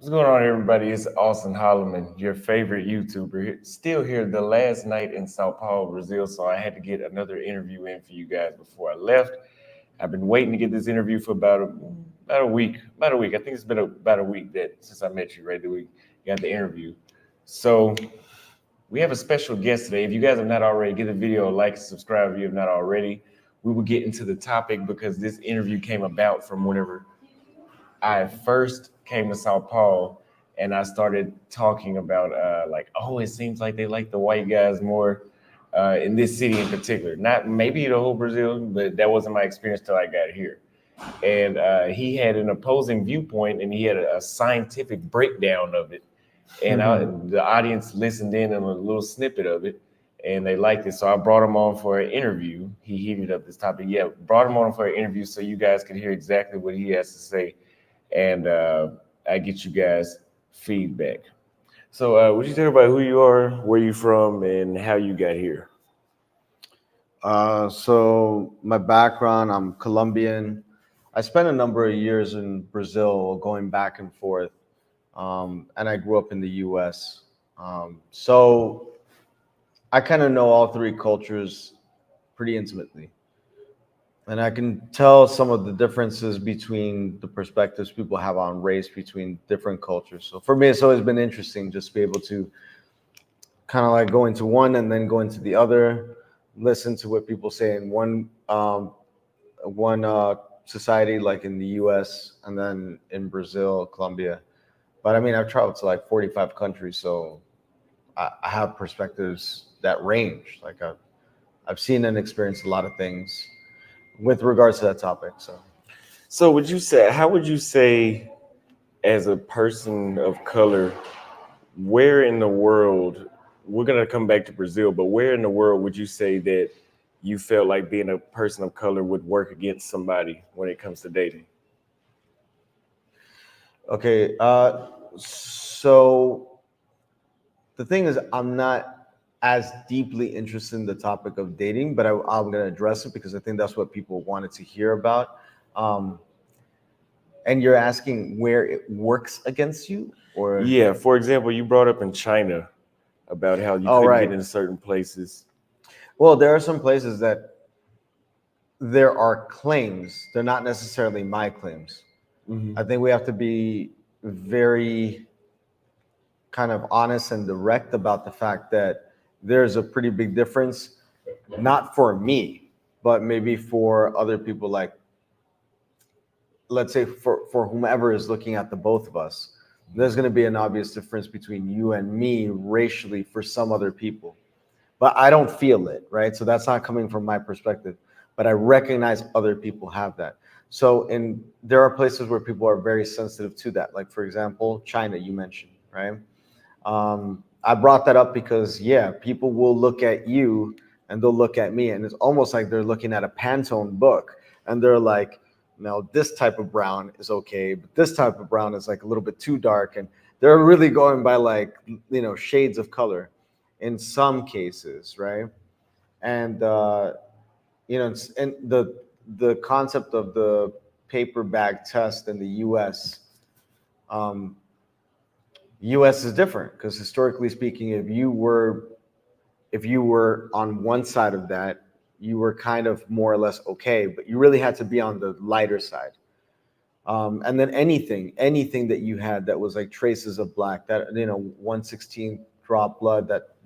What's going on, everybody? It's Austin Holloman, your favorite YouTuber. Still here the last night in São Paulo, Brazil, so I had to get another interview in for you guys before I left. I've been waiting to get this interview for about a week. I think it's been about a week since I met you, right? That we got the interview. So we have a special guest today. If you guys have not already, give the video a like and subscribe if you have not already. we would get into the topic because this interview came about from whenever I first came to Sao Paulo and I started talking about like, oh, it seems like they like the white guys more in this city in particular. Not maybe the whole Brazil, but that wasn't my experience till I got here. And he had an opposing viewpoint, and he had a scientific breakdown of it. And the audience listened in on a little snippet of it, and they liked it. So I brought him on for an interview. He heated up this topic. Yeah, brought him on for an interview so you guys could hear exactly what he has to say, and I get you guys feedback. So, would you tell about who you are, where you from, and how you got here? So my background, I'm Colombian. I spent a number of years in Brazil, going back and forth, and I grew up in the U.S. So I kind of know all three cultures pretty intimately, and I can tell some of the differences between the perspectives people have on race between different cultures. So for me, it's always been interesting just to be able to kind of like go into one and then go into the other, listen to what people say in one society, like in the U.S. and then in Brazil, Colombia. But I mean, I've traveled to like 45 countries, so I have perspectives that range. Like I've seen and experienced a lot of things with regards to that topic. So, would you say, how would you say, as a person of color, where in the world, we're going to come back to Brazil, but where in the world would you say that you felt like being a person of color would work against somebody when it comes to dating? Okay, so the thing is, I'm not as deeply interested in the topic of dating, but I'm going to address it because I think that's what people wanted to hear about. Um, and you're asking where it works against you, or Yeah, for example, you brought up in China about how you oh, couldn't get right. into certain places. Well, there are some places that there are claims. They're not necessarily my claims. Hmm. I think we have to be very kind of honest and direct about the fact that there's a pretty big difference, not for me, but maybe for other people, like, let's say for whomever is looking at the both of us. There's going to be an obvious difference between you and me racially for some other people, but I don't feel it, right? So that's not coming from my perspective, but I recognize other people have that. So there are places where people are very sensitive to that, like for example China, you mentioned, right? I brought that up because, yeah, people will look at you and they'll look at me, and it's almost like they're looking at a Pantone book, and they're like, "No, this type of brown is okay, but this type of brown is like a little bit too dark," and they're really going by like shades of color, in some cases, right? And and the concept of the paper bag test in the U.S. Um, U.S. is different because historically speaking, if you were on one side of that, you were kind of more or less okay, but you really had to be on the lighter side. And then anything that you had that was like traces of black, that 1/16 drop blood, that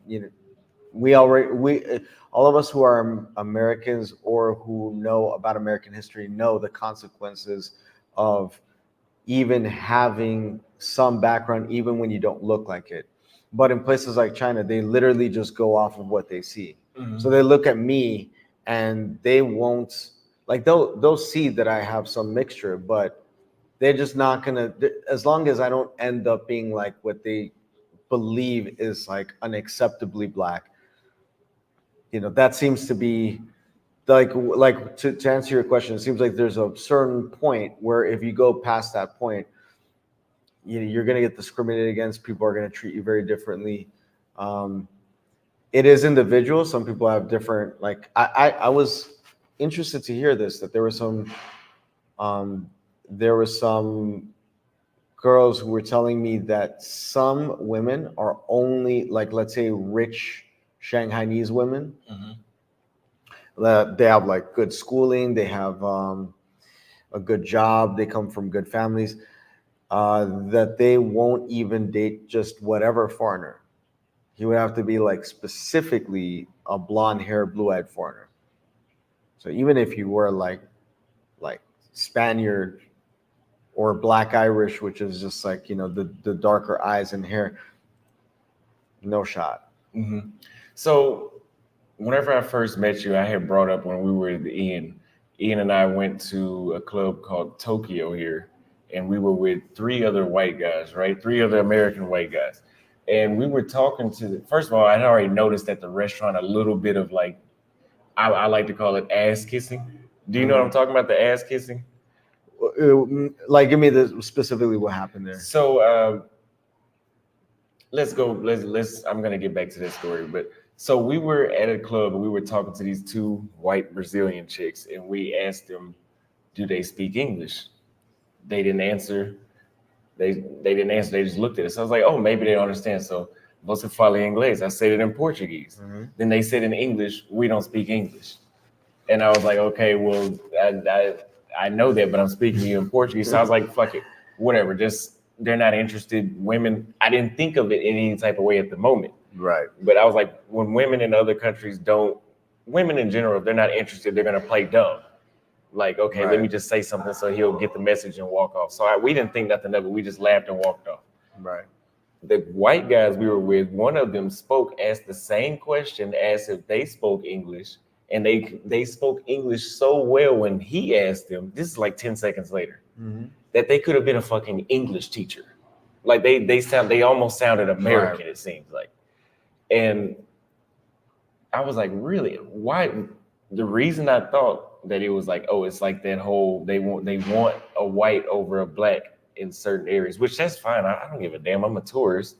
we all of us who are Americans or who know about American history know the consequences of even having some background, even when you don't look like it. But in places like China, they literally just go off of what they see. So they look at me and they won't, like, they'll see that I have some mixture, but they're just not gonna, as long as I don't end up being like what they believe is like unacceptably black. That seems to be like to answer your question, it seems like there's a certain point where if you go past that point, you're going to get discriminated against. People are going to treat you very differently. Um, it is individual. Some people have different, like, I was interested to hear this, that um, there were some girls who were telling me that some women are only, like, let's say rich Shanghainese women, that they have like good schooling, they have a good job, they come from good families, that they won't even date just whatever foreigner. He would have to be like specifically a blonde hair, blue eyed foreigner. So even if you were like Spaniard or Black Irish, which is just like, the darker eyes and hair, no shot. Mm-hmm. So whenever I first met you, I had brought up when we were at the Ian. Ian and I went to a club called Tokyo here, and we were with three other white guys, right? Three other American white guys. And we were talking to, first of all, I had already noticed at the restaurant a little bit of like, I like to call it ass kissing. Do you know what I'm talking about? The ass kissing? Like, give me the specifically what happened there. So let's go. Let's. I'm gonna get back to this story, but so we were at a club and we were talking to these two white Brazilian chicks, and we asked them, "Do they speak English?" They didn't answer. They didn't answer. They just looked at us. I was like, "Oh, maybe they don't understand." So, você fala inglês? I said it in Portuguese. Then they said in English, "We don't speak English." And I was like, "Okay, well, I know that, but I'm speaking to you in Portuguese." So I was like, "Fuck it, whatever." Just they're not interested. Women, I didn't think of it in any type of way at the moment. Right. But I was like, when women in other countries don't, women in general, if they're not interested, they're gonna play dumb. Like, okay, let me just say something so he'll get the message and walk off. So we didn't think nothing of it. We just laughed and walked off. Right. The white guys we were with, one of them asked the same question as if they spoke English, and they spoke English so well when he asked them. This is like 10 seconds later. That they could have been a fucking English teacher. Like they almost sounded American, right. It seems like. And I was like, really? Why? The reason I thought that it was like, oh, it's like that whole they want a white over a black in certain areas, which that's fine. I don't give a damn. I'm a tourist.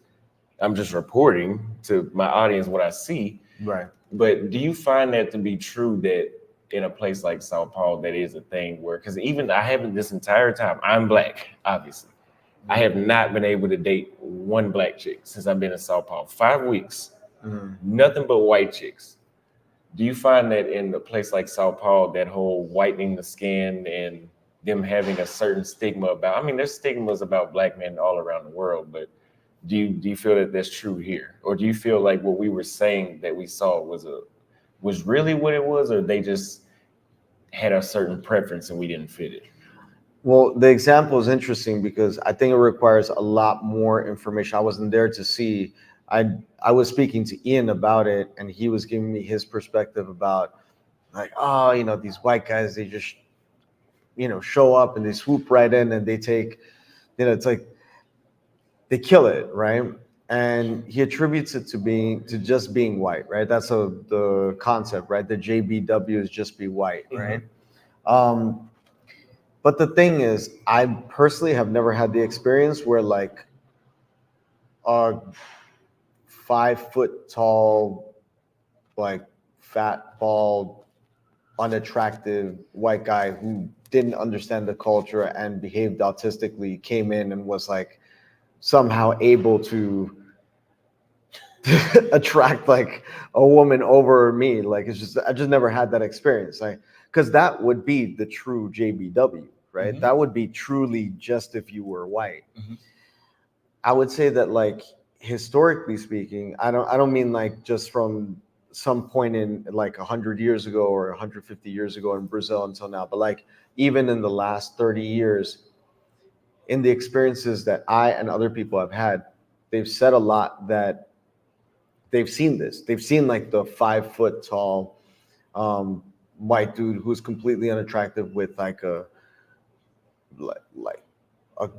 I'm just reporting to my audience what I see. Right. But do you find that to be true that in a place like Sao Paulo, that is a thing where, because even I haven't this entire time, I'm black, obviously. I have not been able to date one black chick since I've been in Sao Paulo. 5 weeks, nothing but white chicks. Do you find that in a place like Sao Paulo, that whole whitening the skin and them having a certain stigma about, I mean, there's stigmas about black men all around the world, but do you feel that that's true here? Or do you feel like what we were saying that we saw was really what it was, or they just had a certain preference and we didn't fit it? Well, the example is interesting because I think it requires a lot more information. I wasn't there to see. I was speaking to Ian about it, and he was giving me his perspective about like, oh, these white guys, they just, show up and they swoop right in and they take, it's like they kill it, right? And he attributes it to just being white, right? That's the concept, right? The JBW is just be white, right? But the thing is, I personally have never had the experience where like a 5 foot tall, like fat, bald, unattractive white guy who didn't understand the culture and behaved autistically came in and was like somehow able to attract like a woman over me. Like I just never had that experience. Like, because that would be the true JBW, right? That would be truly just if you were white. I would say that like historically speaking, I don't mean like just from some point in like 100 years ago or 150 years ago in Brazil until now, but like even in the last 30 years, in the experiences that I and other people have had, they've said a lot that they've seen this. They've seen like the 5 foot tall white dude who's completely unattractive with like a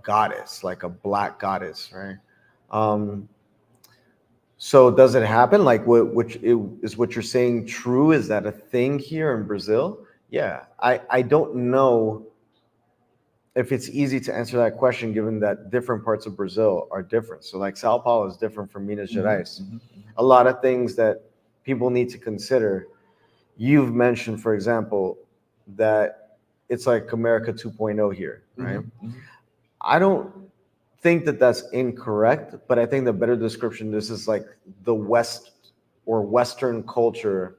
goddess, like a black goddess, right? So does it happen? Like, is what you're saying true? Is that a thing here in Brazil? Yeah, I don't know if it's easy to answer that question, given that different parts of Brazil are different. So like Sao Paulo is different from Minas Gerais. A lot of things that people need to consider. You've mentioned, for example, that it's like America 2.0 here, right? I don't think that that's incorrect, but I think the better description, this is like the West or Western culture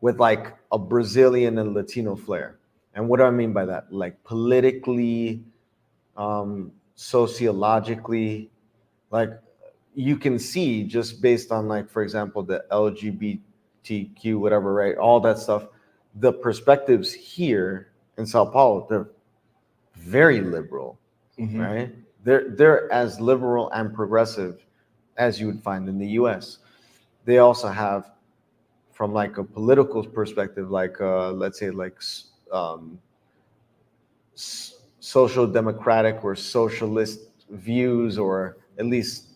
with like a Brazilian and Latino flair. And what do I mean by that? Like politically, sociologically, like you can see just based on like, for example, the LGBTQ, whatever, right? All that stuff. the perspectives here in Sao Paulo, they're very liberal, right? They're as liberal and progressive as you would find in the U.S. They also have, from like a political perspective, like let's say like um, social democratic or socialist views, or at least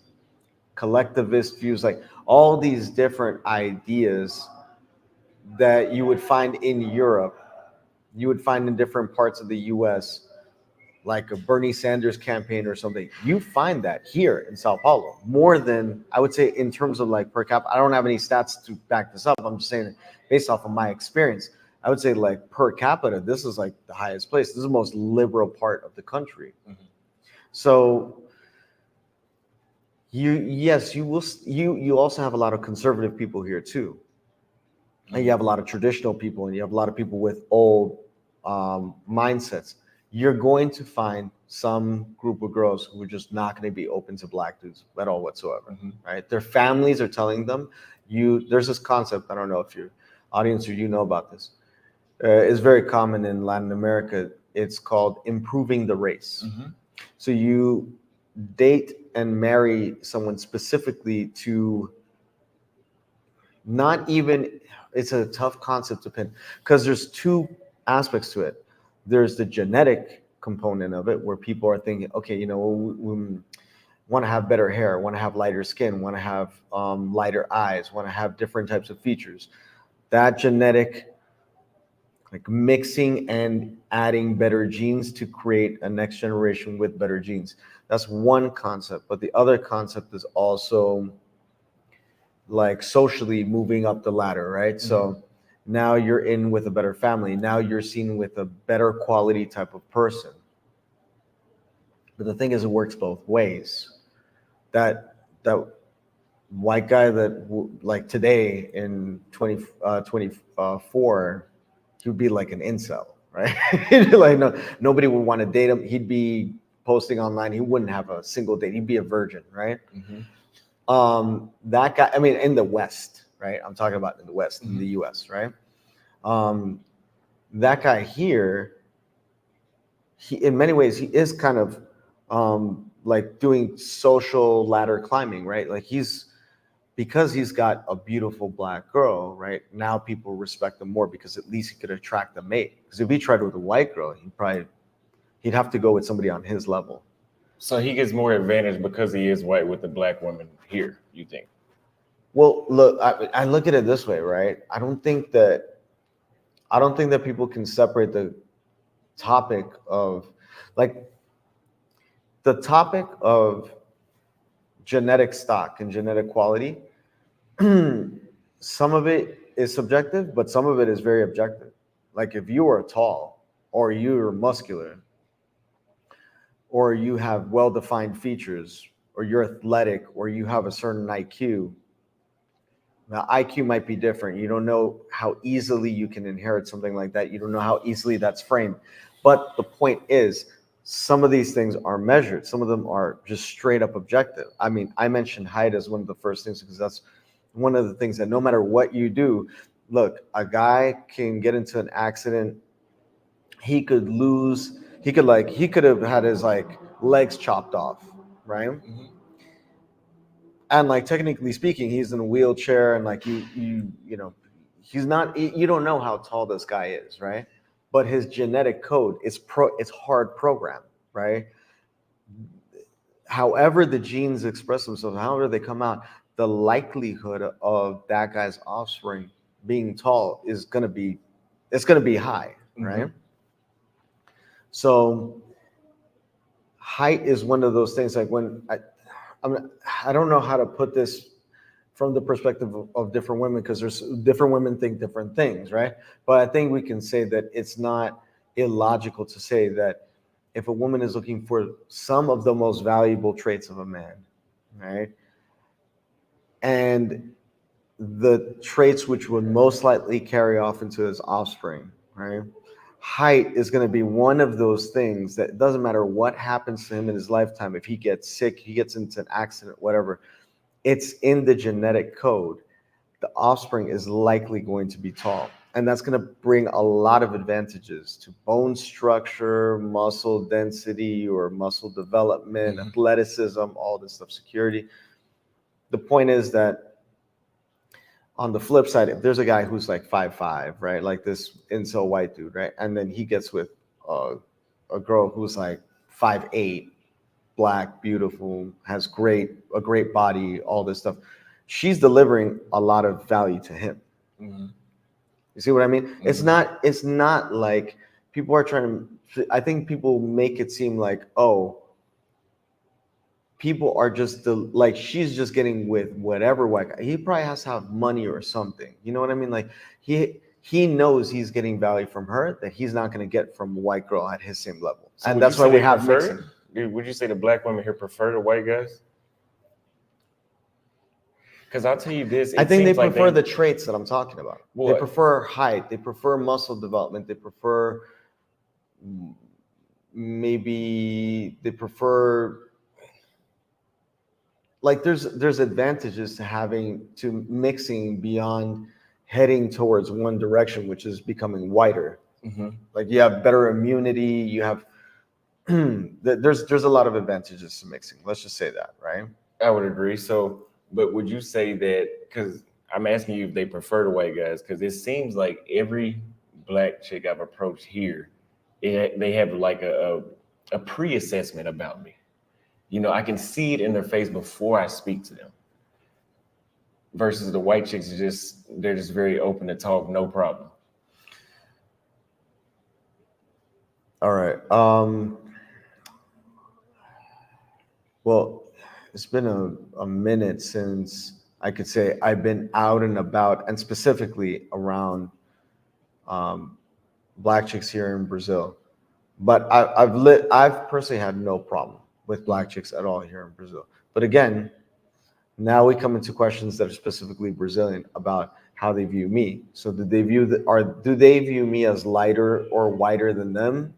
collectivist views, like all these different ideas that you would find in Europe, you would find in different parts of the US, like a Bernie Sanders campaign or something. You find that here in Sao Paulo more than, I would say, in terms of like per capita. I don't have any stats to back this up. I'm just saying it based off of my experience. I would say like per capita, this is like the highest place. This is the most liberal part of the country. So you also have a lot of conservative people here too. And you have a lot of traditional people, and you have a lot of people with old mindsets. You're going to find some group of girls who are just not going to be open to black dudes at all whatsoever, right? Their families are telling them, there's this concept, I don't know if your audience or you know about this. It's very common in Latin America. It's called improving the race. So you date and marry someone specifically to not even, it's a tough concept to pin because there's two aspects to it. There's the genetic component of it where people are thinking, okay, we want to have better hair, want to have lighter skin, want to have lighter eyes, want to have different types of features. That genetic, like mixing and adding better genes to create a next generation with better genes. That's one concept. But the other concept is also like socially moving up the ladder, right? So now you're in with a better family. Now you're seen with a better quality type of person. But the thing is, it works both ways. That white guy that like today in 2024, he would be like an incel, right? Like nobody would want to date him. He'd be posting online. He wouldn't have a single date. He'd be a virgin, right? That guy, I mean, in the West, right? I'm talking about in the West, in the US, right? That guy here, he, in many ways, he is kind of like doing social ladder climbing, right? Like because he's got a beautiful black girl, right? Now people respect him more because at least he could attract a mate. Because if he tried with a white girl, he'd have to go with somebody on his level. So he gets more advantage because he is white with the black women here, you think? Well, look, I look at it this way, right? I don't think that people can separate the topic of, like, the topic of genetic stock and genetic quality. Some of it is subjective, but some of it is very objective. Like if you are tall, or you are muscular, or you have well-defined features, or you're athletic, or you have a certain IQ. Now, IQ might be different. You don't know how easily you can inherit something like that. You don't know how easily that's framed. But the point is, some of these things are measured. Some of them are just straight up objective. I mean, I mentioned height as one of the first things because that's one of the things that no matter what you do, look, a guy can get into an accident. He could have had his like legs chopped off, right? And like technically speaking, he's in a wheelchair, and like he's not. You don't know how tall this guy is, right? But his genetic code is it's hard programmed, right? However the genes express themselves, however they come out, the likelihood of that guy's offspring being tall is gonna be high, right? So height is one of those things. Like when I don't know how to put this from the perspective of different women, because there's different women think different things, right? But I think we can say that it's not illogical to say that if a woman is looking for some of the most valuable traits of a man, right, and the traits which would most likely carry off into his offspring, right, height is going to be one of those things that doesn't matter what happens to him in his lifetime. If he gets sick, he gets into an accident, whatever, it's in the genetic code. The offspring is likely going to be tall. And that's going to bring a lot of advantages to bone structure, muscle density, or muscle development, athleticism, all this stuff, security. The point is that on the flip side, if there's a guy who's like 5'5", right, like this incel white dude, right, and then he gets with a girl who's like 5'8", black, beautiful, has a great body, all this stuff, she's delivering a lot of value to him. You see what I mean? It's not like people are trying to, I think people make it seem like, oh, people are just like, she's just getting with whatever white guy. He probably has to have money or something. You know what I mean? Like he knows he's getting value from her that he's not going to get from a white girl at his same level. So and that's why we have mixing. Would you say the black women here prefer the white guys? Because I'll tell you this. I think they prefer the traits that I'm talking about. What? They prefer height. They prefer muscle development. They prefer like there's advantages to mixing beyond heading towards one direction, which is becoming whiter. Like you have better immunity. You have there's a lot of advantages to mixing. Let's just say that, right? I would agree. So. But would you say that, because I'm asking you if they prefer the white guys, because it seems like every black chick I've approached here, they have like a pre-assessment about me. You know, I can see it in their face before I speak to them. Versus the white chicks, they're just very open to talk, no problem. All right. Well, it's been a minute since I could say I've been out and about, and specifically around black chicks here in Brazil. But I've personally had no problem with black chicks at all here in Brazil. But again, now we come into questions that are specifically Brazilian about how they view me. So do they view me as lighter or whiter than them,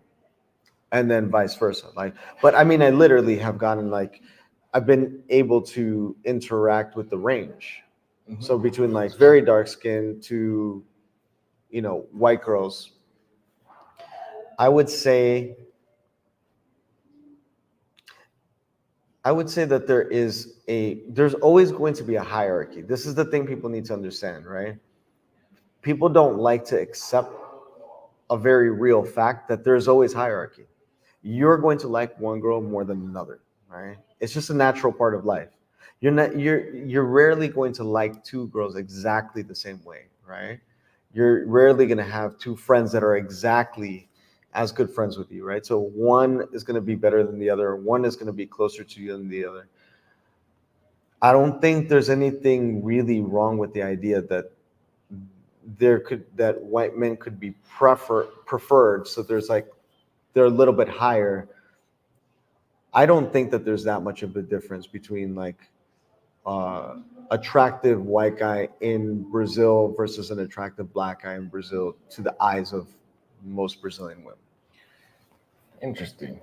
and then vice versa? Like, but I mean, I literally have gotten like, I've been able to interact with the range. So between like very dark skin to, you know, white girls, I would say that there's always going to be a hierarchy. This is the thing people need to understand, right? People don't like to accept a very real fact that there's always hierarchy. You're going to like one girl more than another, right? It's just a natural part of life. You're rarely going to like two girls exactly the same way, right? You're rarely going to have two friends that are exactly as good friends with you, right? So one is going to be better than the other. One is going to be closer to you than the other. I don't think there's anything really wrong with the idea that that white men could be preferred. So they're a little bit higher. I don't think that there's that much of a difference between like attractive white guy in Brazil versus an attractive black guy in Brazil to the eyes of most Brazilian women. Interesting.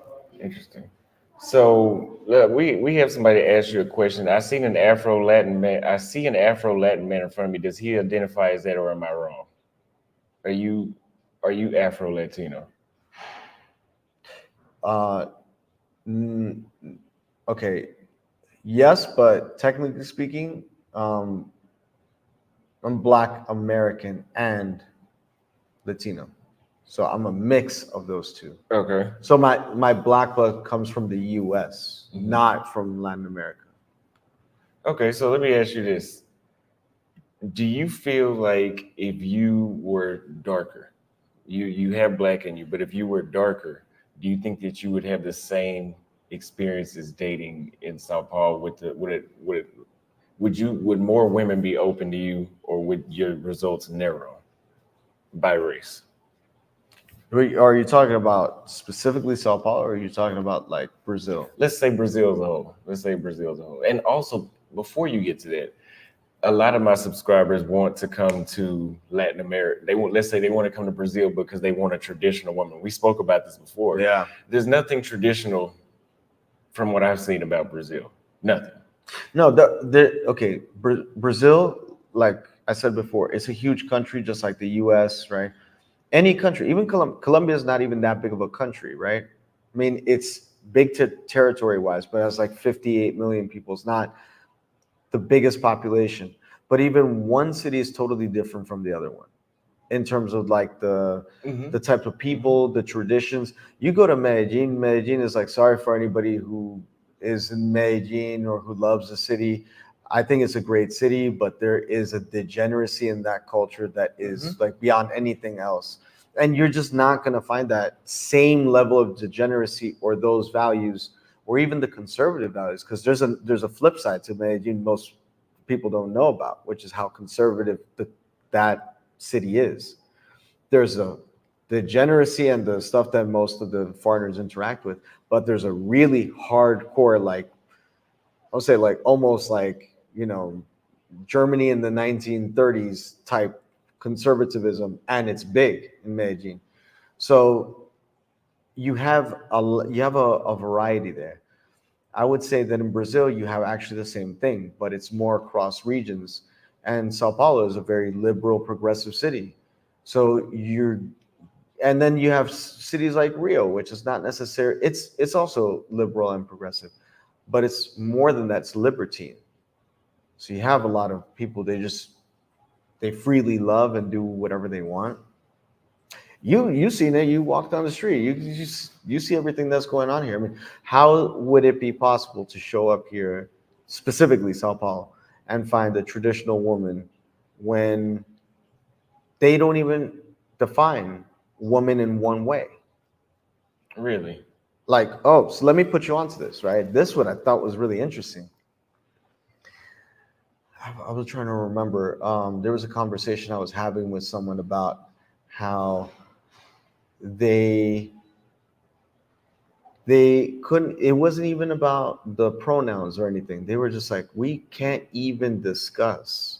So we have somebody ask you a question. I see an Afro Latin man in front of me. Does he identify as that, or am I wrong? Are you Afro Latino? Okay, yes, but technically speaking, I'm Black American and Latino, so I'm a mix of those two. Okay. So my black blood comes from the U.S., not from Latin America. Okay, so let me ask you this: do you feel like if you were darker, you have black in you, but if you were darker, do you think that you would have the same experiences dating in São Paulo? Would more women be open to you, or would your results narrow by race? Are you talking about specifically São Paulo, or are you talking about like Brazil? Let's say Brazil as a whole. And also, before you get to that, a lot of my subscribers want to come to Latin America. Let's say they want to come to Brazil because they want a traditional woman. We spoke about this before. Yeah. There's nothing traditional from what I've seen about Brazil. Nothing. No, okay. Brazil, like I said before, it's a huge country, just like the U.S., right? Any country, even Colombia is not even that big of a country, right? I mean, it's big territory wise, but it has like 58 million people. It's not the biggest population, but even one city is totally different from the other one in terms of like the Hmm. type of Hmm. people, the traditions. You go to Medellin, Medellin is like, sorry for anybody who is in Medellin or who loves the city. I think it's a great city, but there is a degeneracy in that culture that is Hmm. like beyond anything else. And you're just not going to find that same level of degeneracy or those values or even the conservative values, because there's a flip side to Medellin most people don't know about, which is how conservative that city is. There's a degeneracy and the stuff that most of the foreigners interact with, but there's a really hardcore, like I'll say, like almost like Germany in the 1930s type conservatism, and it's big in Medellin. So you have a variety there. I would say that in Brazil you have actually the same thing, but it's more across regions. And Sao Paulo is a very liberal, progressive city. So and then you have cities like Rio, which is not necessary. It's also liberal and progressive, but it's more than that. It's libertine. So you have a lot of people. They freely love and do whatever they want. You seen it. You walk down the street. You see everything that's going on here. I mean, how would it be possible to show up here, specifically Sao Paulo, and find a traditional woman when they don't even define woman in one way? Really? Like, oh, so let me put you onto this, right? This what I thought was really interesting. I was trying to remember. There was a conversation I was having with someone about how they they couldn't. It wasn't even about the pronouns or anything. They were just like, we can't even discuss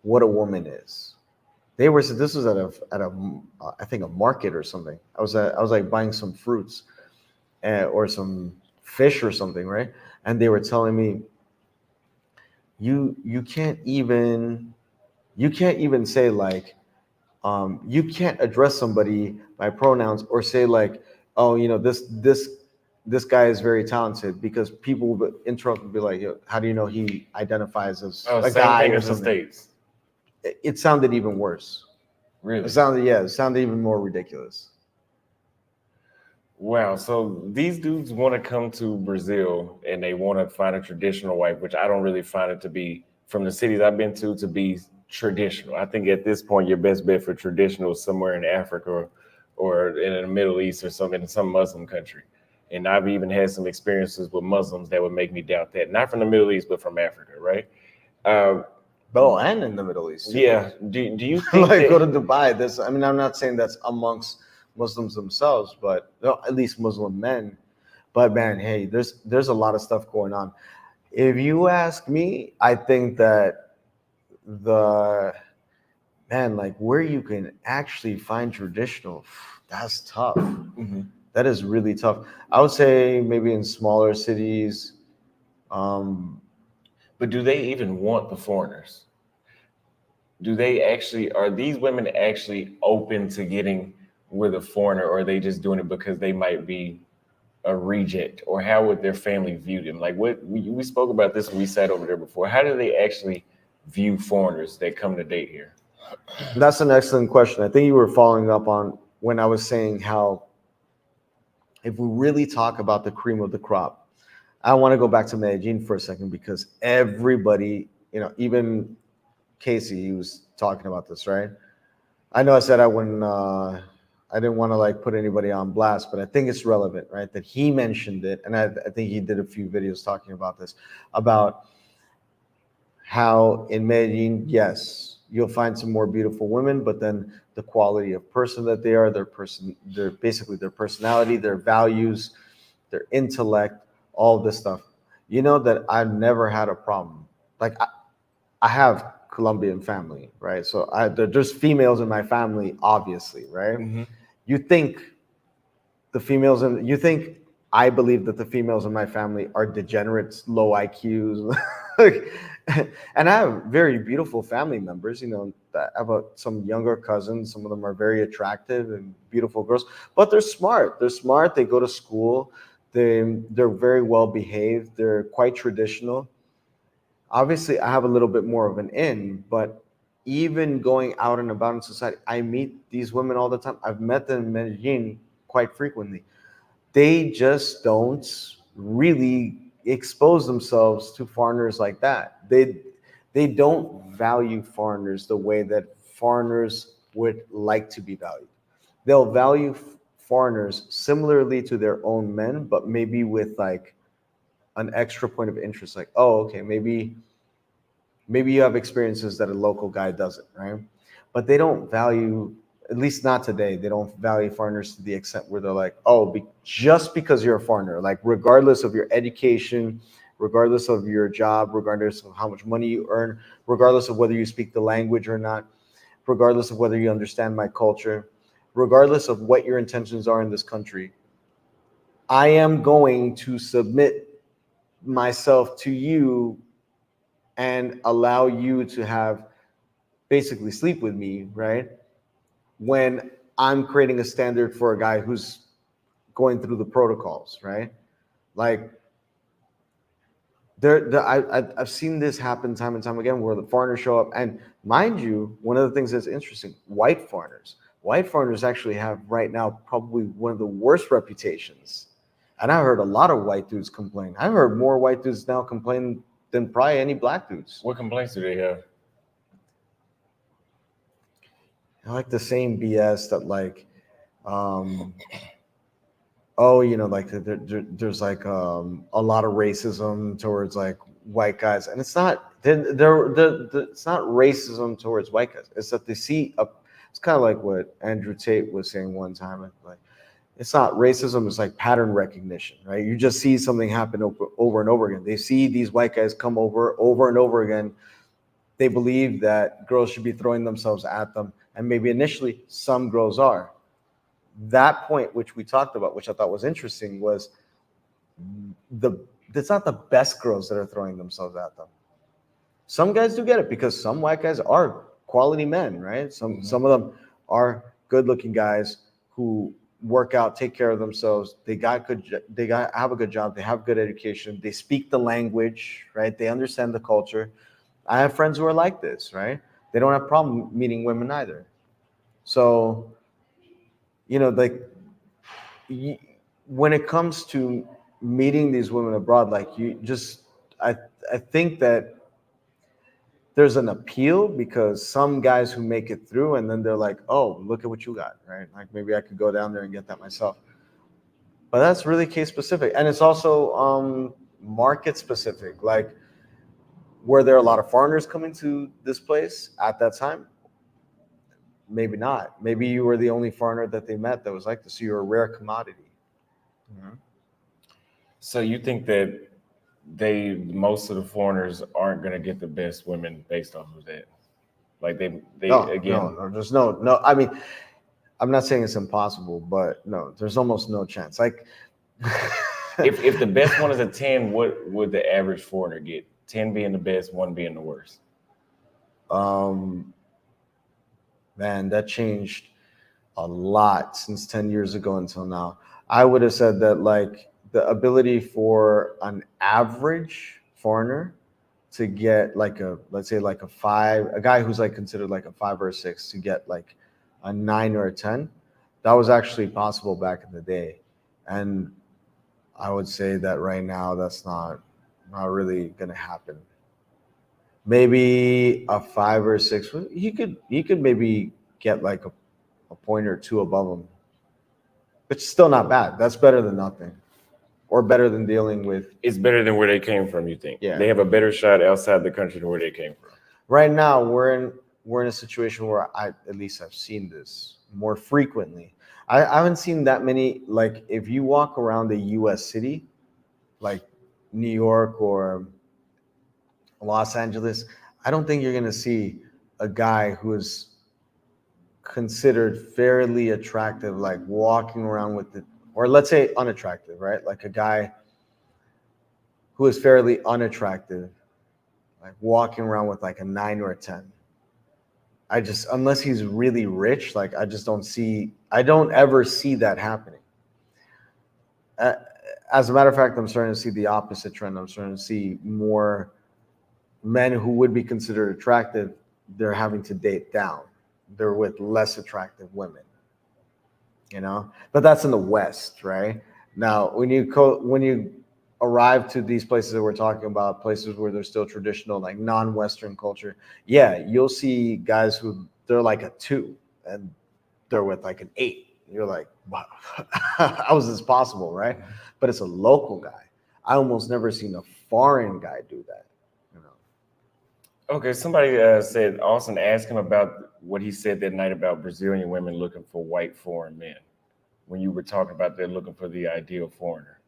what a woman is. They were. So this was at a I think a market or something. I was like buying some fruits or some fish or something, right? And they were telling me, you can't even say like, you can't address somebody by pronouns or say like, oh, this guy is very talented, because people will interrupt and be like, yo, how do you know he identifies as Oh, a same guy thing or as the something? states. It sounded even worse. Really? It sounded even more ridiculous. Wow. So these dudes want to come to Brazil and they want to find a traditional wife, which I don't really find it to be, from the cities I've been to be traditional. I think at this point your best bet for traditional is somewhere in Africa or in the Middle East or some in some Muslim country. And I've even had some experiences with Muslims that would make me doubt that. Not from the Middle East, but from Africa, right? Uh, Oh, and in the Middle East too. yeah. Do you think Like, go that? to Dubai. I mean, I'm not saying that's amongst Muslims themselves, but no, at least Muslim men. But man, hey, there's a lot of stuff going on. If you ask me, I think that the man, like where you can actually find traditional, that's tough. Mhm. That is really tough. I would say maybe in smaller cities. Um, But do they even want the foreigners? Do they actually, are these women actually open to getting with a foreigner, or are they just doing it because they might be a reject, or how would their family view them? Like what we spoke about this when we sat over there before. How do they actually view foreigners that come to date here? that's an excellent question. I think you were following up on when I was saying how if we really talk about the cream of the crop, I want to go back to Medellin for a second, because everybody, even Casey, he was talking about this, right? I know I said I didn't want to like put anybody on blast, but I think it's relevant, right? That he mentioned it, and I think he did a few videos talking about this, about how in Medellin, yes, you'll find some more beautiful women, but then the quality of person that they are, their basically their personality, their values, their intellect, all this stuff. You know that I've never had a problem. Like I have Colombian family, right? So there's females in my family, obviously, right? Hmm. You think you think I believe that the females in my family are degenerates, low IQs, like, And I have very beautiful family members, that I have some younger cousins. Some of them are very attractive and beautiful girls, but they're smart. They're smart. They go to school. They're very well behaved. They're quite traditional. Obviously, I have a little bit more of an in, but even going out and about in society, I meet these women all the time. I've met them in Medellin quite frequently. They just don't really expose themselves to foreigners like that. They don't value foreigners the way that foreigners would like to be valued. They'll value foreigners similarly to their own men, but maybe with like an extra point of interest, like, oh, okay, maybe you have experiences that a local guy doesn't, right? But they don't value, at least not today, they don't value foreigners to the extent where they're like, oh, just because you're a foreigner, like regardless of your education, regardless of your job, regardless of how much money you earn, regardless of whether you speak the language or not, regardless of whether you understand my culture, regardless of what your intentions are in this country, I am going to submit myself to you and allow you to have basically sleep with me, right? When I'm creating a standard for a guy who's going through the protocols, right? Like I've seen this happen time and time again where the foreigners show up. And mind you, one of the things that's interesting, white foreigners actually have right now probably one of the worst reputations. And I heard a lot of white dudes complain. I've heard more white dudes now complain than probably any black dudes. What complaints do they have? I like the same BS that like, um, oh, like there's like a lot of racism towards like white guys, and it's not. It's not racism towards white guys. It's that they see a. It's kind of like what Andrew Tate was saying one time. Like, it's not racism. It's like pattern recognition, right? You just see something happen over and over again. They see these white guys come over and over again. They believe that girls should be throwing themselves at them, and maybe initially some girls are. That point, which we talked about, which I thought was interesting, was it's not the best girls that are throwing themselves at them. Some guys do get it because some white guys are quality men, right? Some of them are good-looking guys who work out, take care of themselves. They have a good job. They have good education. They speak the language, right? They understand the culture. I have friends who are like this, right? They don't have problem meeting women either. So, like when it comes to meeting these women abroad, like I think that there's an appeal because some guys who make it through and then they're like, oh, look at what you got, right? Like maybe I could go down there and get that myself. But that's really case specific. And it's also market specific. Like, were there a lot of foreigners coming to this place at that time? Maybe not. Maybe you were the only foreigner that they met that was like this. So you're a rare commodity. Mm-hmm. So you think that most of the foreigners aren't going to get the best women based off of that? Like no, there's no. I mean, I'm not saying it's impossible, but no, there's almost no chance. Like, if the best one is a 10, what would the average foreigner get? 10 being the best, 1 being the worst. Man, that changed a lot since 10 years ago until now. I would have said that like the ability for an average foreigner to get like let's say like a 5, a guy who's like considered like a 5 or a 6 to get like a 9 or a 10, that was actually possible back in the day. And I would say that right now that's not really gonna happen. Maybe a 5 or a 6. He could maybe get like a point or two above him. It's still not bad. That's better than nothing, or better than dealing with. It's better than where they came from. You think? Yeah. They have a better shot outside the country than where they came from. Right now, we're in a situation where at least I've seen this more frequently. I haven't seen that many. Like if you walk around a U.S. city, like New York or Los Angeles, I don't think you're gonna see a guy who is considered fairly attractive, like walking around with it, or let's say unattractive, right? Like a guy who is fairly unattractive, like walking around with like a 9 or a 10. I just, unless he's really rich, like I don't ever see that happening. Uh, as a matter of fact, I'm starting to see the opposite trend. I'm starting to see more men who would be considered attractive, they're having to date down. They're with less attractive women, But that's in the West, right? Now, when you arrive to these places that we're talking about, places where there's still traditional, like non-Western culture, yeah, you'll see guys who they're like a 2 and they're with like an 8. You're like, wow, how is this possible, right? But it's a local guy. I almost never seen a foreign guy do that. Okay, somebody said, Austin, asked him about what he said that night about Brazilian women looking for white foreign men. When you were talking about they're looking for the ideal foreigner.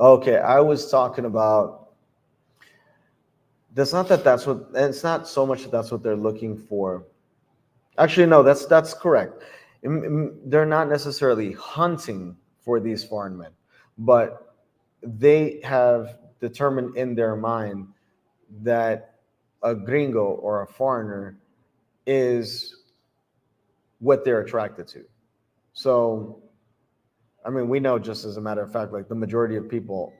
Okay, I was talking about. That's what. And it's not so much that that's what they're looking for. Actually, no, that's correct. They're not necessarily hunting for these foreign men, but they have determined in their mind that a gringo or a foreigner is what they're attracted to. So, I mean, we know, just as a matter of fact, like the majority of people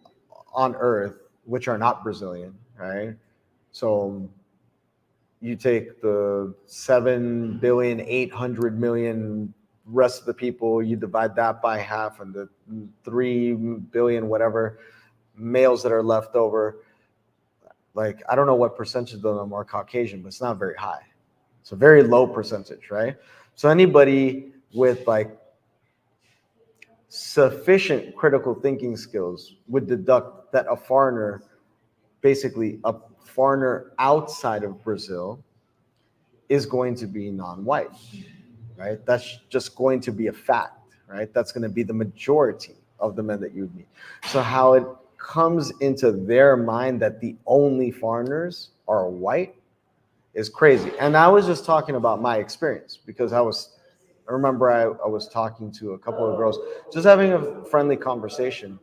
on Earth, which are not Brazilian, right? So you take the 7,800,000,000 rest of the people, you divide that by half, and the 3,000,000,000 whatever males that are left over. Like, I don't know what percentage of them are Caucasian, but it's not very high. It's a very low percentage, right? So anybody with like sufficient critical thinking skills would deduct that a foreigner, basically a foreigner outside of Brazil, is going to be non-white, right? That's just going to be a fact, right? That's going to be the majority of the men that you would meet. So how it comes into their mind that the only foreigners are white is crazy. And I was just talking about my experience because I remember I was talking to a couple of girls, just having a friendly conversation.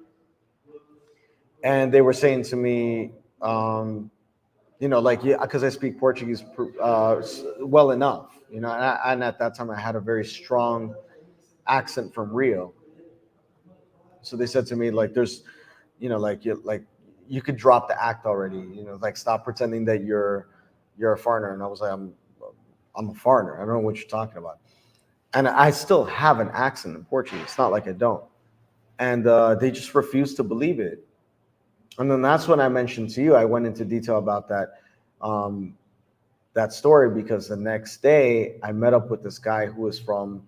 And they were saying to me, like, yeah, because I speak Portuguese well enough, and at that time I had a very strong accent from Rio. So they said to me, like, there's, like you could drop the act already, like stop pretending that you're a foreigner. And I was like, I'm a foreigner. I don't know what you're talking about. And I still have an accent in Portuguese. It's not like I don't. And they just refused to believe it. And then that's when I mentioned to you, I went into detail about that story, because the next day I met up with this guy who was from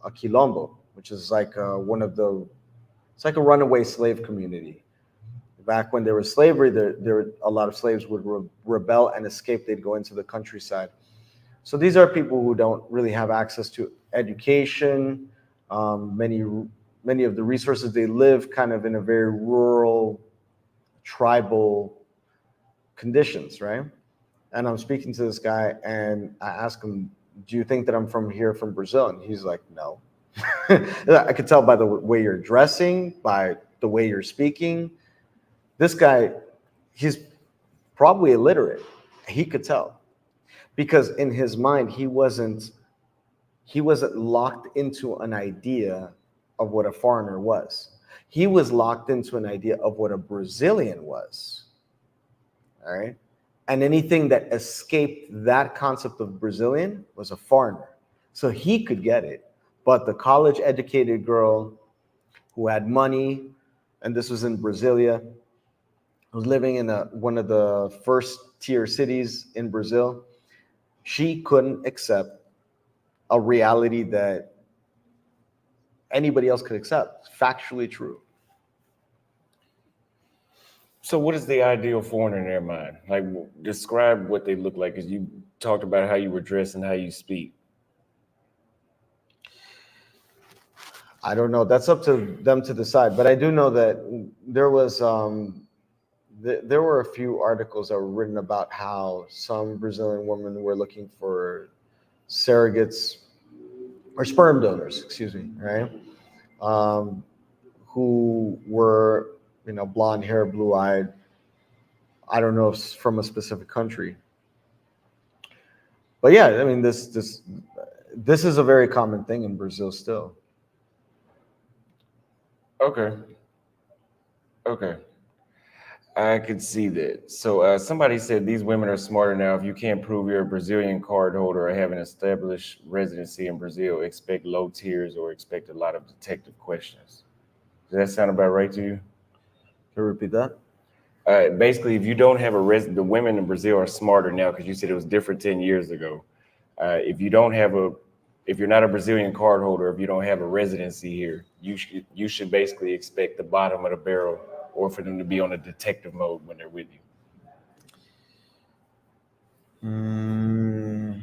a quilombo, which is like it's like a runaway slave community. Back when there was slavery, there were a lot of slaves would rebel and escape. They'd go into the countryside. So these are people who don't really have access to education. Many of the resources, they live kind of in a very rural, tribal conditions, right? And I'm speaking to this guy, and I ask him, "Do you think that I'm from Brazil?" And he's like, "No." I could tell by the way you're dressing, by the way you're speaking. This guy, he's probably illiterate. He could tell, because in his mind, he wasn't locked into an idea of what a foreigner was. He was locked into an idea of what a Brazilian was. All right. And anything that escaped that concept of Brazilian was a foreigner. So he could get it. But the college educated girl who had money, and this was in Brasilia, was living in one of the first tier cities in Brazil, she couldn't accept a reality that anybody else could accept. Factually true. So, what is the ideal foreigner in their mind? Like, describe what they look like. Because you talked about how you were dressed and how you speak. I don't know. That's up to them to decide. But I do know that there were a few articles that were written about how some Brazilian women were looking for surrogates or sperm donors, excuse me, right? Um, who were, blonde hair, blue eyed, I don't know if it's from a specific country. But yeah, I mean, this is a very common thing in Brazil still. Okay. Okay. I could see that. So somebody said these women are smarter now. If you can't prove you're a Brazilian card holder or have an established residency in Brazil, expect low tiers or expect a lot of detective questions. Does that sound about right to you? Can you repeat that? Basically, if you don't have the women in Brazil are smarter now because you said it was different 10 years ago. If you don't have if you're not a Brazilian card holder, if you don't have a residency here, you should basically expect the bottom of the barrel or for them to be on a detective mode when they're with you. Mm,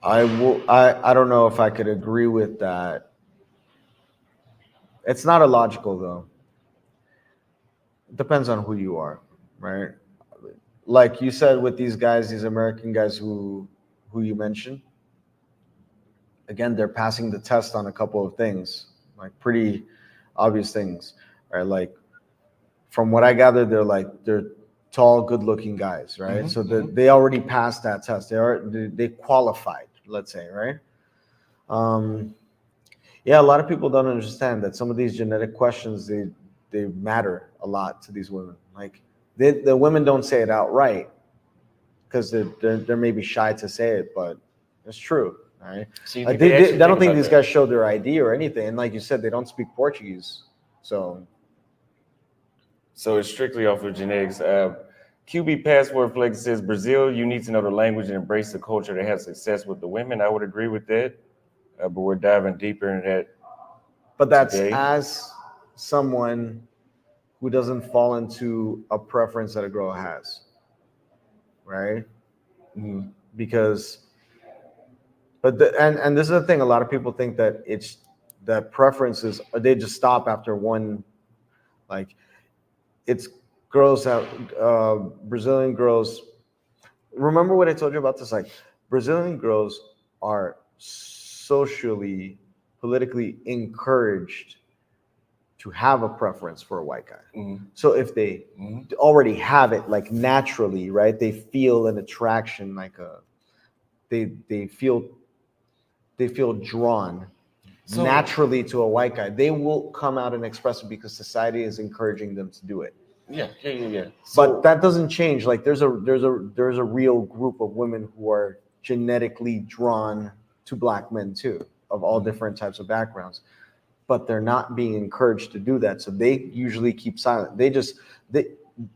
I don't know if I could agree with that. It's not illogical though. It depends on who you are, right? Like you said with these guys, these American guys who you mentioned, again, they're passing the test on a couple of things, like pretty obvious things, right? Like from what I gather, they're tall, good-looking guys, right? So they already passed that test. They qualified, let's say, right? Um, yeah, a lot of people don't understand that some of these genetic questions they matter a lot to these women. Like the women don't say it outright because they're maybe shy to say it, but it's true. Right? So you Like think they I actually don't think think about these that? guys show their ID or anything, and like you said, they don't speak Portuguese, so So it's strictly off of genetics. QB Passport Flex says Brazil, you need to know the language and embrace the culture to have success with the women. I would agree with that, but we're diving deeper into that but that's today. as someone who doesn't fall into a preference that a girl has, right? Because and this is the thing, a lot of people think that it's that preferences they just stop after one, like it's girls that Brazilian girls, remember what I told you about this, like Brazilian girls are socially politically encouraged to have a preference for a white guy. So if they already have it like naturally, right, they feel an attraction, like a they feel drawn So naturally to a white guy, they will come out and express it because society is encouraging them to do it. yeah. But that doesn't change. Like there's a real group of women who are genetically drawn to black men too, of all different types of backgrounds, but they're not being encouraged to do that, so they usually keep silent. They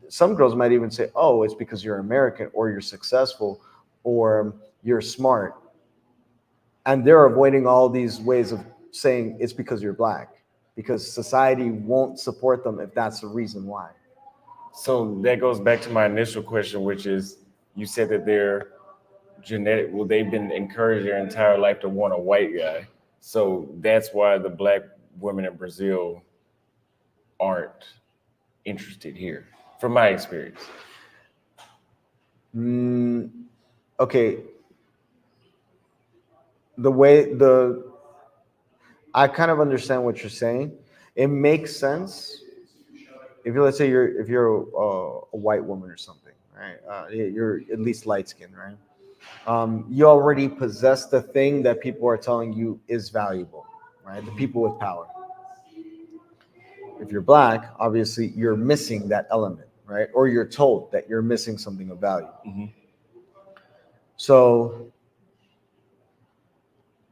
some girls might even say, oh, it's because you're American or you're successful or you're smart, and they're avoiding all these ways of saying it's because you're black, because society won't support them if that's the reason why. So that goes back to my initial question, which is you said that they're genetic. Well, they've been encouraged their entire life to want a white guy. So that's why the black women in Brazil aren't interested here, from my experience. Okay, the way the I kind of understand what you're saying. It makes sense if you, let's say if you're a white woman or something, right? You're at least light skinned, right? You already possess the thing that people are telling you is valuable, right? The people with power. If you're black, obviously you're missing that element, right? Or you're told that you're missing something of value. So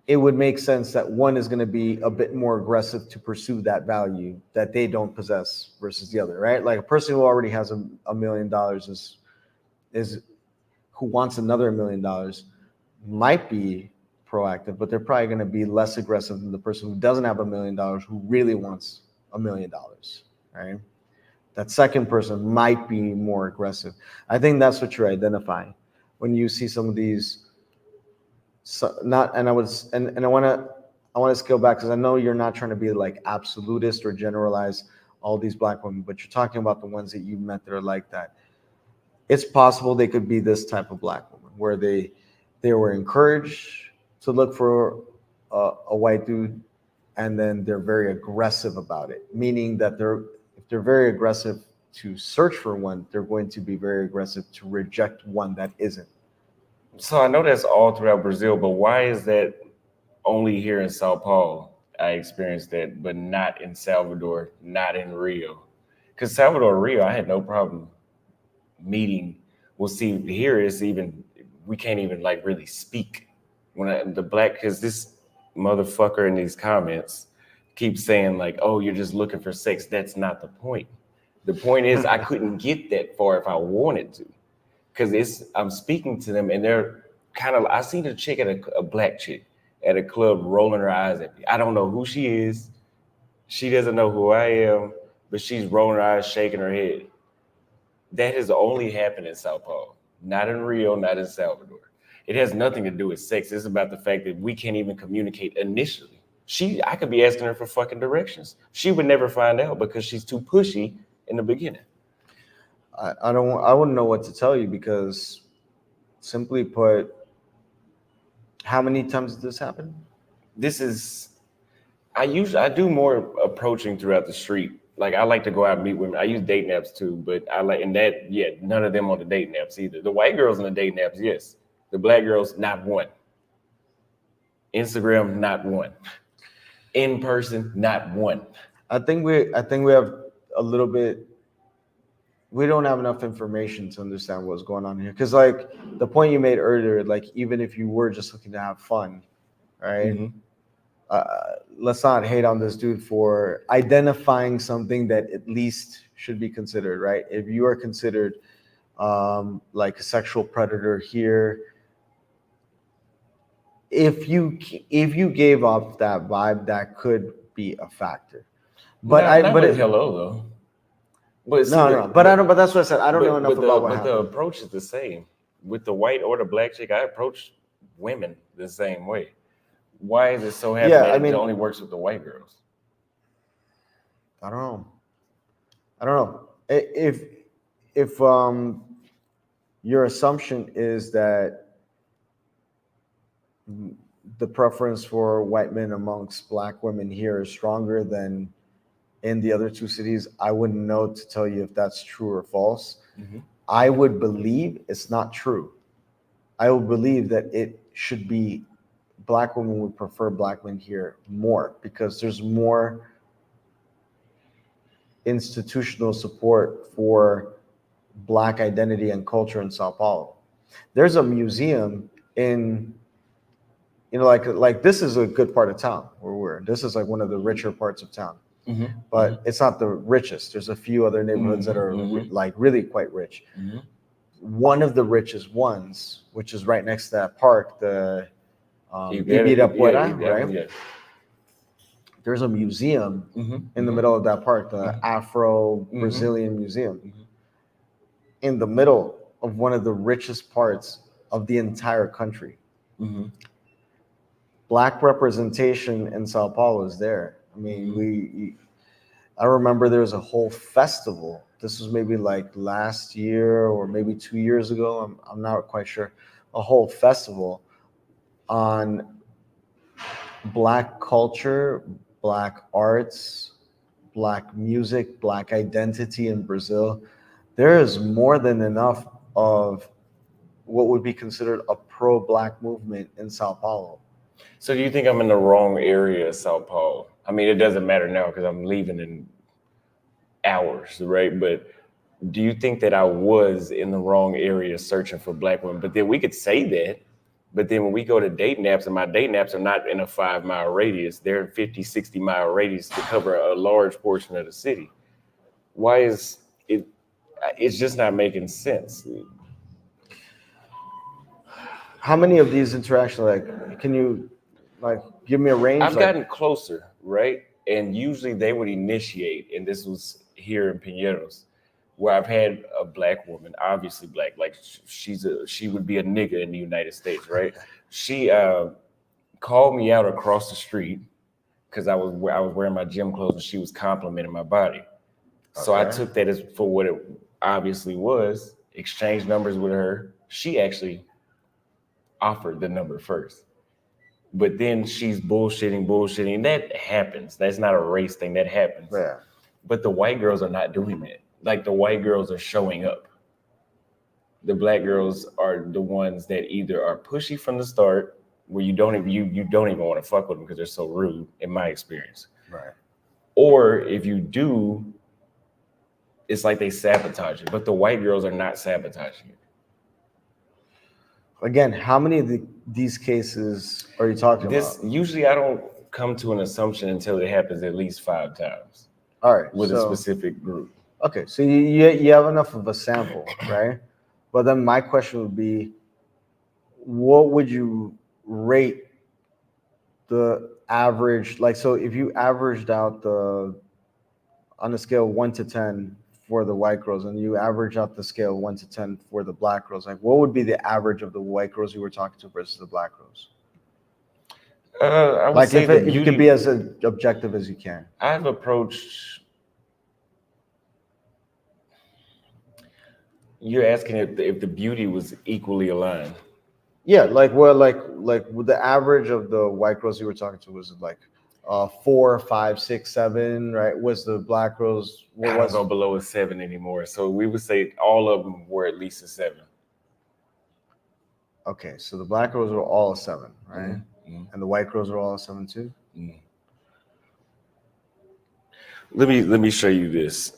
it would make sense that one is going to be a bit more aggressive to pursue that value that they don't possess versus the other, right? Like a person who already has $1 million is who wants another $1 million might be proactive, but they're probably going to be less aggressive than the person who doesn't have $1 million who really wants $1 million, right? That second person might be more aggressive. I think that's what you're identifying when you see some of these. So not, and I was, and I want to scale back because I know you're not trying to be like absolutist or generalize all these black women, but you're talking about the ones that you met that are like that. It's possible they could be this type of black woman where they were encouraged to look for a white dude, and then they're very aggressive about it, meaning that if they're very aggressive to search for one, they're going to be very aggressive to reject one that isn't. So I know that's all throughout Brazil, but why is that only here in Sao Paulo? I experienced that, but not in Salvador, not in Rio. Because Salvador, Rio, I had no problem meeting. We'll see. Here is even we can't even like really speak when the black because this motherfucker in these comments keeps saying like, "Oh, you're just looking for sex." That's not the point. The point is I couldn't get that far if I wanted to, because it's I'm speaking to them and they're kind of. I seen a chick at a black chick at a club rolling her eyes at me. I don't know who she is. She doesn't know who I am, but she's rolling her eyes, shaking her head. That has only happened in Sao Paulo, not in Rio, not in Salvador. It has nothing to do with sex. It's about the fact that we can't even communicate initially. I could be asking her for fucking directions. She would never find out because she's too pushy in the beginning. I wouldn't know what to tell you because, simply put, how many times did this happen? This is, I do more approaching throughout the street. Like I like to go out and meet women. I use dating apps too, but I like and that yeah, none of them on the dating apps either. The white girls on the dating apps, yes. The black girls, not one. Instagram, not one. In person, not one. I think we have a little bit. We don't have enough information to understand what's going on here. Because like the point you made earlier, like even if you were just looking to have fun, right? Mm-hmm. Let's not hate on this dude for identifying something that at least should be considered, right? If you are considered like a sexual predator here, if you gave up that vibe, that could be a factor. But not with hello though. But see, no. But I don't. But that's what I said. I don't know enough about what But the happened. approach is the same with the white or the black chick. I approach women the same way. Why is it so happen Yeah, that I mean- it only works with the white girls? I don't know. If your assumption is that the preference for white men amongst black women here is stronger than in the other two cities, I wouldn't know to tell you if that's true or false. Mhm. I would believe it's not true. I would believe that it should be black women would prefer black men here more because there's more institutional support for black identity and culture in Sao Paulo. There's a museum in, like this is a good part of town where we're. This is like one of the richer parts of town, Mhm. but it's not the richest. There's a few other neighborhoods that are like really quite rich. Mhm. One of the richest ones, which is right next to that park, the Ibirapuera, right? yeah. There's a museum Mhm. in the middle of that park, the Afro-Brazilian Museum, Mhm. in the middle of one of the richest parts of the entire country. Mhm. Black representation in Sao Paulo is there. I mean, I remember there was a whole festival. This was maybe like last year or maybe 2 years ago. I'm not quite sure. A whole festival on black culture, black arts, black music, black identity in Brazil. There is more than enough of what would be considered a pro-black movement in Sao Paulo. So do you think I'm in the wrong area of Sao Paulo? I mean, it doesn't matter now because I'm leaving in hours, right? But do you think that I was in the wrong area searching for black women? But then we could say that, but then when we go to dating apps, and my dating apps are not in a 5 mile radius, they're in 50, 60 mile radius to cover a large portion of the city. Why is it? It's just not making sense. How many of these interactions, like, can you like give me a range? I've gotten closer, right? And usually they would initiate, and this was here in Pineros, where I've had a black woman, obviously black, like she would be a nigga in the United States, right? She called me out across the street because I was wearing my gym clothes and she was complimenting my body. So I took that as for what it obviously was. Exchanged numbers with her. She actually offered the number first. But then she's bullshitting. That happens. That's not a race thing. That happens. Yeah. But the white girls are not doing that. like the white girls are showing up. The black girls are the ones that either are pushy from the start, where you don't even want to fuck with them because they're so rude, in my experience. Right. Or if you do, it's like they sabotage it. But the white girls are not sabotaging it. Again, how many of these cases are you talking This about? usually I don't come to an assumption until it happens at least 5 times All right. with a specific group. Okay, so you have enough of a sample, right? But then my question would be, what would you rate the average? Like, so if you averaged out on a scale of 1 to 10 for the white girls, and you average out the scale 1 to 10 for the black girls, like what would be the average of the white girls you were talking to versus the black girls? I would Like say if you can be as objective as you can. I've approached. You're asking if the beauty was equally aligned. Yeah, like with the average of the white girls you were talking to, was it like 4, 5, 6, 7, right? Was the black girls, I don't go below a 7 anymore. So we would say all of them were at least a 7. Okay, so the black girls were all a 7, right? Mm-hmm. And the white girls were all a 7 too? Mm-hmm. Let me show you this.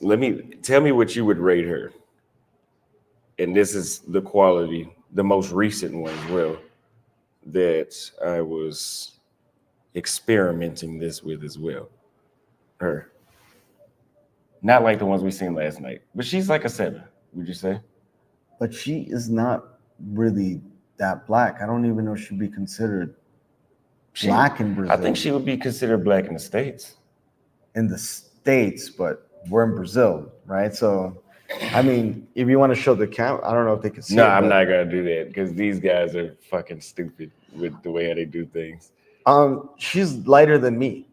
Tell me what you would rate her. And this is the quality, the most recent one as well, that I was experimenting this with as well. Her. Not like the ones we seen last night, but she's like a 7, would you say? But she is not really that black. I don't even know if she'd be considered black in Brazil. I think she would be considered black in the States. In the States, but we're in Brazil, right? So, I mean, if you want to show the count, I don't know if they can see it. No, I'm not gonna do that because these guys are fucking stupid with the way how they do things. She's lighter than me.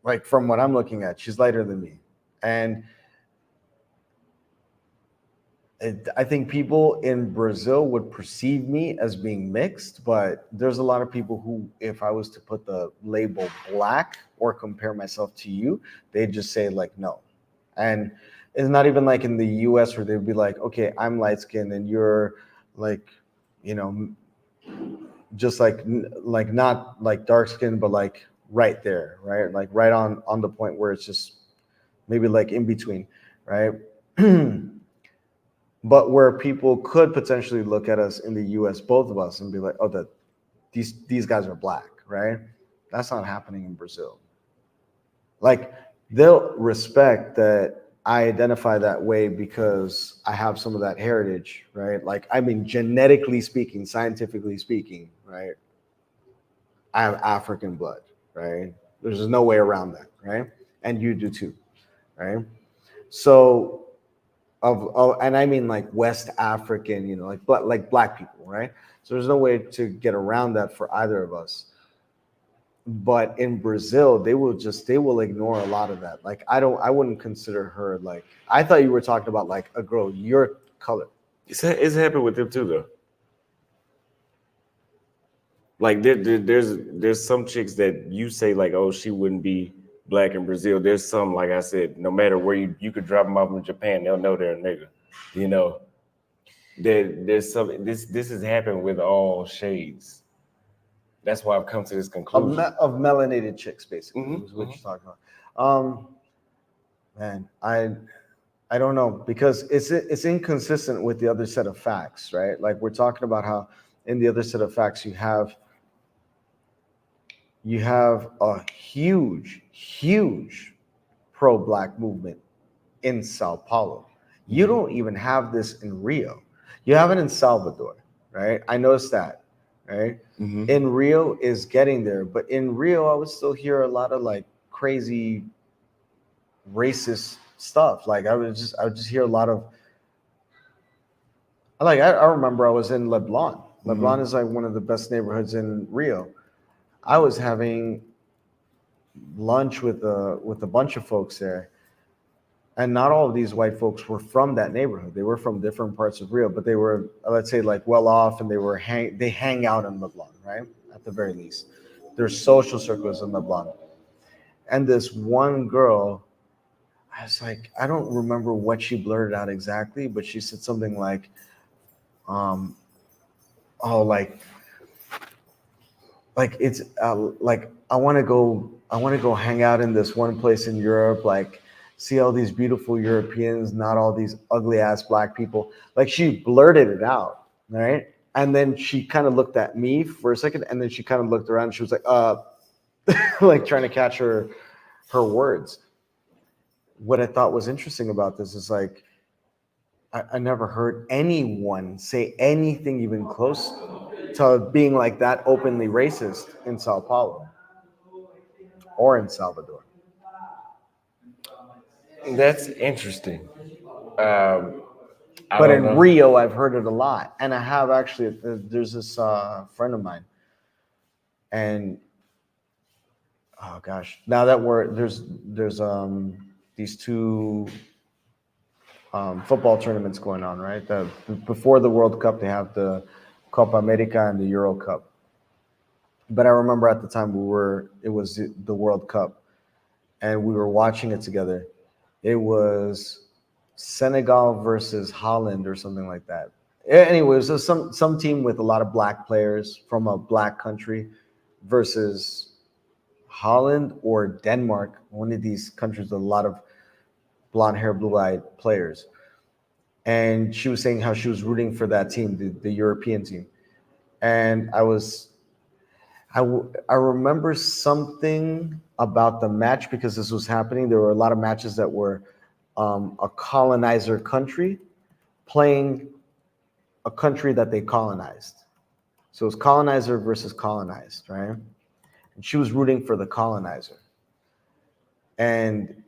Like from what I'm looking at, she's lighter than me. And I think people in Brazil would perceive me as being mixed, but there's a lot of people who, if I was to put the label black or compare myself to you, they'd just say like, no. And it's not even like in the US where they'd be like, okay, I'm light skinned and you're like, you know, just like not like dark skinned, but like right there, right? Like right on the point where it's just maybe like in between, right? But where people could potentially look at us in the US, both of us, and be like, oh, that these guys are black, right? That's not happening in Brazil. Like they'll respect that I identify that way because I have some of that heritage, right? Like, I mean, genetically speaking, scientifically speaking, right? I have African blood, right? There's no way around that, right? And you do too, right? So, and I mean like West African, you know, like black people, right? So there's no way to get around that for either of us. But in Brazil, they will ignore a lot of that. Like I wouldn't consider her like, I thought you were talking about like a girl your color. It's happened with them too, though. Like there's some chicks that you say like, oh, she wouldn't be black in Brazil. There's some, like I said, no matter where you could drop them off in Japan, they'll know they're a nigga. You know, there's some, this has happened with all shades. That's why I've come to this conclusion Of melanated chicks, basically, is what you're talking about. Man, I don't know, because it's inconsistent with the other set of facts, right? Like we're talking about how in the other set of facts you have a huge pro-black movement in Sao Paulo. You don't even have this in Rio. You have it in Salvador, right? I noticed that, right? In Rio is getting there, but in Rio I would still hear a lot of like crazy racist stuff. Like I would just hear a lot of, like I remember I was in Leblon. Leblon is like one of the best neighborhoods in Rio. I was having lunch with a bunch of folks there, and not all of these white folks were from that neighborhood. They were from different parts of Rio, but they were, let's say, like well off, and they hang out in Leblon, right? At the very least, there's social circles in Leblon. And this one girl, I was like, I don't remember what she blurted out exactly, but she said something like, um, "Oh, like it's like I want to go hang out in this one place in Europe, like see all these beautiful Europeans, not all these ugly ass black people." Like she blurted it out, right? And then she kind of looked at me for a second, and then she kind of looked around. And she was like, like trying to catch her words. What I thought was interesting about this is like I never heard anyone say anything even close to being like that openly racist in Sao Paulo or in Salvador. That's interesting. Um, I But don't in know. Rio, I've heard it a lot, and I have actually. There's this friend of mine, and oh gosh, now that there's these two football tournaments going on, right? Before the World Cup, they have the Copa America and the Euro Cup. But I remember at the time it was the World Cup, and we were watching it together. It was Senegal versus Holland or something like that. Anyways, so some team with a lot of black players from a black country versus Holland or Denmark, one of these countries with a lot of blonde hair, blue eyed players. And she was saying how she was rooting for that team, the European team. And I remember something about the match because this was happening. There were a lot of matches that were a colonizer country playing a country that they colonized. So it was colonizer versus colonized, right? And she was rooting for the colonizer. And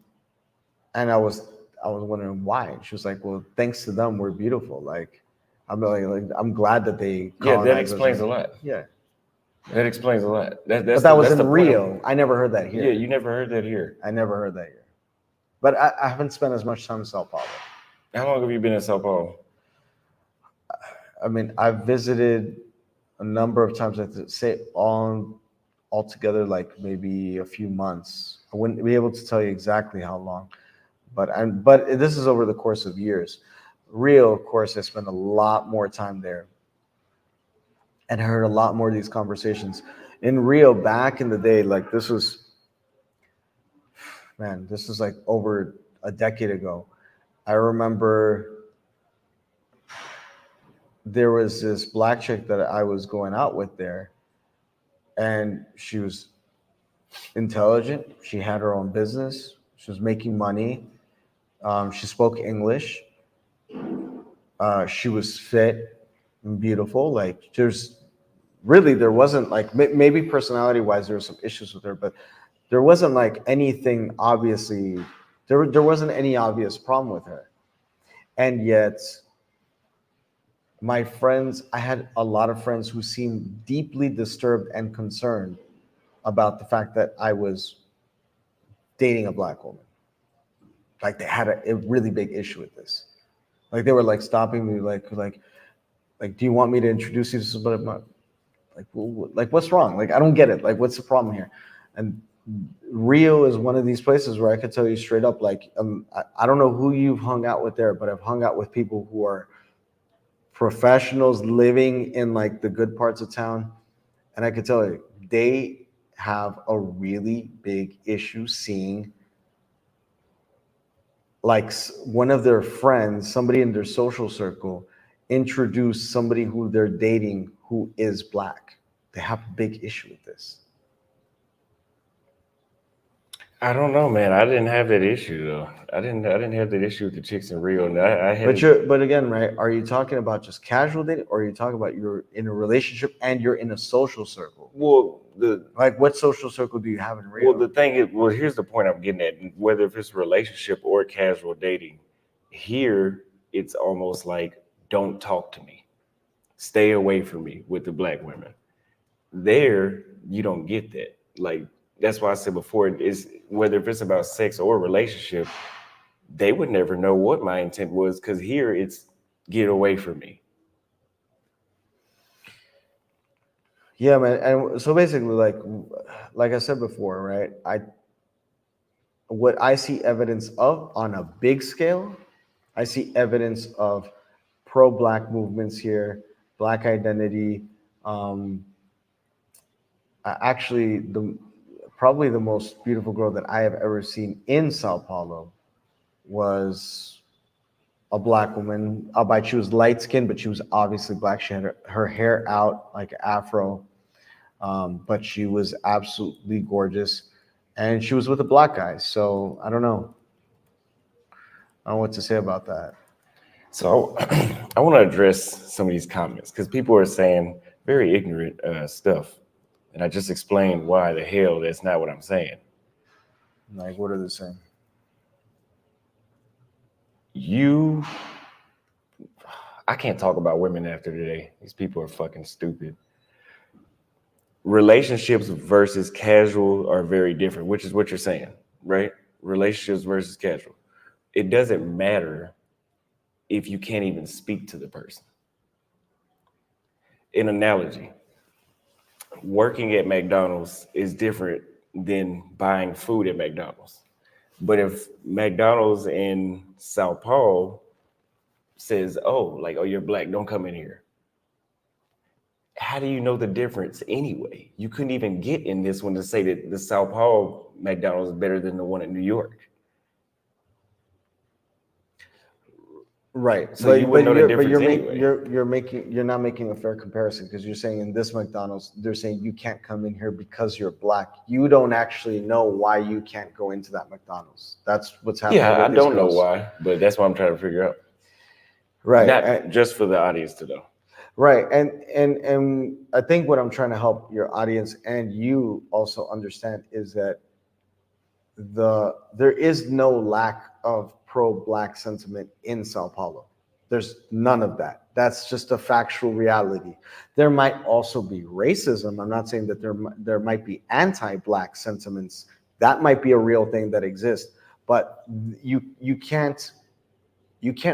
I was wondering why. And she was like, "Well, thanks to them, we're beautiful. Like, I'm glad that they Yeah, that colonized us, explains right?" a lot. Yeah, That explains a lot. but that was That's the in point of. Rio. I never heard that Yeah, here. you never heard that here. I never heard that here. But I haven't spent as much time in Sao Paulo. How long have you been in Sao Paulo? I mean, I've visited a number of times. I'd say altogether, like maybe a few months. I wouldn't be able to tell you exactly how long, but this is over the course of years. Rio, of course, I spent a lot more time there, and I heard a lot more of these conversations. In Rio, back in the day, like this was, man, this was like over a decade ago. I remember there was this black chick that I was going out with there, and she was intelligent. She had her own business. She was making money. She spoke English. She was fit and beautiful. Like there wasn't like maybe personality wise there were some issues with her, but there wasn't like anything obviously. There wasn't any obvious problem with her, and yet I had a lot of friends who seemed deeply disturbed and concerned about the fact that I was dating a black woman. Like they had a really big issue with this. Like they were like stopping me, like, do you want me to introduce you to somebody? Like what's wrong? Like I don't get it. Like what's the problem here? And Rio is one of these places where I could tell you straight up, like I don't know who you've hung out with there, but I've hung out with people who are professionals living in like the good parts of town, and I could tell you they have a really big issue seeing like one of their friends, somebody in their social circle, introduce somebody who they're dating who is black. They have a big issue with this. I don't know, man. I didn't have that issue though. I didn't have that issue with the chicks in Rio. And I had But it. but again, right? Are you talking about just casual dating, or are you talking about you're in a relationship and you're in a social circle? Well, the Like, what social circle do you have in well, Rio? the thing is, well, here's the point I'm getting at. Whether if it's a relationship or casual dating, here it's almost like don't talk to me, stay away from me with the black women. There, you don't get that. Like that's why I said before, it's whether if it's about sex or relationship, they would never know what my intent was because here it's get away from me. Yeah, man. And so basically, like I said before, right? what I see evidence of on a big scale, I see evidence of pro-black movements here, black identity. Um, Actually, the probably the most beautiful girl that I have ever seen in Sao Paulo was a black woman. Albeit she was light skinned, but she was obviously black. She had her hair out like afro, but she was absolutely gorgeous, and she was with a black guy. So I don't know. I don't know what to say about that. So I want to address some of these comments because people are saying very ignorant stuff. And I just explained why the hell that's not what I'm saying. Like, what are they saying? You, I can't talk about women after today. These people are fucking stupid. Relationships versus casual are very different, which is what you're saying, right? Relationships versus casual. It doesn't matter if you can't even speak to the person. An analogy, working at McDonald's is different than buying food at McDonald's. But if McDonald's in Sao Paulo says, oh, like, oh, you're black, don't come in here. How do you know the difference anyway? You couldn't even get in this one to say that the Sao Paulo McDonald's is better than the one in New York. Right. So you wouldn't know the difference anyway. You're not making a fair comparison because you're saying in this McDonald's they're saying you can't come in here because you're black. You don't actually know why you can't go into that McDonald's. That's what's happening. Yeah, with I these don't know girls. why, but that's what I'm trying to figure out. Right. Not just for the audience to know. Right. And I think what I'm trying to help your audience and you also understand is that there is no lack of pro-black sentiment in Sao Paulo. There's none of that. That's just a factual reality. There might also be racism. I'm not saying that there might be anti-black sentiments. That might be a real thing that exists, but you can't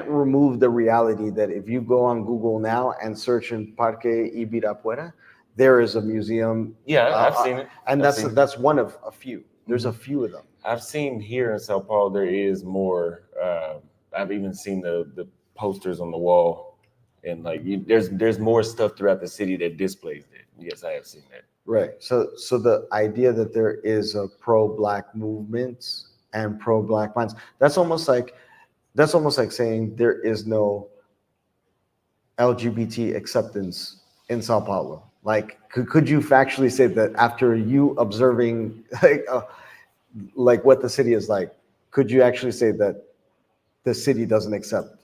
remove the reality that if you go on Google now and search in Parque Ibirapuera, there is a museum. Yeah, I've seen it. And that's one of a few. There's a few of them. I've seen here in Sao Paulo there is more. I've even seen the posters on the wall, and like there's more stuff throughout the city that displays that. Yes, I have seen that. Right. So the idea that there is a pro-black movement and pro-black minds, that's almost like saying there is no LGBT acceptance in Sao Paulo. Like, could you factually say that after you observing like what the city is like, could you actually say that the city doesn't accept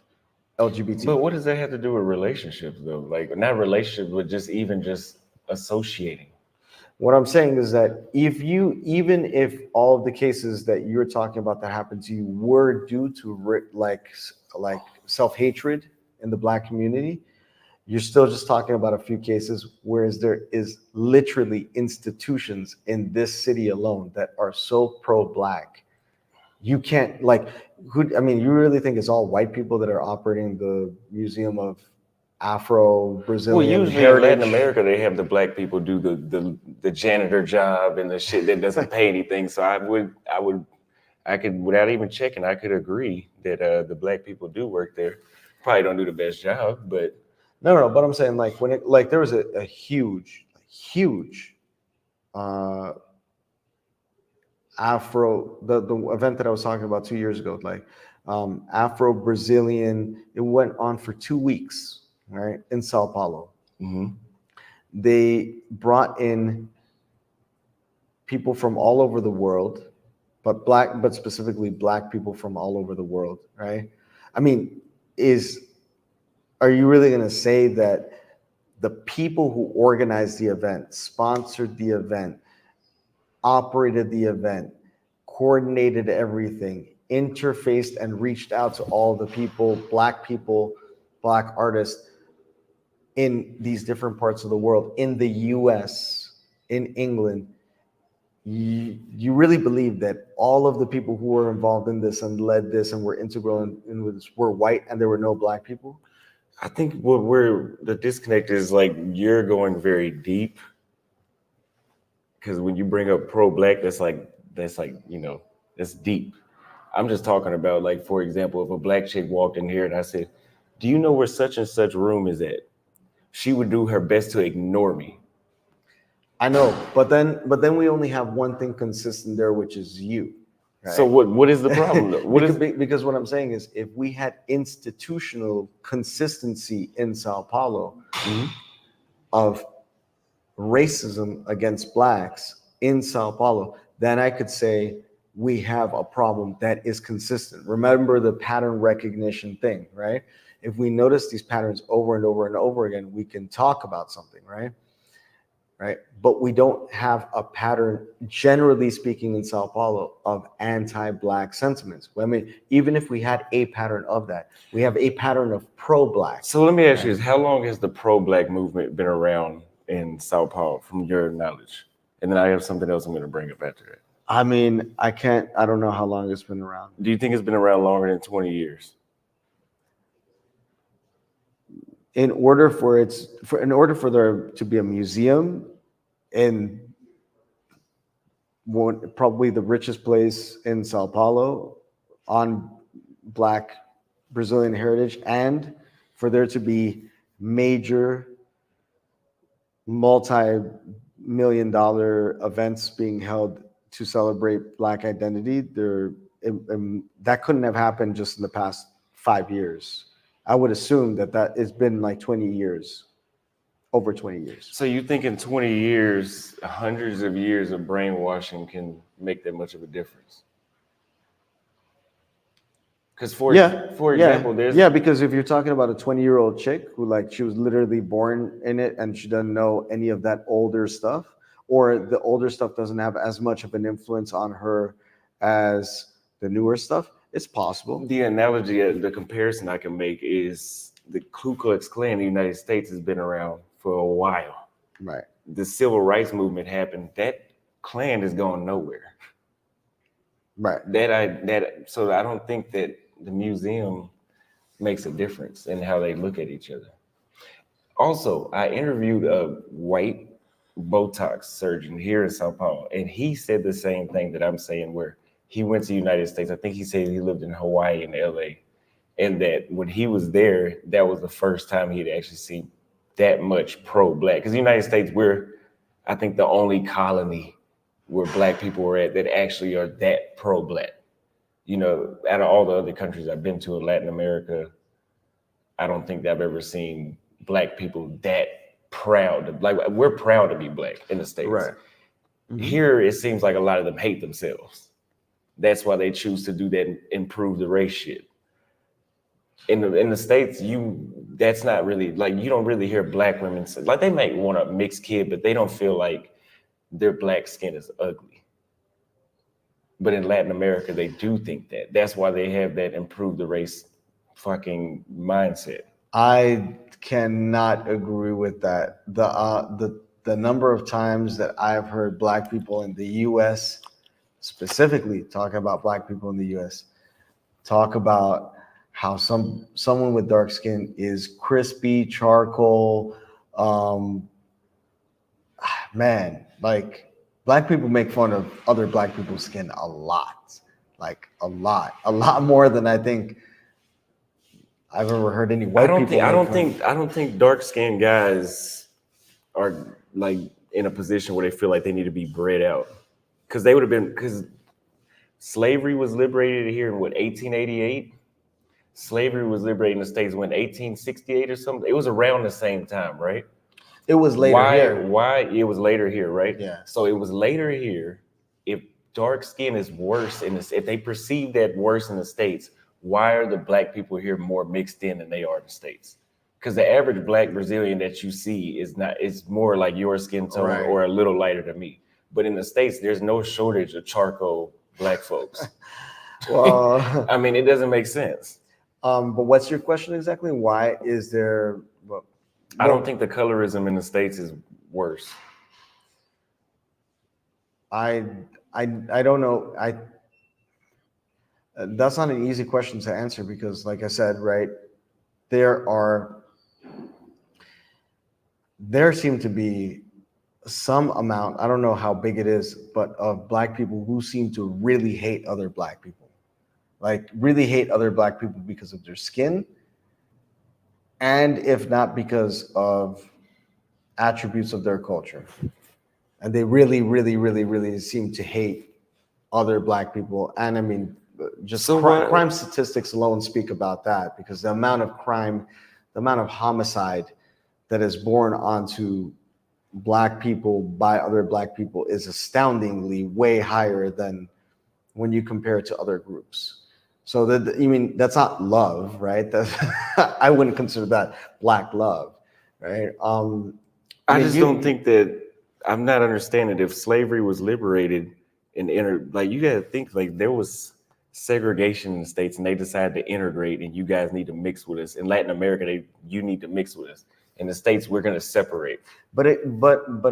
LGBT? But what does that have to do with relationships, though? Like, not relationships, but just associating. What I'm saying is that even if all of the cases that you're talking about that happened to you were due to like self-hatred in the black community, you're still just talking about a few cases, whereas there is literally institutions in this city alone that are so pro-black. You can't you really think it's all white people that are operating the Museum of Afro-Brazilian Well, usually heritage? in Latin America, they have the black people do the janitor job and the shit that doesn't pay anything. So I could, without even checking, I could agree that the black people do work there. Probably don't do the best job, but No, but I'm saying like when it like there was a huge uh Afro the event that I was talking about 2 years ago, like Afro-Brazilian, it went on for 2 weeks, right, in Sao Paulo. They brought in people from all over the world, but specifically black people from all over the world, right? I mean, are you really going to say that the people who organized the event, sponsored the event, operated the event, coordinated everything, interfaced and reached out to all the people, black artists in these different parts of the world, in the US, in England, you really believe that all of the people who were involved in this and led this and were integral in this were white and there were no black people? I think the disconnect is like you're going very deep because when you bring up pro-black, that's like That's deep. I'm just talking about, like, for example, if a black chick walked in here and I said, "Do you know where such and such room is at?" She would do her best to ignore me. I know, but then we only have one thing consistent there, which is you, So right? what is the problem? What is Because what I'm saying is, if we had institutional consistency in Sao Paulo of racism against blacks in Sao Paulo, then I could say we have a problem that is consistent. Remember the pattern recognition thing, right? If we notice these patterns over and over and over again, we can talk about something, right? Right? But we don't have a pattern, generally speaking, in Sao Paulo of anti-black sentiments. I mean, even if we had a pattern of that, we have a pattern of pro-black. So let me ask you this: how long has the pro-black movement been around in Sao Paulo, from your knowledge? And then I have something else I'm going to bring up after that. I mean, I don't know how long it's been around. Do you think it's been around longer than 20 years? In order for there to be a museum in probably the richest place in Sao Paulo on black Brazilian heritage, and for there to be major multi-million dollar events being held to celebrate black identity, that couldn't have happened just in the past 5 years. I would assume that it's been like 20 years, over 20 years. So you think in 20 years, hundreds of years of brainwashing can make that much of a difference? Because for example, there's because if you're talking about a 20-year-old chick who, like, she was literally born in it and she doesn't know any of that older stuff, or the older stuff doesn't have as much of an influence on her as the newer stuff, it's possible. The analogy, the comparison I can make is the Ku Klux Klan in the United States has been around for a while. Right. The civil rights movement happened. That Klan is going nowhere. Right. So I don't think that the museum makes a difference in how they look at each other. Also, I interviewed a white Botox surgeon here in Sao Paulo, and he said the same thing that I'm saying, where he went to the United States. I think he said he lived in Hawaii and LA, and that when he was there, that was the first time he'd actually seen that much pro-black. Because the United States, we're, I think, the only colony where black people were at that actually are that pro-black. You know, out of all the other countries I've been to in Latin America, I don't think I've ever seen black people that proud. Like, we're proud to be black in the States. Right. Here, it seems like a lot of them hate themselves. That's why they choose to do that and improve the race shit. In the States, that's not really, like, you don't really hear black women say, like, they might want a mixed kid, but they don't feel like their black skin is ugly. But in Latin America, they do think that. That's why they have that improve the race fucking mindset. I cannot agree with that. The number of times that I've heard black people in the U.S. specifically talk about black people in the U.S. talk about how someone with dark skin is crispy charcoal. Man, like, black people make fun of other black people's skin a lot, like a lot more than I think I've ever heard any white people. I don't think dark skinned guys are, like, in a position where they feel like they need to be bred out, because they would have been, because slavery was liberated here in 1888. Slavery was liberated in the States when 1868 or something. It was around the same time, right? It was later here. Why it was later here, right? Yeah. So it was later here. If dark skin is worse if they perceive that worse in the States, why are the black people here more mixed in than they are in the States? Because the average black Brazilian that you see is more like your skin tone, right, or a little lighter than me. But in the States, there's no shortage of charcoal black folks. Well, I mean, it doesn't make sense. But what's your question exactly? Why is there? Well, I don't think the colorism in the States is worse. I don't know. That's not an easy question to answer because, like I said, right, there seem to be some amount, I don't know how big it is, but of black people who seem to really hate other black people. Like really hate other black people because of their skin, and if not because of attributes of their culture. And they really, really, really, really seem to hate other black people. And I mean, just So what? crime statistics alone speak about that, because the amount of crime, the amount of homicide that is borne onto black people by other black people is astoundingly way higher than when you compare it to other groups. So that, you mean, that's not love, right? That's, I wouldn't consider that black love, right? I I mean, just don't think that I'm not understanding if slavery was liberated and like you gotta think like there was segregation in the states and they decided to integrate and you guys need to mix with us. In Latin America, you need to mix with us. In the states, we're gonna separate. but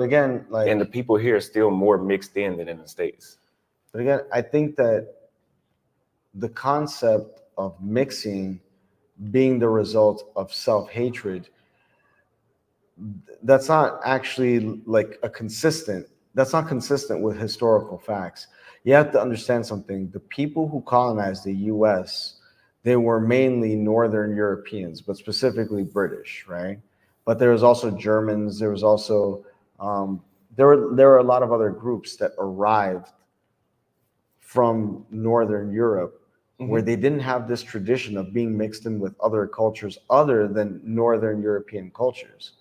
again, like, And the people here are still more mixed in than in the states. but again, I think that the concept of mixing being the result of self-hatred, that's not actually like a consistent, that's not consistent with historical facts. You have to understand something. The people who colonized the US, they were mainly Northern Europeans, but specifically British, right? But there was also Germans, there was also there were a lot of other groups that arrived from Northern Europe, where they didn't have this tradition of being mixed in with other cultures other than Northern European cultures.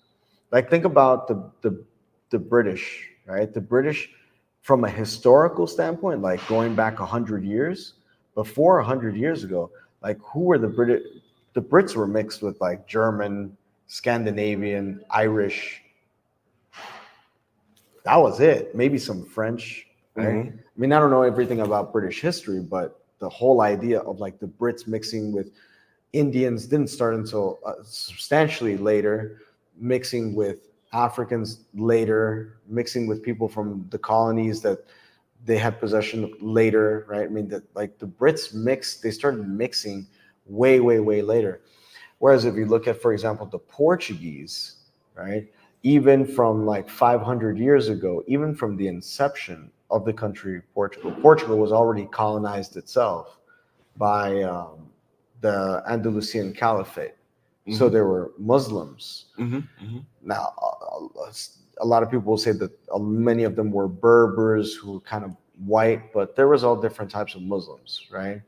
Like, think about the British, right? The British, from a historical standpoint, like going back 100 years, before 100 years ago, like who were the British? The Brits were mixed with like German, Scandinavian, Irish. That was it. Maybe some French, right? Mm-hmm. I mean, I don't know everything about British history, but the whole idea of like the Brits mixing with Indians didn't start until substantially later, mixing with Africans later, mixing with people from the colonies that they had possession later, right? I mean, that like the Brits mixed, they started mixing way, way, way later. Whereas if you look at, for example, the Portuguese, right, even from like 500 years ago, even from the inception of the country Portugal, Portugal was already colonized itself by the Andalusian Caliphate. So there were Muslims. Now, a lot of people will say that many of them were Berbers who were kind of white, but there was all different types of Muslims, right?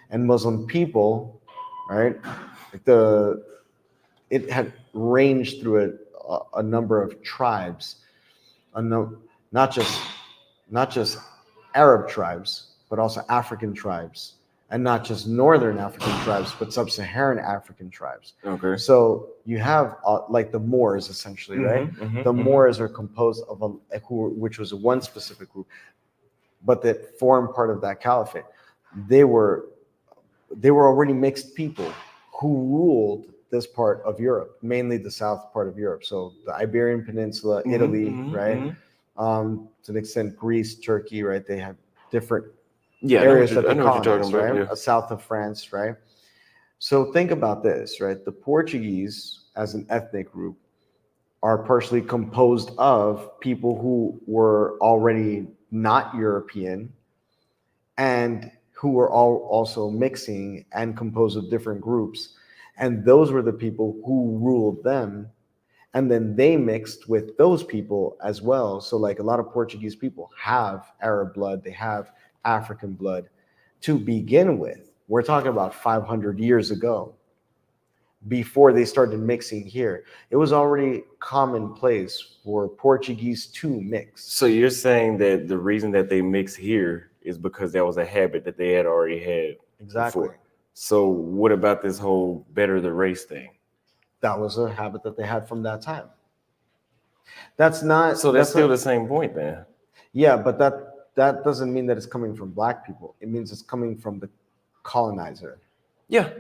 And Muslim people, right? Like it had ranged through a number of tribes, not just not just Arab tribes, but also African tribes, and not just Northern African tribes, but Sub-Saharan African tribes. Okay. So you have like the Moors, essentially, right? The Moors are composed of which was one specific group, but that formed part of that caliphate. They were already mixed people who ruled this part of Europe, mainly the south part of Europe. So the Iberian Peninsula, Italy, right? To an extent, Greece, Turkey, right? They have different areas that they colonized, right? Yeah. South of France, right? So think about this, right? The Portuguese, as an ethnic group, are partially composed of people who were already not European and who were all also mixing and composed of different groups. And those were the people who ruled them. And then they mixed with those people as well. So like a lot of Portuguese people have Arab blood, they have African blood to begin with. We're talking about 500 years ago, before they started mixing here. It was already commonplace for Portuguese to mix. So you're saying that the reason that they mix here is because that was a habit that they had already had Exactly. before. So what about this whole better the race thing? That was a habit that they had from that time. That's not. So that's still the same point, then. Yeah, but that doesn't mean that it's coming from black people. It means it's coming from the colonizer. Yeah,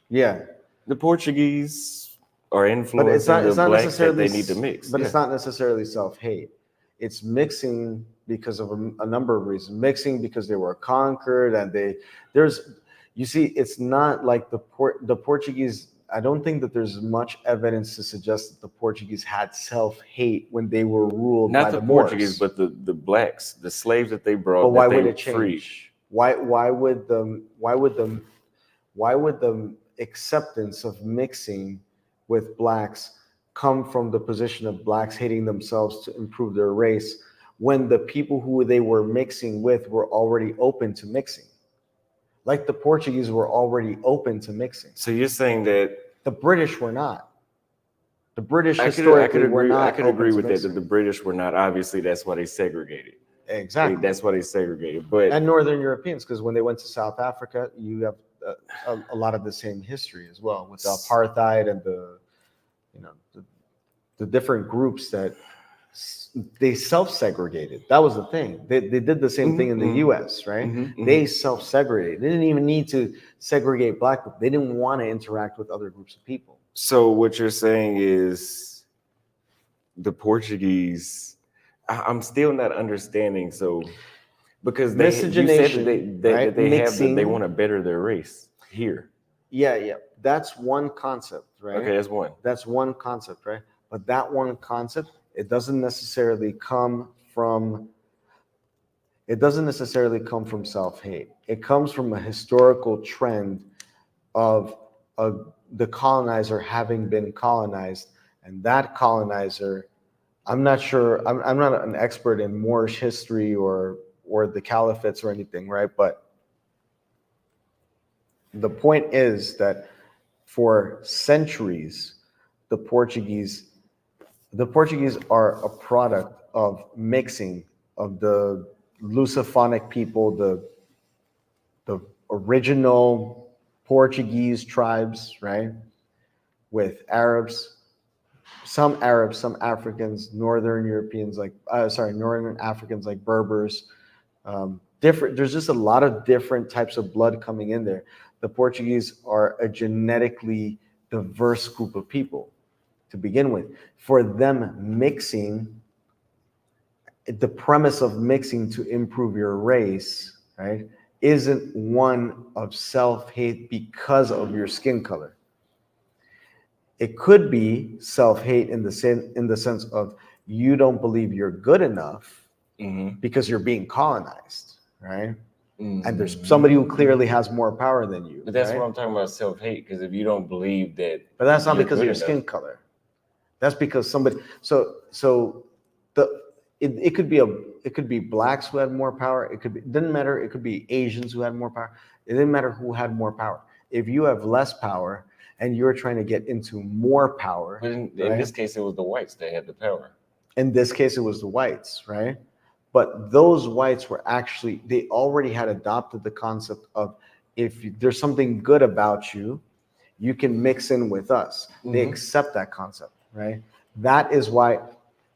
Yeah, the Portuguese are but influencing the not blacks that necessarily. they need to mix. But Yeah. it's not necessarily self-hate. It's mixing because of a number of reasons. Mixing because they were conquered, and there's, you see, it's not like the Portuguese I don't think that there's much evidence to suggest that the Portuguese had self-hate when they were ruled Not by the the Portuguese, Moors. but the blacks, the slaves that they But brought, why that they would it freed. change? Why would the acceptance of mixing with blacks come from the position of blacks hating themselves to improve their race when the people who they were mixing with were already open to mixing? Like the Portuguese were already open to mixing. So you're saying that The British were not. The British I historically could were agree. I not could open agree to with that. That mixing. the British were not. Obviously, that's why they segregated. Exactly. That's why they segregated. But And Northern Europeans, because when they went to South Africa, you have a lot of the same history as well with the apartheid and the different groups that they self-segregated. That was the thing. They did the same thing in the U.S., right? They self-segregated. They didn't even need to segregate black people. They didn't want to interact with other groups of people. So what you're saying is the Portuguese. I'm still not understanding. So because you said that Miscegenation, that they Mixing. they want to better their race here. Yeah. That's one concept, right? Okay, that's one. That's one concept, right? But that one concept, it doesn't necessarily come from self-hate. It comes from a historical trend of the colonizer having been colonized, and that colonizer, I'm not sure, I'm not an expert in Moorish history or the caliphates or anything, right? But the point is that for centuries, the Portuguese are a product of mixing of the Lusophonic people, the original Portuguese tribes, right, with Arabs, some Africans, Northern Africans like Berbers, different. There's just a lot of different types of blood coming in there. The Portuguese are a genetically diverse group of people to begin with. For them mixing, the premise of mixing to improve your race, right, isn't one of self-hate because of your skin color. It could be self-hate in the sense of you don't believe you're good enough because you're being colonized, right? And there's somebody who clearly has more power than you. But that's right? what I'm talking about, self-hate. Because if you don't believe that, But that's not you're because of good your skin color. That's because somebody. It could be blacks who had more power. It didn't matter. It could be Asians who had more power. It didn't matter who had more power. If you have less power and you're trying to get into more power, But in this case, it was the whites that had the power. In this case, it was the whites, right? But those whites were actually, they already had adopted the concept of if there's something good about you, you can mix in with us. They accept that concept, right? That is why.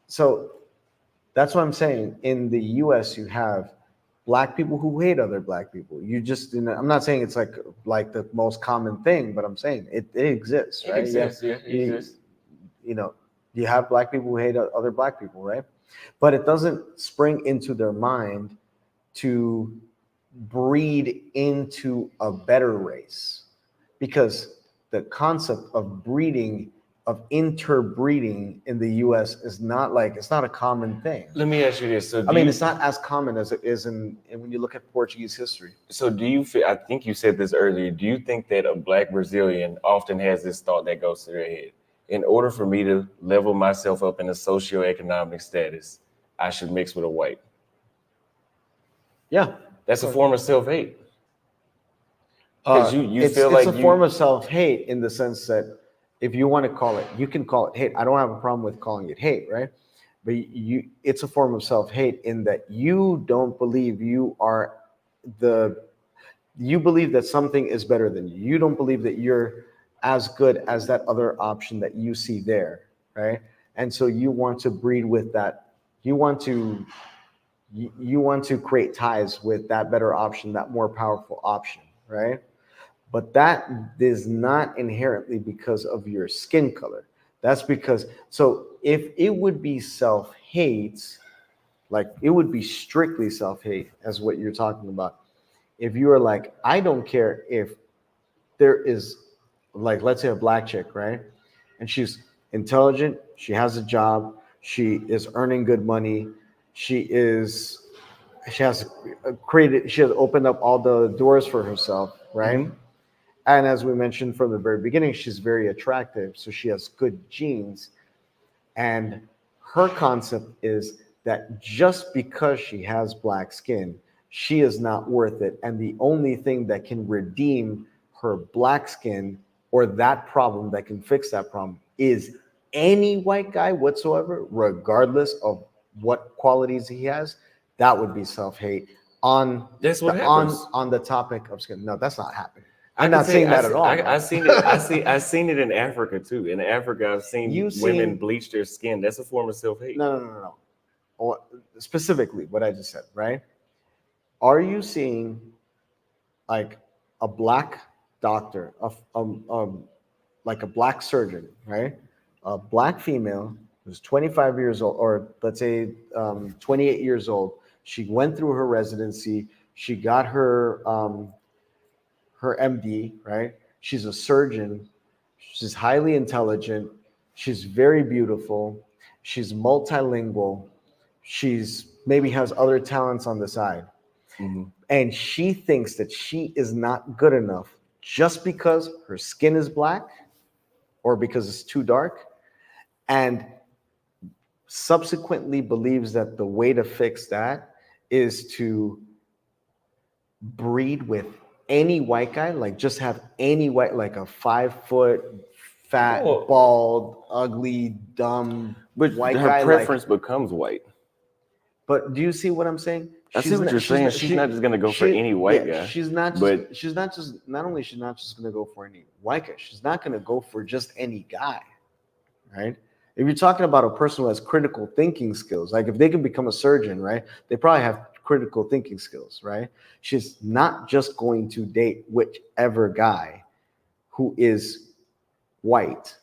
So that's what I'm saying. In the US, you have black people who hate other black people. I'm not saying it's like the most common thing, but I'm saying it exists, right? It exists, yeah, it exists. You have black people who hate other black people, right? But it doesn't spring into their mind to breed into a better race, because the concept of interbreeding in the US is it's not a common thing. Let me ask you this. So it's not as common as it is when you look at Portuguese history. So do you feel, I think you said this earlier, do you think that a black Brazilian often has this thought that goes to their head? In order for me to level myself up in a socioeconomic status, I should mix with a white. Yeah. That's a form of self-hate. Because you feel like it's a form of self-hate in the sense that if you want to call it, you can call it hate. I don't have a problem with calling it hate, right? But it's a form of self-hate in that you don't believe you believe that something is better than you. You don't believe that you're as good as that other option that you see there, right? And so you want to breed with that. You want to create ties with that better option, that more powerful option, right? But that is not inherently because of your skin color. That's because, so if it would be self-hate, like it would be strictly self-hate as what you're talking about. If you are like, I don't care if there is like let's say a black chick, right? And she's intelligent, she has a job, she is earning good money, she is she has she has opened up all the doors for herself, right? Mm-hmm. And as we mentioned from the very beginning, she's very attractive, so she has good genes. And her concept is that just because she has black skin, she is not worth it. And the only thing that can redeem her black skin, or that problem that can fix that problem, is any white guy whatsoever, regardless of what qualities he has. That would be self-hate on That's the what happens. on the topic of skin. No, that's not happening. I I'm could not say saying that at all, I bro. seen it. I seen it in Africa too. In Africa, I've seen You women seen bleach their skin. That's a form of self hate. no. Or specifically what I just said, right? Are you seeing like a black doctor, like a black surgeon, right? A black female who's 25 years old, or let's say 28 years old. She went through her residency. She got her MD, right? She's a surgeon. She's highly intelligent. She's very beautiful. She's multilingual. She's maybe has other talents on the side. Mhm. And she thinks that she is not good enough just because her skin is black or because it's too dark. And subsequently believes that the way to fix that is to breed with any white guy, like just have any white, like a 5 foot, fat, Well, bald, ugly, dumb but white her guy. Like, preference becomes white. but do you see what I'm saying? I see what you're saying. She's not just gonna go for any white guy, but She's not just. Not only she's not just gonna go for any white guy. She's not gonna go for just any guy, right? If you're talking about a person who has critical thinking skills, like if they can become a surgeon, right? They probably have critical thinking skills, right? She's not just going to date whichever guy who is white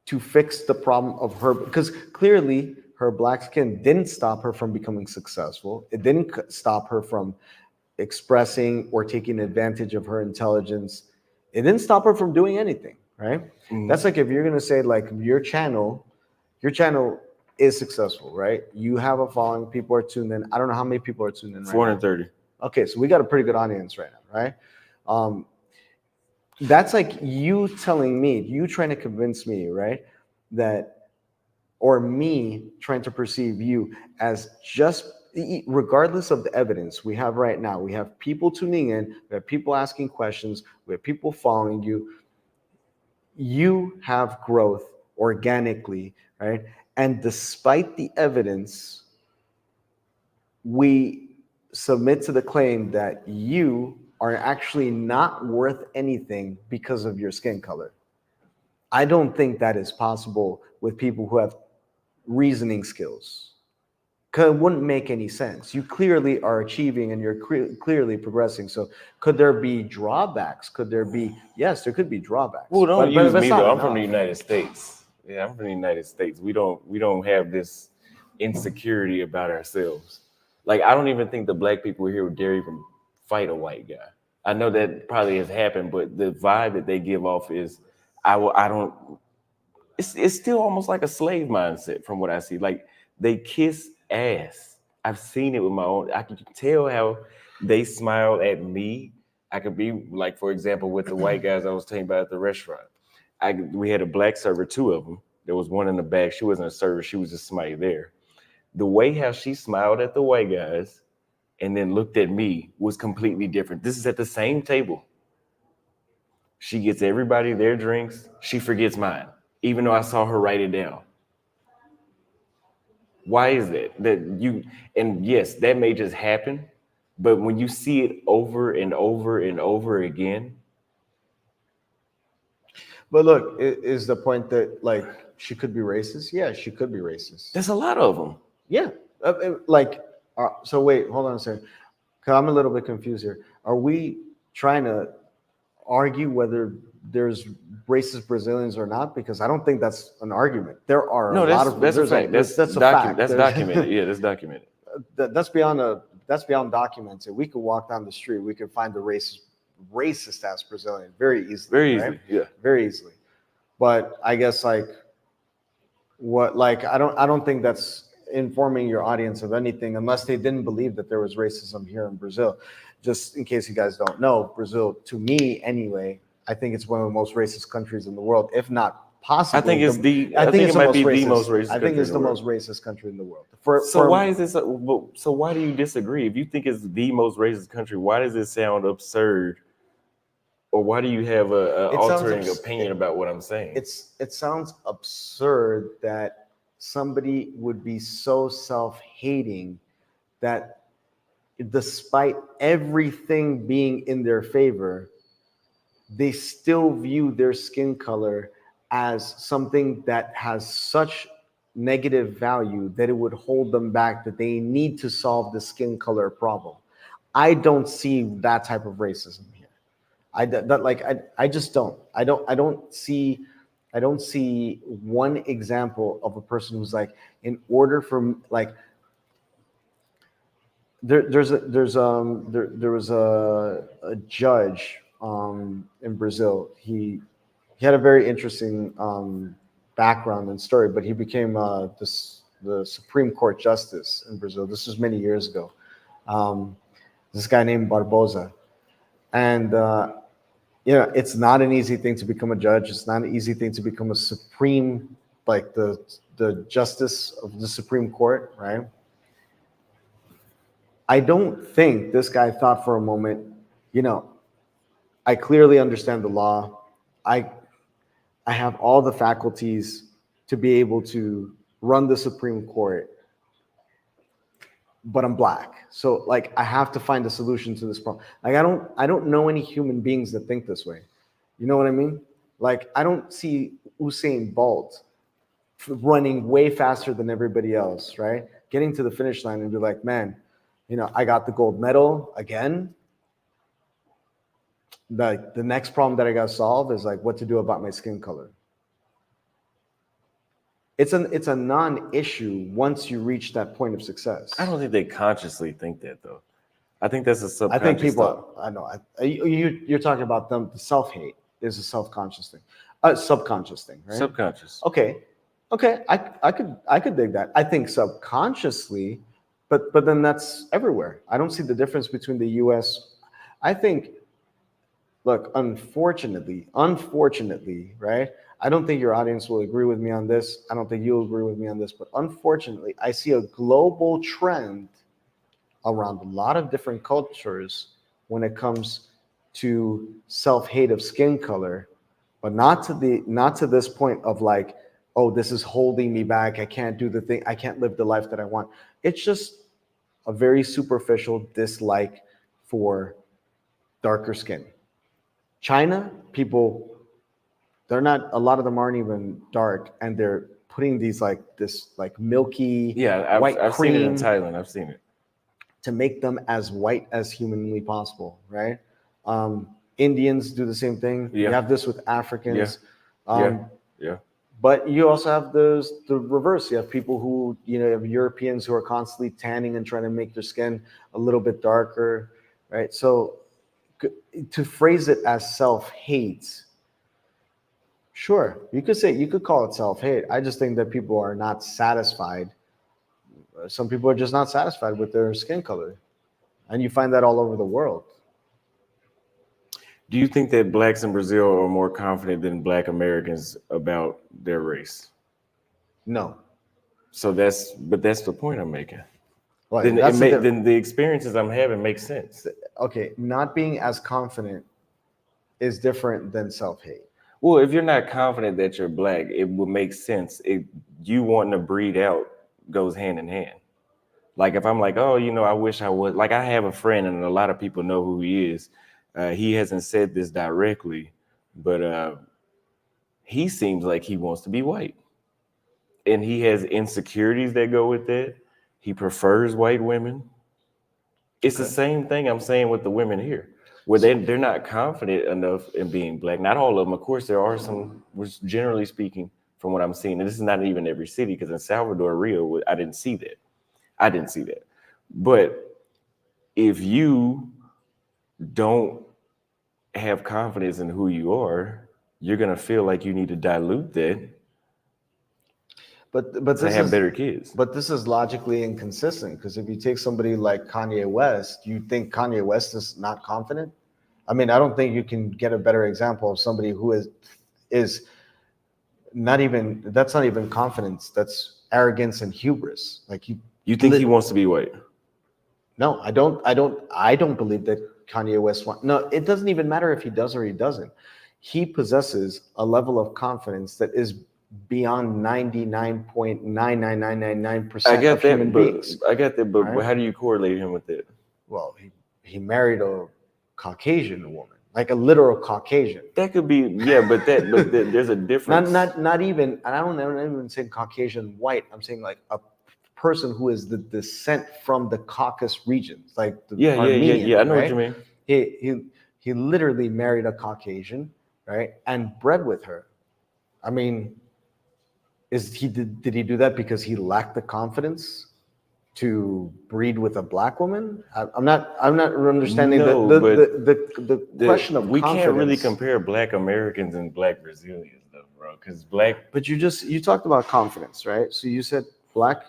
to fix the problem of her, because clearly her black skin didn't stop her from becoming successful. It didn't stop her from expressing or taking advantage of her intelligence. It didn't stop her from doing anything, right? That's like if you're gonna say like your channel is successful, right? You have a following, people are tuned in. I don't know how many people are tuned in right now. 430. Okay, so we got a pretty good audience right now, right? That's like you telling me, you trying to convince me, right, that, or me trying to perceive you as just, regardless of the evidence we have right now, we have people tuning in, we have people asking questions, we have people following you. You have growth organically, right? And despite the evidence, we submit to the claim that you are actually not worth anything because of your skin color. I don't think that is possible with people who have reasoning skills. Because it wouldn't make any sense. You clearly are achieving and you're clearly progressing. So could there be drawbacks? Could there be, yes, there could be drawbacks. Well, don't but use that's me not though. I'm from the enough. United States. Yeah, I'm from the United States. We don't have this insecurity about ourselves. Like I don't even think the black people here would dare even fight a white guy. I know that probably has happened, but the vibe that they give off is I don't. It's still almost like a slave mindset from what I see. Like they kiss ass. I've seen it with my own. I can tell how they smile at me. I could be like, for example, with the white guys I was telling you about at the restaurant. We had a black server, two of them. There was one in the back. She wasn't a server. She was just somebody there. The way how she smiled at the white guys and then looked at me was completely different. This is at the same table. She gets everybody their drinks. She forgets mine, even though I saw her write it down. Why is that? And yes, that may just happen, but when you see it over and over and over again, But look, is the point that like she could be racist? Yeah, she could be racist. there's a lot of them. Yeah. Like, so wait, hold on a second. 'Cause I'm a little bit confused here. Are we trying to argue whether there's racist Brazilians or not? Because I don't think that's an argument. There are No, a lot of that's a fact. that's a fact. That's There's- documented. Yeah, that's documented. that's beyond documented. We could walk down the street, we could find the racist racist as Brazilian very easily. Very right? easily, yeah. Very easily. But I guess like I don't think that's informing your audience of anything unless they didn't believe that there was racism here in Brazil. Just in case you guys don't know, Brazil, to me anyway, I think it's one of the most racist countries in the world, if not possibly. I think it's I think it might be the most racist. I think country it's in the world. most racist country in the world. Why is this? So why do you disagree? If you think it's the most racist country, why does it sound absurd? Or why do you have a It sounds altering opinion about what I'm saying? it sounds absurd that somebody would be so self-hating that despite everything being in their favor, they still view their skin color as something that has such negative value that it would hold them back, that they need to solve the skin color problem. I don't see that type of racism here. I just don't. I don't see one example of a person who's like, in order for like, there was a judge in Brazil. He had a very interesting background and story, but he became the Supreme Court justice in Brazil. This was many years ago. This guy named Barbosa, and it's not an easy thing to become a judge. It's not an easy thing to become a supreme, like the justice of the Supreme Court, right? I don't think this guy thought for a moment, I clearly understand the law. I I have all the faculties to be able to run the Supreme Court, but I'm black. So like I have to find a solution to this problem. Like I don't know any human beings that think this way. You know what I mean? Like I don't see Usain Bolt running way faster than everybody else, right? Getting to the finish line and be like, man, I got the gold medal again. The next problem that I got to solve is like what to do about my skin color. It's a non-issue once you reach that point of success. I don't think they consciously think that though. I think that's a subconscious. I think people. thought. I know. You're talking about them. The self-hate is a self-conscious thing, subconscious thing, right? Subconscious. Okay. I could dig that. I think subconsciously, but then that's everywhere. I don't see the difference between the U.S. I think. Look, unfortunately, right? I don't think your audience will agree with me on this. I don't think you'll agree with me on this, but unfortunately, I see a global trend around a lot of different cultures when it comes to self-hate of skin color, but not to this point of like, oh, this is holding me back. I can't do the thing. I can't live the life that I want. It's just a very superficial dislike for darker skin. China, people, they're not, a lot of them aren't even dark, and they're putting these this milky I've cream seen it in Thailand. I've seen it to make them as white as humanly possible, right? Indians do the same thing. Yeah. You have this with Africans. Yeah. But you also have the reverse. You have people who, you have Europeans who are constantly tanning and trying to make their skin a little bit darker, right? So to phrase it as self-hate, sure, you could call it self-hate. I just think that people are not satisfied. Some people are just not satisfied with their skin color, and you find that all over the world. Do you think that blacks in Brazil are more confident than black Americans about their race? No. So that's the point I'm making. Well, then the experiences I'm having make sense. Okay, not being as confident is different than self-hate. Well, if you're not confident that you're black, it would make sense. You wanting to breed out goes hand in hand. Like if I'm like, oh, I wish I would. Like I have a friend, and a lot of people know who he is. He hasn't said this directly, but he seems like he wants to be white, and he has insecurities that go with that. He prefers white women. It's the same thing I'm saying with the women here, where they're not confident enough in being black. Not all of them, of course. There are some, which generally speaking, from what I'm seeing, and this is not even every city, because in Salvador, Rio, I didn't see that. But if you don't have confidence in who you are, you're gonna feel like you need to dilute that But to this have is better kids. but this is logically inconsistent because if you take somebody like Kanye West, you think Kanye West is not confident? I mean, I don't think you can get a better example of somebody who is not even that's not even confidence. That's arrogance and hubris. Like You think he wants to be white? No, I don't believe that Kanye West wants. No, it doesn't even matter if he does or he doesn't. He possesses a level of confidence that is beyond 99.99999% of human beings. I get that, but Right? how do you correlate him with that? Well, he married a Caucasian woman, like a literal Caucasian. That could be, yeah, but there's a difference. Not even, and I'm not even saying Caucasian white. I'm saying like a person who is the descent from the Caucasus regions, like the Armenian. I know right? what you mean. He literally married a Caucasian, right, and bred with her. I mean, did he do that because he lacked the confidence to breed with a black woman? I'm not understanding No, the but the question of we confidence. can't really compare Black Americans and Black Brazilians, though, bro. Because Black, But you talked about confidence, right? So you said Black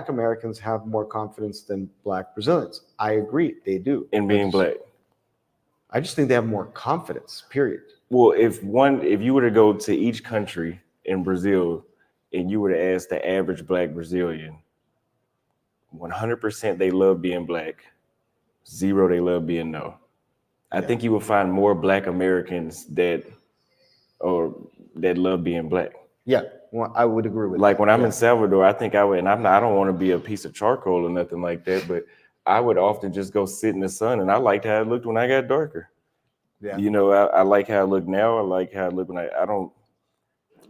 Americans have more confidence than Black Brazilians? I agree, they do. in being Black. I just think they have more confidence. Period. Well, if you were to go to each country in Brazil and you were to ask the average Black Brazilian, 100% they love being Black, 0 they love being no. I think you will find more Black Americans that love being Black. Yeah, well, I would agree with Like that. when I'm in Salvador, I think I would, and I don't want to be a piece of charcoal or nothing like that, but I would often just go sit in the sun, and I liked how it looked when I got darker. Yeah. You know, I like how I look now. I like how I look when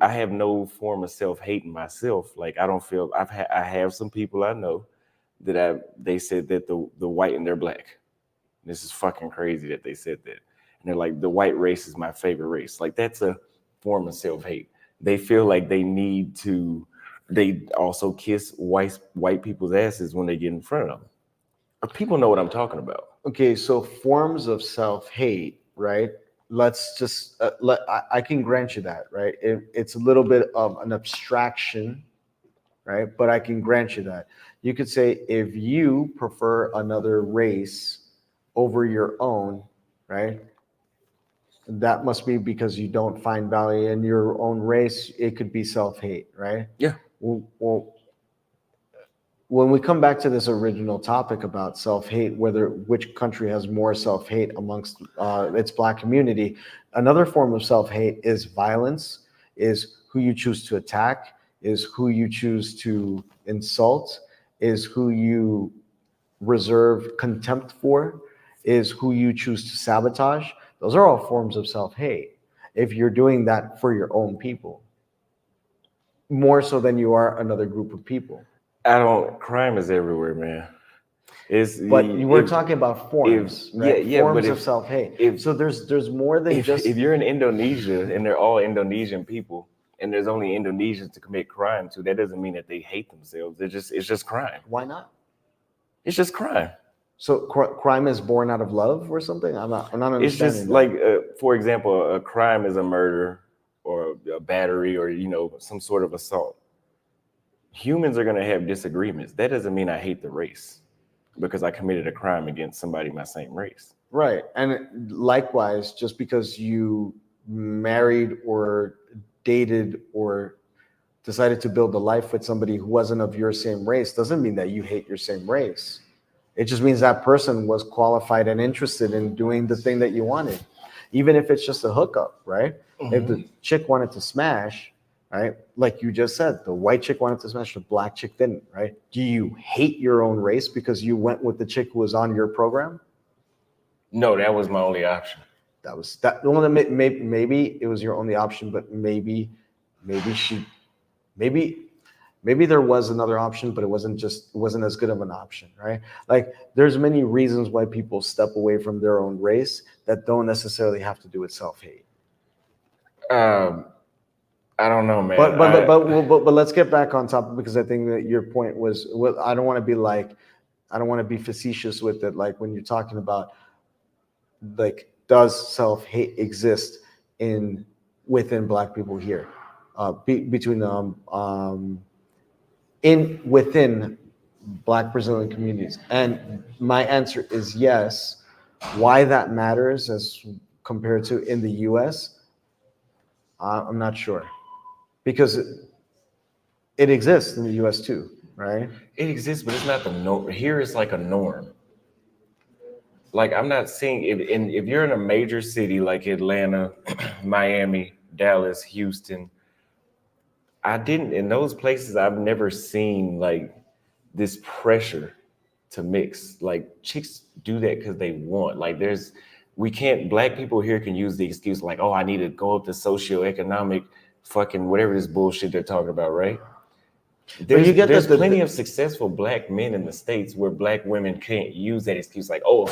I have no form of self-hating myself. Like I don't feel I have some people I know that they said that the white and they're Black. This is fucking crazy that they said that. And they're like, the white race is my favorite race. Like that's a form of self-hate. They feel like they also kiss white people's asses when they get in front of them. People know what I'm talking about. Okay, so forms of self-hate, right? Let's just I can grant you that, right? It's a little bit of an abstraction, right? But I can grant you that. You could say if you prefer another race over your own, right? That must be because you don't find value in your own race. It could be self-hate, right? Yeah. Well, when we come back to this original topic about self-hate, which country has more self-hate amongst its Black community, another form of self-hate is violence, is who you choose to attack, is who you choose to insult, is who you reserve contempt for, is who you choose to sabotage. Those are all forms of self-hate if you're doing that for your own people, more so than you are another group of people. Crime is everywhere, man. But you were talking about forms, right? Forms but of self-hate. So there's more than just. If you're in Indonesia and they're all Indonesian people, and there's only Indonesians to commit crime to, that doesn't mean that they hate themselves. It's just crime. Why not? It's just crime. So crime is born out of love or something? I'm not understanding. It's just that. like, for example, a crime is a murder or a battery or some sort of assault. Humans are going to have disagreements. That doesn't mean I hate the race because I committed a crime against somebody my same race. Right. And likewise, just because you married or dated or decided to build a life with somebody who wasn't of your same race doesn't mean that you hate your same race. It just means that person was qualified and interested in doing the thing that you wanted, even if it's just a hookup, right? Mm-hmm. If the chick wanted to smash, right? Like you just said, the white chick wanted to smash, the Black chick didn't, right? Do you hate your own race because you went with the chick who was on your program? No, that was my only option. Well, maybe it was your only option, but maybe there was another option, but it wasn't as good of an option, right? Like there's many reasons why people step away from their own race that don't necessarily have to do with self-hate. I don't know, man. But let's get back on topic because I think that your point was, well, I don't want to be facetious with it. Like when you're talking about like does self-hate exist in within Black people here, between in within Black Brazilian communities? And my answer is yes. Why that matters as compared to in the U.S., I'm not sure, because it exists in the U.S. too, right? It exists, but it's not the norm. Here it's like a norm. Like I'm not seeing if you're in a major city like Atlanta, Miami, Dallas, Houston, I didn't in those places I've never seen like this pressure to mix. Like chicks do that because they want. Like there's we can't black people here can use the excuse like, oh, I need to go up the socioeconomic fucking whatever this bullshit they're talking about, right? But you get There's that plenty of successful black men in the states where black women can't use that excuse like, oh,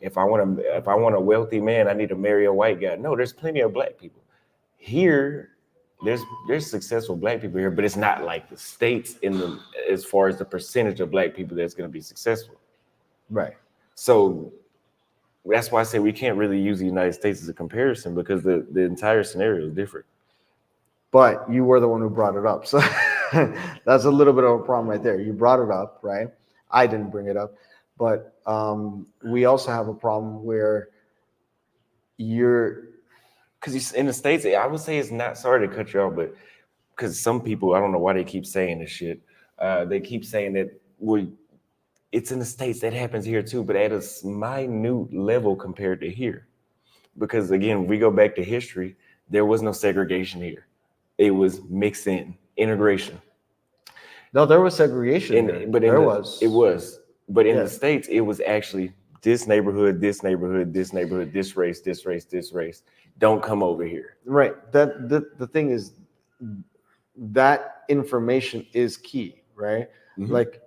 if I want a wealthy man, I need to marry a white guy. No, there's plenty of black people here. There's successful black people here, but it's not like the states in the as far as the percentage of black people that's going to be successful. right. So that's why I say we can't really use the United States as a comparison because the entire scenario is different. But you were the one who brought it up, so that's a little bit of a problem right there. You brought it up, right? I didn't bring it up, but we also have a problem where you're Because in the states, I would say it's not. Sorry to cut you off, but because some people, I don't know why they keep saying this shit. They keep saying that it's in the states that happens here too, but at a minute level compared to here. Because again, we go back to history. There was no segregation here. It was mixed in integration. no, there was segregation there. There was. It was, but in Yeah. the states, it was actually this neighborhood, this neighborhood, this neighborhood, this race, this race, this race. Don't come over here. Right. That the thing is, that information is key, right? Like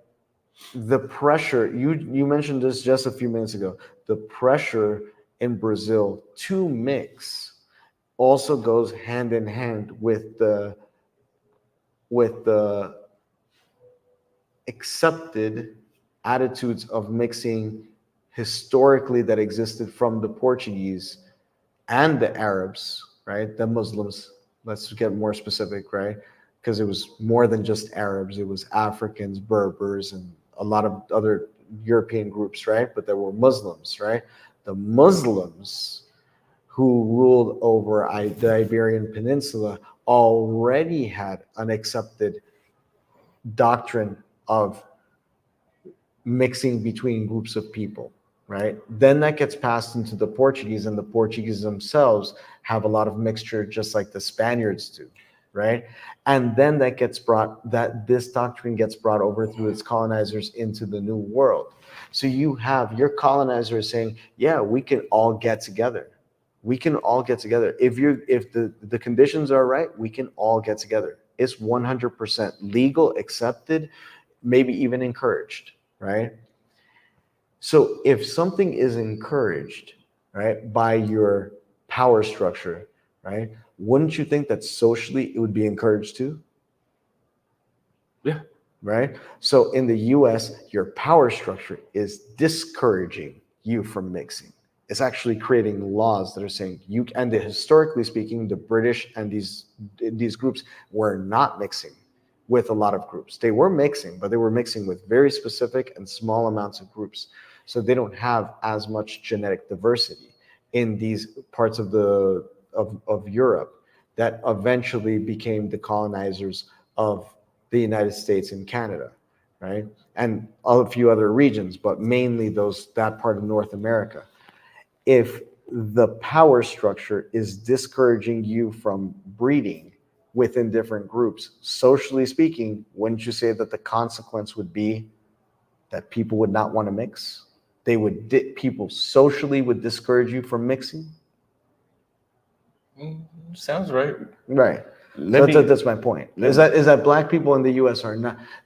the pressure, you mentioned this just a few minutes ago. The pressure in Brazil to mix also goes hand in hand with the accepted attitudes of mixing historically that existed from the Portuguese and the Arabs, right? The Muslims, let's get more specific, right? Because it was more than just Arabs, it was Africans, Berbers, and a lot of other European groups, right? But there were Muslims, right? The Muslims who ruled over the Iberian Peninsula already had an accepted doctrine of mixing between groups of people, right? Then that gets passed into the Portuguese, and the Portuguese themselves have a lot of mixture, just like the Spaniards do, right? And then this doctrine gets brought over through its colonizers into the New World. So you have your colonizers saying, yeah, we can all get together. We can all get together. If the conditions are right, we can all get together. It's 100% legal, accepted, maybe even encouraged, right? So if something is encouraged, right, by your power structure, right, wouldn't you think that socially it would be encouraged too? Yeah. Right? So in the US, your power structure is discouraging you from mixing. It's actually creating laws that are saying historically speaking, the British and these groups were not mixing with a lot of groups. They were mixing, but they were mixing with very specific and small amounts of groups. So they don't have as much genetic diversity in these parts of Europe that eventually became the colonizers of the United States and Canada, right? And a few other regions, but mainly that part of North America. If the power structure is discouraging you from breeding within different groups, socially speaking, wouldn't you say that the consequence would be that people would not want to mix? People socially would discourage you from mixing? Sounds right. Right. That's my point. Is that black people in the U.S.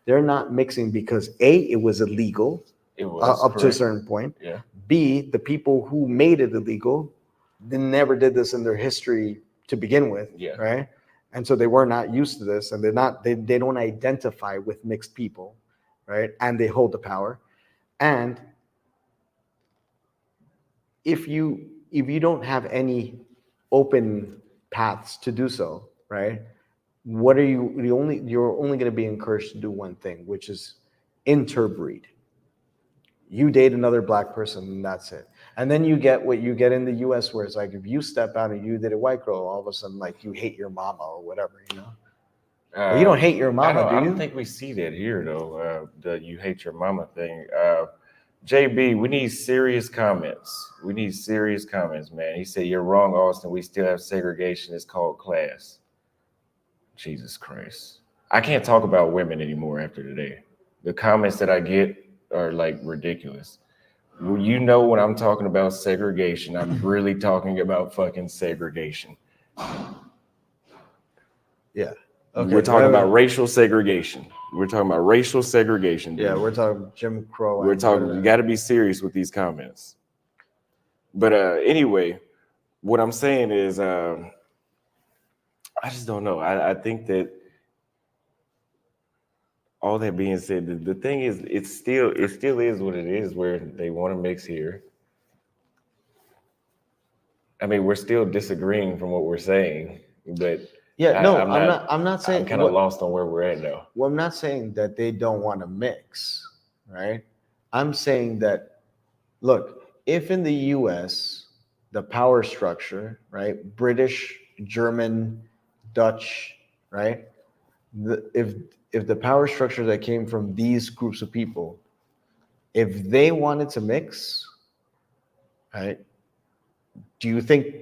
they're not mixing because A, it was illegal up to a certain point. Yeah. B, the people who made it illegal, they never did this in their history to begin with. Yeah. Right. And so they were not used to this, and they don't identify with mixed people, right? And they hold the power. And if you if you don't have any open paths to do so, right? What are you're only going to be encouraged to do one thing, which is interbreed. You date another black person and that's it. And then you get what you get in the US, where it's like if you step out and you date a white girl, all of a sudden like you hate your mama or whatever, you know. Well, you don't hate your mama, do I you? don't think we see that here though. The you hate your mama thing. JB, we need serious comments. We need serious comments, man. He said, "You're wrong, Austin. We still have segregation. It's called class." Jesus Christ. I can't talk about women anymore after today. The comments that I get are like ridiculous. Well, you know, when I'm talking about segregation, I'm really talking about fucking segregation. Yeah. Okay. We're talking about racial segregation. We're talking about racial segregation. Dude. Yeah, we're talking Jim Crow. We're talking. You got to be serious with these comments. But anyway, what I'm saying is, I just don't know. I think that all that being said, the thing is, it still is what it is. Where they want to mix here. I mean, we're still disagreeing from what we're saying, but yeah, no, I'm not saying. I'm kind of lost on where we're at now. Well, I'm not saying that they don't want to mix, right? I'm saying that, look, if in the U.S. the power structure, right, British, German, Dutch, right, if the power structure that came from these groups of people, if they wanted to mix, right, do you think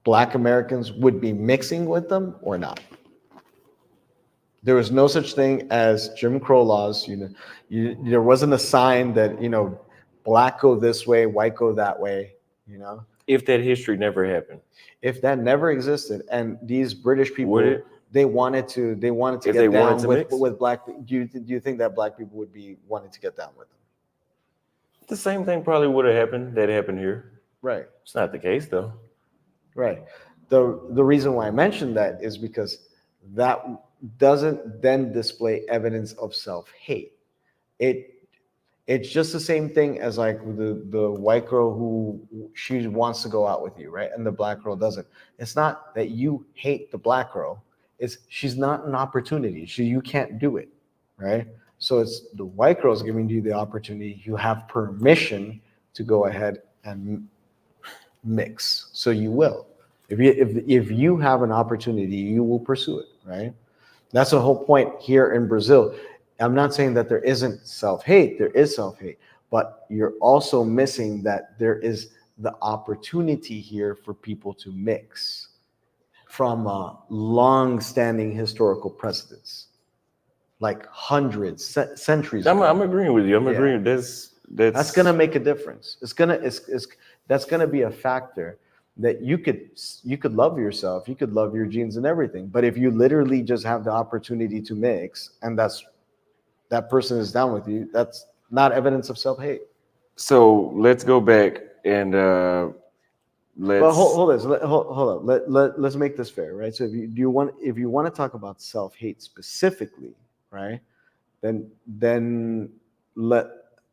Black Americans would be mixing with them or not? There was no such thing as Jim Crow laws. There wasn't a sign that, black go this way, white go that way, If that history never happened. If that never existed, and these British people, they wanted to get down with black. Do you think that black people would be wanting to get down with them? The same thing probably would have happened. That happened here. Right. It's not the case though. Right. The reason why I mentioned that is because that doesn't then display evidence of self-hate. It's just the same thing as like the white girl who she wants to go out with you, right? And the black girl doesn't. It's not that you hate the black girl. It's she's not an opportunity. You can't do it, right? So it's the white girl's giving you the opportunity. You have permission to go ahead and mix. So you will. If you have an opportunity, you will pursue it, right? That's the whole point here in Brazil. I'm not saying that there isn't self-hate. There is self-hate, but you're also missing that there is the opportunity here for people to mix from long-standing historical precedents, like hundreds, centuries ago. I'm agreeing with you. I'm agreeing. That's gonna make a difference. That's gonna be a factor. That you could love yourself, you could love your genes and everything, but if you literally just have the opportunity to mix, and that person is down with you, that's not evidence of self-hate. So let's go back and let's. Well, hold on. Let's make this fair, right? So if you want to talk about self-hate specifically, right? Then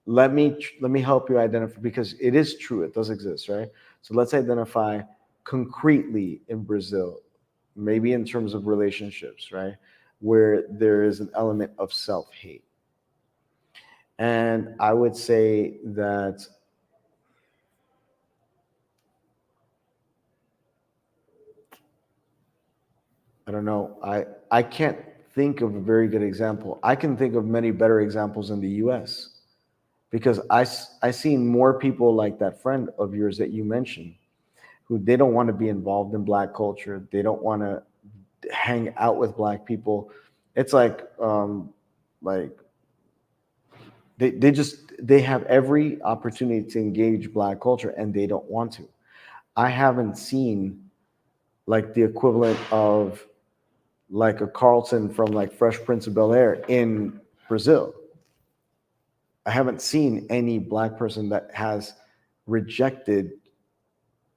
let me help you identify, because it is true, it does exist, right? So let's identify concretely in Brazil, maybe in terms of relationships, right, where there is an element of self-hate. And I would say that I don't know. I can't think of a very good example. I can think of many better examples in the US, because I seen more people like that friend of yours that you mentioned, who they don't want to be involved in Black culture. They don't want to hang out with Black people. It's like they have every opportunity to engage Black culture and they don't want to. I haven't seen like the equivalent of like a Carlton from like Fresh Prince of Bel-Air in Brazil. I haven't seen any Black person that has rejected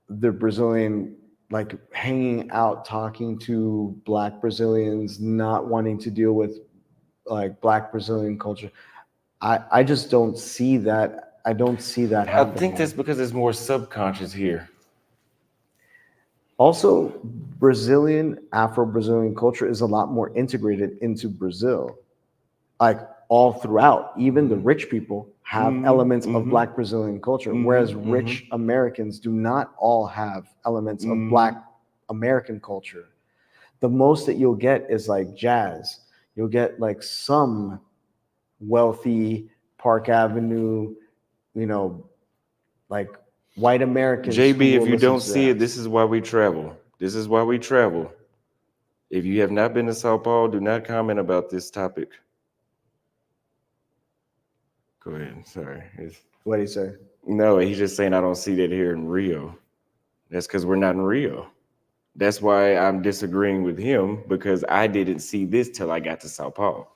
the Brazilian, like hanging out, talking to Black Brazilians, not wanting to deal with like Black Brazilian culture. I just don't see that. I don't see that happening. I think that's because it's more subconscious here. Also, Brazilian, Afro-Brazilian culture is a lot more integrated into Brazil. Like all throughout, even the rich people have elements of Black Brazilian culture, whereas rich Americans do not all have elements of Black American culture. The most that you'll get is like jazz. You'll get like some wealthy Park Avenue, you know, like white Americans who JB, if will you listen don't to see it, that. this is why we travel. This is why we travel. If you have not been to Sao Paulo, do not comment about this topic. Go ahead. Sorry. What do you say? No, he's just saying I don't see that here in Rio. That's because we're not in Rio. That's why I'm disagreeing with him because I didn't see this till I got to Sao Paulo.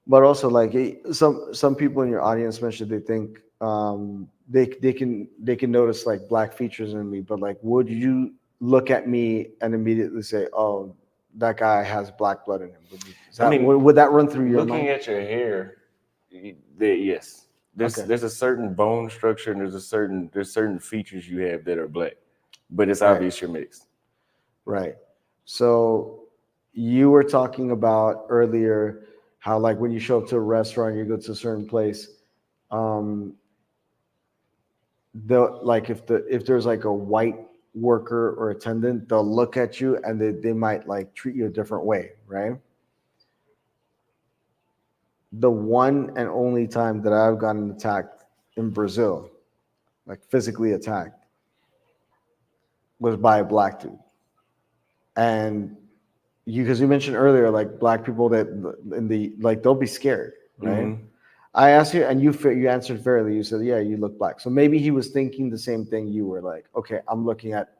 But also, like some people in your audience mentioned they think they can notice like Black features in me. But like, would you look at me and immediately say, "Oh, that guy has Black blood in him"? I mean, Would that run through your looking mind? at your hair, yes, Okay, there's a certain bone structure and there's certain features you have that are black, but it's right, obvious you're mixed. right. So you were talking about earlier how like when you show up to a restaurant, you go to a certain place. Um, the like if there's like a white worker or attendant, they'll look at you and they might like treat you a different way, right? The one and only time that I've gotten attacked in Brazil, like physically attacked, was by a Black dude. And you, because you mentioned earlier like Black people that in the like they'll be scared, right? Mm-hmm. I asked you and you answered fairly. You said, yeah, you look Black. So maybe he was thinking the same thing you were, like, okay, I'm looking at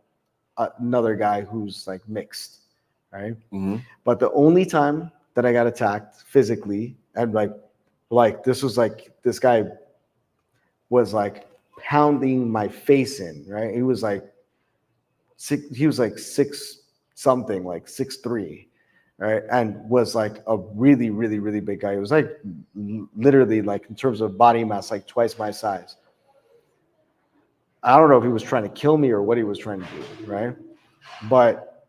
another guy who's like mixed, right? Mm-hmm. But the only time that I got attacked physically and like this was like this guy was like pounding my face in, right? He was like he was like six something, like 6'3", right? And was like a really, really, really big guy. He was like literally like in terms of body mass, like twice my size. I don't know if he was trying to kill me or what he was trying to do, right? But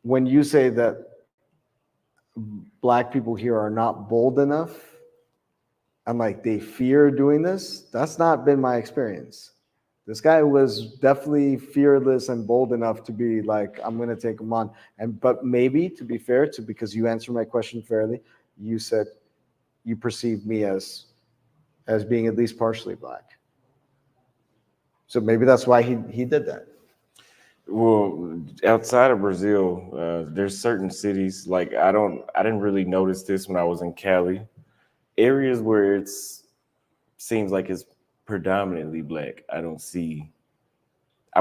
when you say that Black people here are not bold enough and like they fear doing this, that's not been my experience. This guy was definitely fearless and bold enough to be like, I'm gonna take him on. And but maybe to be fair, to because you answered my question fairly, you said you perceived me as being at least partially Black. So maybe that's why he did that. Well, outside of Brazil, there's certain cities like I didn't really notice this when I was in Cali. Areas where it's seems like it's predominantly black. I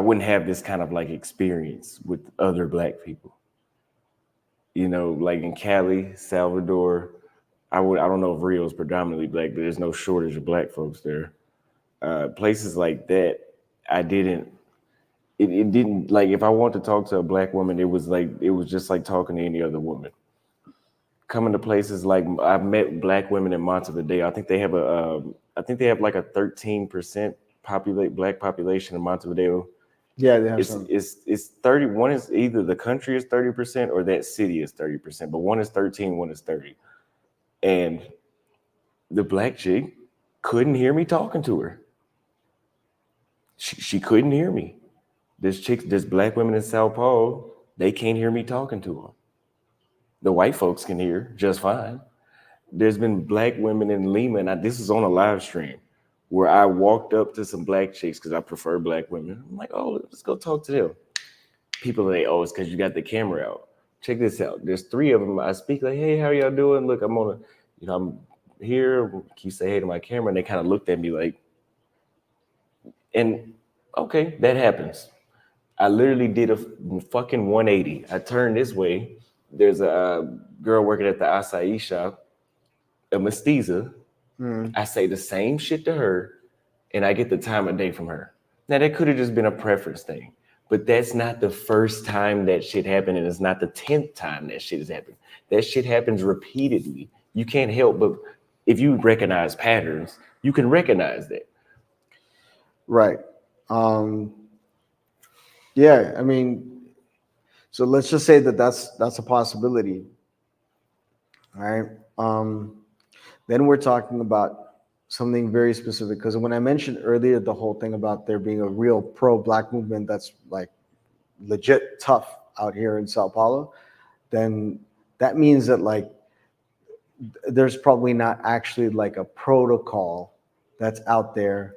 wouldn't have this kind of like experience with other black people. You know, like in Cali, Salvador, I don't know if Rio is predominantly black, but there's no shortage of black folks there. Places like that, I didn't it didn't like if I want to talk to a black woman, it was just like talking to any other woman. Coming to places like I've met black women in Montevideo. I think they have like a 13% populate black population in Montevideo. Yeah, they have some. It's 30. One is either the country is 30% or that city is 30%, but one is 13, one is 30. And the black chick couldn't hear me talking to her. She couldn't hear me. This black women in Sao Paulo, they can't hear me talking to them. The white folks can hear just fine. There's been black women in Lima, and this is on a live stream, where I walked up to some black chicks because I prefer black women. I'm like, oh, let's go talk to them. People are like, oh, it's because you got the camera out. Check this out. There's three of them. I speak like, hey, how y'all doing? Look, I'm here. Can you say hey to my camera? And they kind of looked at me like, and okay, that happens. I literally did a fucking 180. I turned this way. There's a girl working at the acai shop, a mestiza. I say the same shit to her, and I get the time of day from her. Now, that could have just been a preference thing, but that's not the first time that shit happened, and it's not the 10th time that shit has happened. That shit happens repeatedly. You can't help but, if you recognize patterns, you can recognize that. Right. Um, Yeah, I mean, so let's just say that that's a possibility, right? Then we're talking about something very specific because when I mentioned earlier the whole thing about there being a real pro-black movement that's like legit tough out here in Sao Paulo, then that means that like there's probably not actually like a protocol that's out there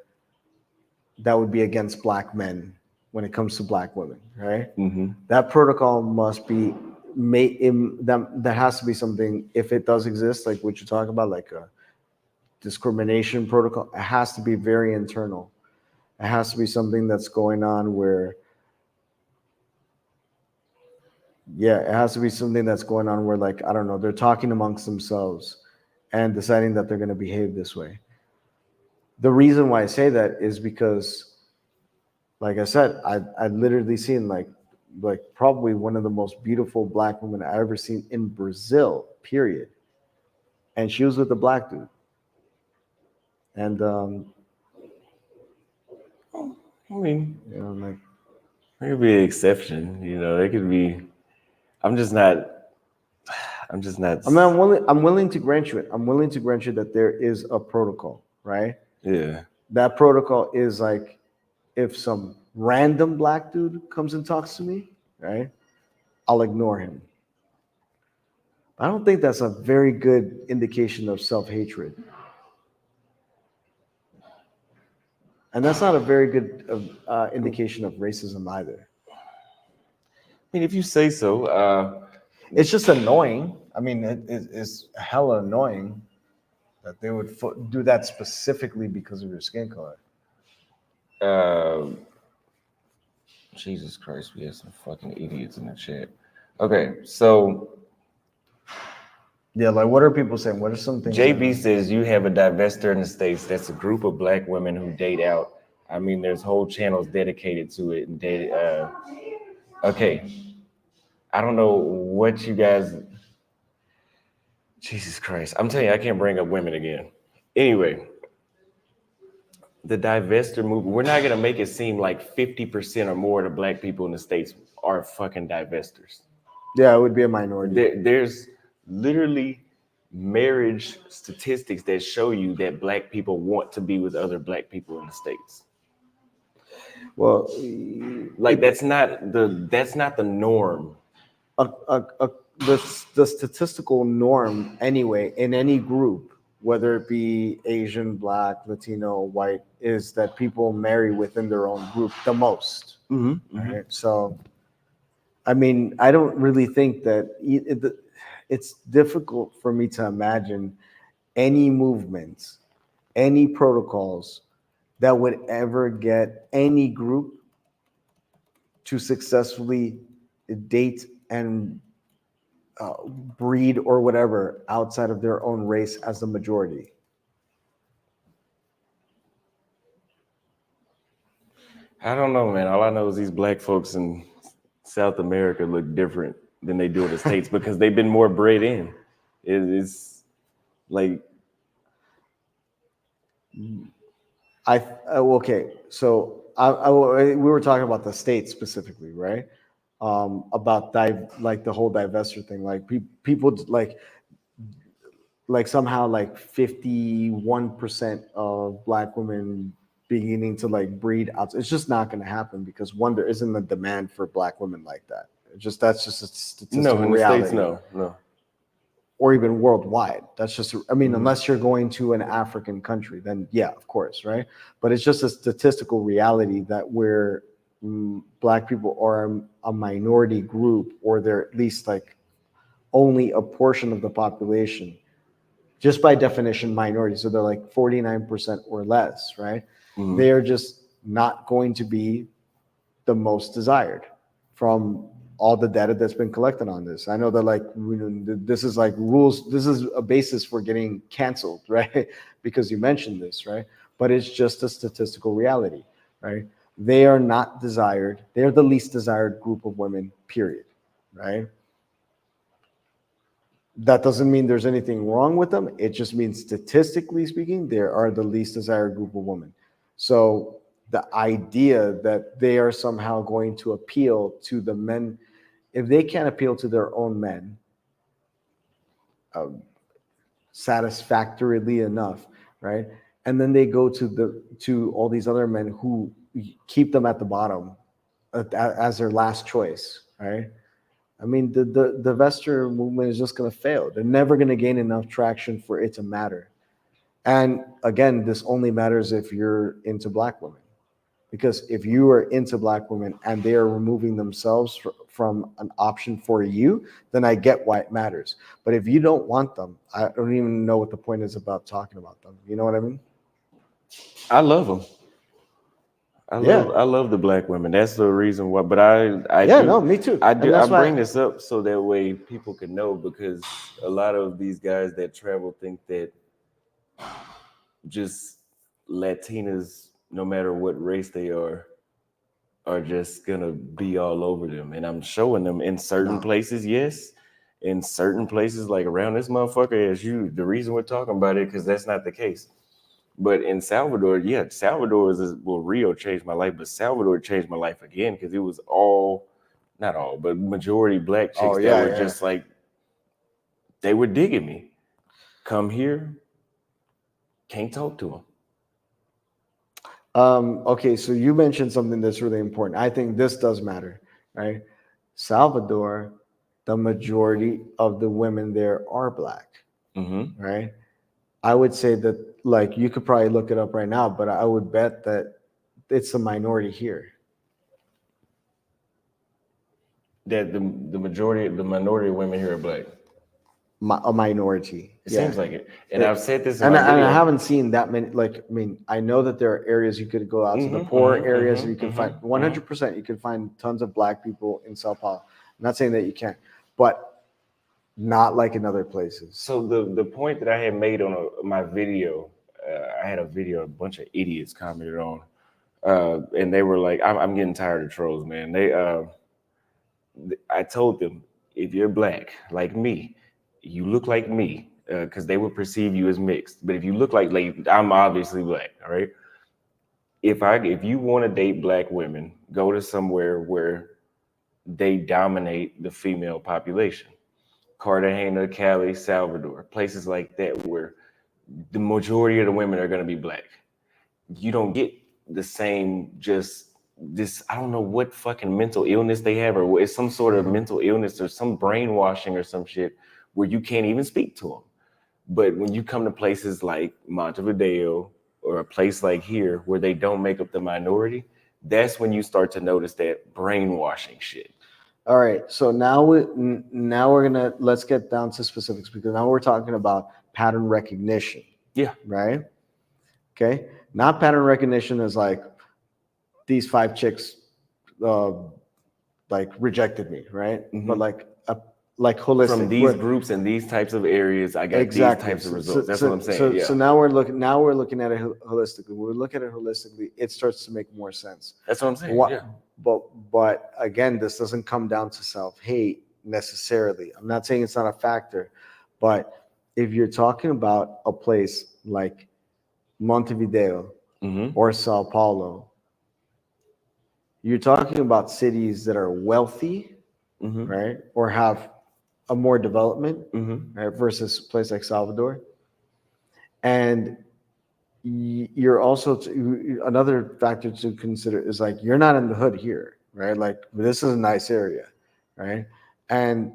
that would be against black men when it comes to black women, right? Mm-hmm. That protocol must be made in that has to be something if it does exist, like what you're talking about, like a discrimination protocol. It has to be very internal. It has to be something that's going on where, yeah, it has to be something that's going on where, like, I don't know, they're talking amongst themselves and deciding that they're going to behave this way. The reason why I say that is because, like I said, I literally seen like probably one of the most beautiful black women I ever seen in Brazil, period. And she was with a black dude. And I mean, you know, like there could be an exception. You know, there could be. I'm just not. I'm just not. I mean, I'm willing to grant you it. I'm willing to grant you that there is a protocol, right? Yeah. That protocol is like if some random black dude comes and talks to me, right? I'll ignore him. I don't think that's a very good indication of self-hatred. And that's not a very good indication of racism either. I mean, if you say so. It's just annoying. I mean, it's hella annoying that they would do that specifically because of your skin color. Uh, Jesus Christ, we have some fucking idiots in the chat. Okay, so Yeah, like what are people saying? What are some things? JB says you have a divester in the States. That's a group of black women who date out. I mean, there's whole channels dedicated to it. And okay, I don't know what you guys. Jesus Christ, I'm telling you, I can't bring up women again. Anyway, the divester movement. We're not gonna make it seem like 50% or more of the black people in the States are fucking divestors. Yeah, it would be a minority. There's literally marriage statistics that show you that black people want to be with other black people in the States. Well, Like that's not the norm. a, a, a, the statistical norm anyway in any group, whether it be Asian, Black, Latino, white, is that people marry within their own group the most. Mm-hmm, mm-hmm. Right. So, I mean, I don't really think that it's difficult for me to imagine any movements, any protocols that would ever get any group to successfully date and breed or whatever outside of their own race as the majority. I don't know, man. All I know is these black folks in South America look different than they do in the States because they've been more bred in. It's like Okay, so we were talking about the states specifically, right? About like the whole divestiture thing, like people like somehow like 51% of black women beginning to like breed out. It's just not going to happen because one, there isn't a demand for black women like that. That's just a statistical no in the reality. States, no. Or even worldwide. That's just, I mean, Mhm. unless you're going to an African country, then yeah, of course, right? But it's just a statistical reality that where black people are a minority group, or they're at least like only a portion of the population, just by definition, minority. So they're like 49% or less, right? Mhm. They're just not going to be the most desired from all the data that's been collected on this. I know that like this is like rules. This is a basis for getting canceled, right? Because you mentioned this, right? But it's just a statistical reality, right? They are not desired. They're the least desired group of women, period, right? That doesn't mean there's anything wrong with them. It just means statistically speaking, they are the least desired group of women. So the idea that they are somehow going to appeal to the men. If they can't appeal to their own men satisfactorily enough, right? And then they go to all these other men who keep them at the bottom as their last choice, right? I mean, the Vestor movement is just going to fail. They're never going to gain enough traction for it to matter. And again, this only matters if you're into black women. Because if you are into black women and they are removing themselves from an option for you, then I get why it matters. But if you don't want them, I don't even know what the point is about talking about them. You know what I mean? I love them. I love the black women. That's the reason why. But me too. I And do. I that's why bring this up so that way people can know, because a lot of these guys that travel think that just Latinas, no matter what race they are just gonna be all over them. And I'm showing them in certain places, yes. In certain places, like around this motherfucker, as you, the reason we're talking about it, because that's not the case. But in Salvador, yeah, Salvador Rio changed my life, but Salvador changed my life again, because it was all, not all, but majority black chicks that were just like, they were digging me. Come here, can't talk to them. Okay, so you mentioned something that's really important. I think this does matter, right? Salvador, the majority of the women there are black, right? I would say that, like, you could probably look it up right now, but I would bet that it's a minority here. That the minority of women here are black. A minority. It seems like it. And I've said this in and my video. I haven't seen that many. Like, I mean, I know that there are areas you could go out to the poor areas, and you can find 100%. You can find tons of black people in Sao Paulo. I'm not saying that you can't, but not like in other places. So the point that I had made on my video, I had a video a bunch of idiots commented on, and they were like, "I'm getting tired of trolls, man." I told them, if you're black like me, you look like me, because they would perceive you as mixed. But if you look like I'm obviously black, all right? If you want to date black women, go to somewhere where they dominate the female population. Cartagena, Cali, Salvador, places like that where the majority of the women are going to be black. You don't get the same I don't know what fucking mental illness they have, or it's some sort of mental illness or some brainwashing or some shit where you can't even speak to them. But when you come to places like Montevideo or a place like here where they don't make up the minority, that's when you start to notice that brainwashing shit. All right, so now we're let's get down to specifics, because now we're talking about pattern recognition. Yeah. Right. Okay. Not pattern recognition as like these 5 chicks, like rejected me, right? But like holistic. From these groups and these types of areas, I got these types of results. That's what I'm saying. So now we're looking at it holistically. When we look at it holistically, it starts to make more sense. That's what I'm saying. But again, this doesn't come down to self-hate necessarily. I'm not saying it's not a factor, but if you're talking about a place like Montevideo or Sao Paulo, you're talking about cities that are wealthy, right, or have a more development, right, versus a place like Salvador. And you're also another factor to consider is like, you're not in the hood here, right? Like, this is a nice area, right? And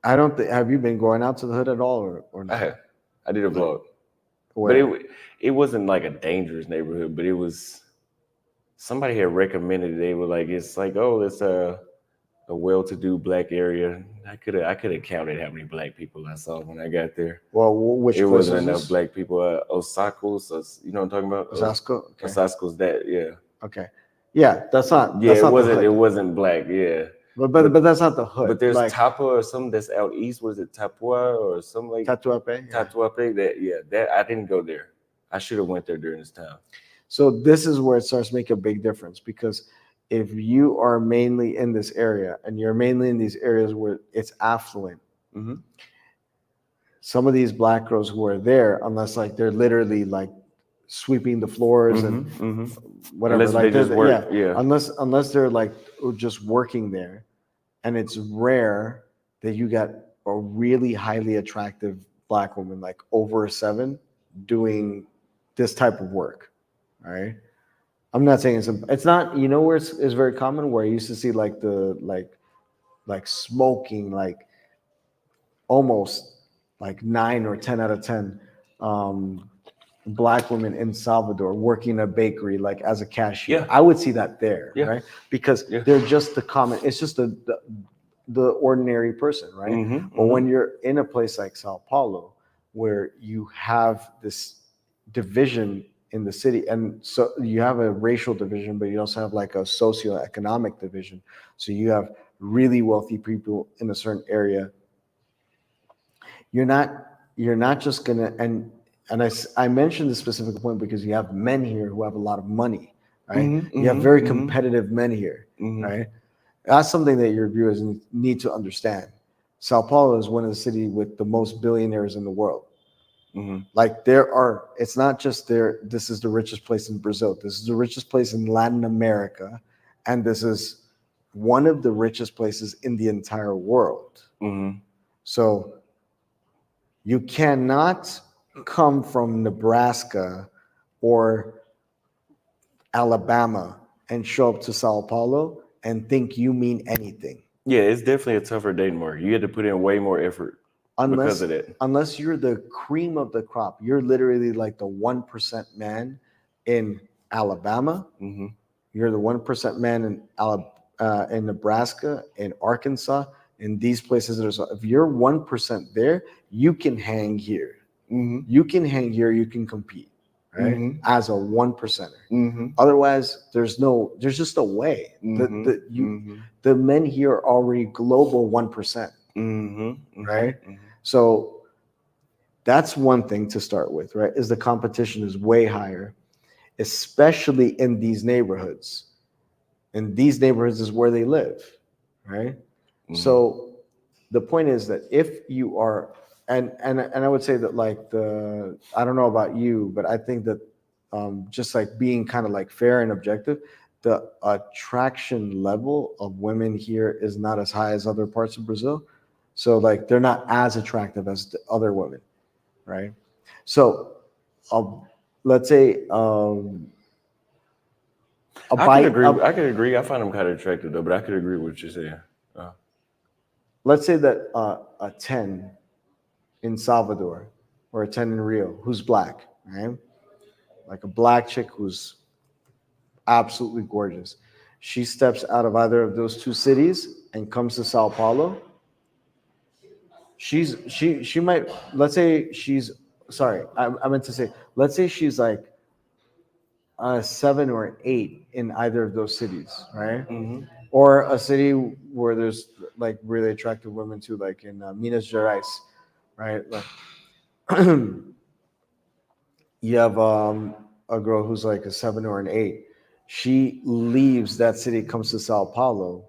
I don't think, have you been going out to the hood at all, or not? I have. I did a vlog, but it wasn't like a dangerous neighborhood, but it was, somebody had recommended it. They were like, it's like, oh, it's a well-to-do black area. I could have counted how many black people I saw when I got there. Well, which it wasn't enough black people. Osakos, you know what I'm talking about? Osasco. Okay. Osasco's that, yeah. Okay. Yeah, that's not. Yeah, that's not it wasn't black. Yeah. But that's not the hood. But there's like, Tapa or something that's out east. Was it Tapua or something like Tatuape? Tatuape. That I didn't go there. I should have went there during this time. So this is where it starts to make a big difference, because if you are mainly in this area and you're mainly in these areas where it's affluent, some of these black girls who are there, unless like they're literally like sweeping the floors and whatever. Unless they just work, yeah. Unless they're like just working there, and it's rare that you get a really highly attractive black woman, like over 7, doing this type of work. All right. I'm not saying it's not, you know, where it's very common, where I used to see like like smoking, like almost like 9 or 10 out of 10 black women in Salvador working in a bakery, like as a cashier. Yeah. I would see that there, Yeah. right? Because Yeah. they're just the common, it's just the ordinary person, right? But when you're in a place like Sao Paulo, where you have this division in the city, and so you have a racial division, but you also have like a socioeconomic division. So you have really wealthy people in a certain area. You're not just gonna, and I mentioned this specific point because you have men here who have a lot of money, right? You have very competitive men here, right? That's something that your viewers need to understand. Sao Paulo is one of the cities with the most billionaires in the world. Like it's not just there. This is the richest place in Brazil. This is the richest place in Latin America, and this is one of the richest places in the entire world. So you cannot come from Nebraska or Alabama and show up to Sao Paulo and think you mean anything. Yeah, it's definitely a tougher dating market. You had to put in way more effort because of that. Unless you're the cream of the crop, you're literally like the 1% man in Alabama. You're the 1% man in Nebraska, in Arkansas, in these places. If you're 1% there, you can hang here. You can hang here. You can compete, right? As a 1%er. Otherwise, there's just no way. The men here are already global 1%, right? So that's one thing to start with, right? Is the competition is way higher, especially in these neighborhoods. And these neighborhoods is where they live, right? So the point is that if you are, and I would say that like I don't know about you, but I think that just like being kind of like fair and objective, the attraction level of women here is not as high as other parts of Brazil. So like they're not as attractive as the other women, right? So let's say I could agree. I find them kind of attractive though, but I could agree with what you're saying. Let's say that a 10 in Salvador or a 10 in Rio who's black, right? Like a black chick who's absolutely gorgeous. She steps out of either of those two cities and comes to Sao Paulo. She might, let's say she's, sorry, I meant to say, let's say she's like a 7 or an 8 in either of those cities, right? Or a city where there's like really attractive women too, like in Minas Gerais, right? Like you have a girl who's like a 7 or an 8. She leaves that city, comes to Sao Paulo.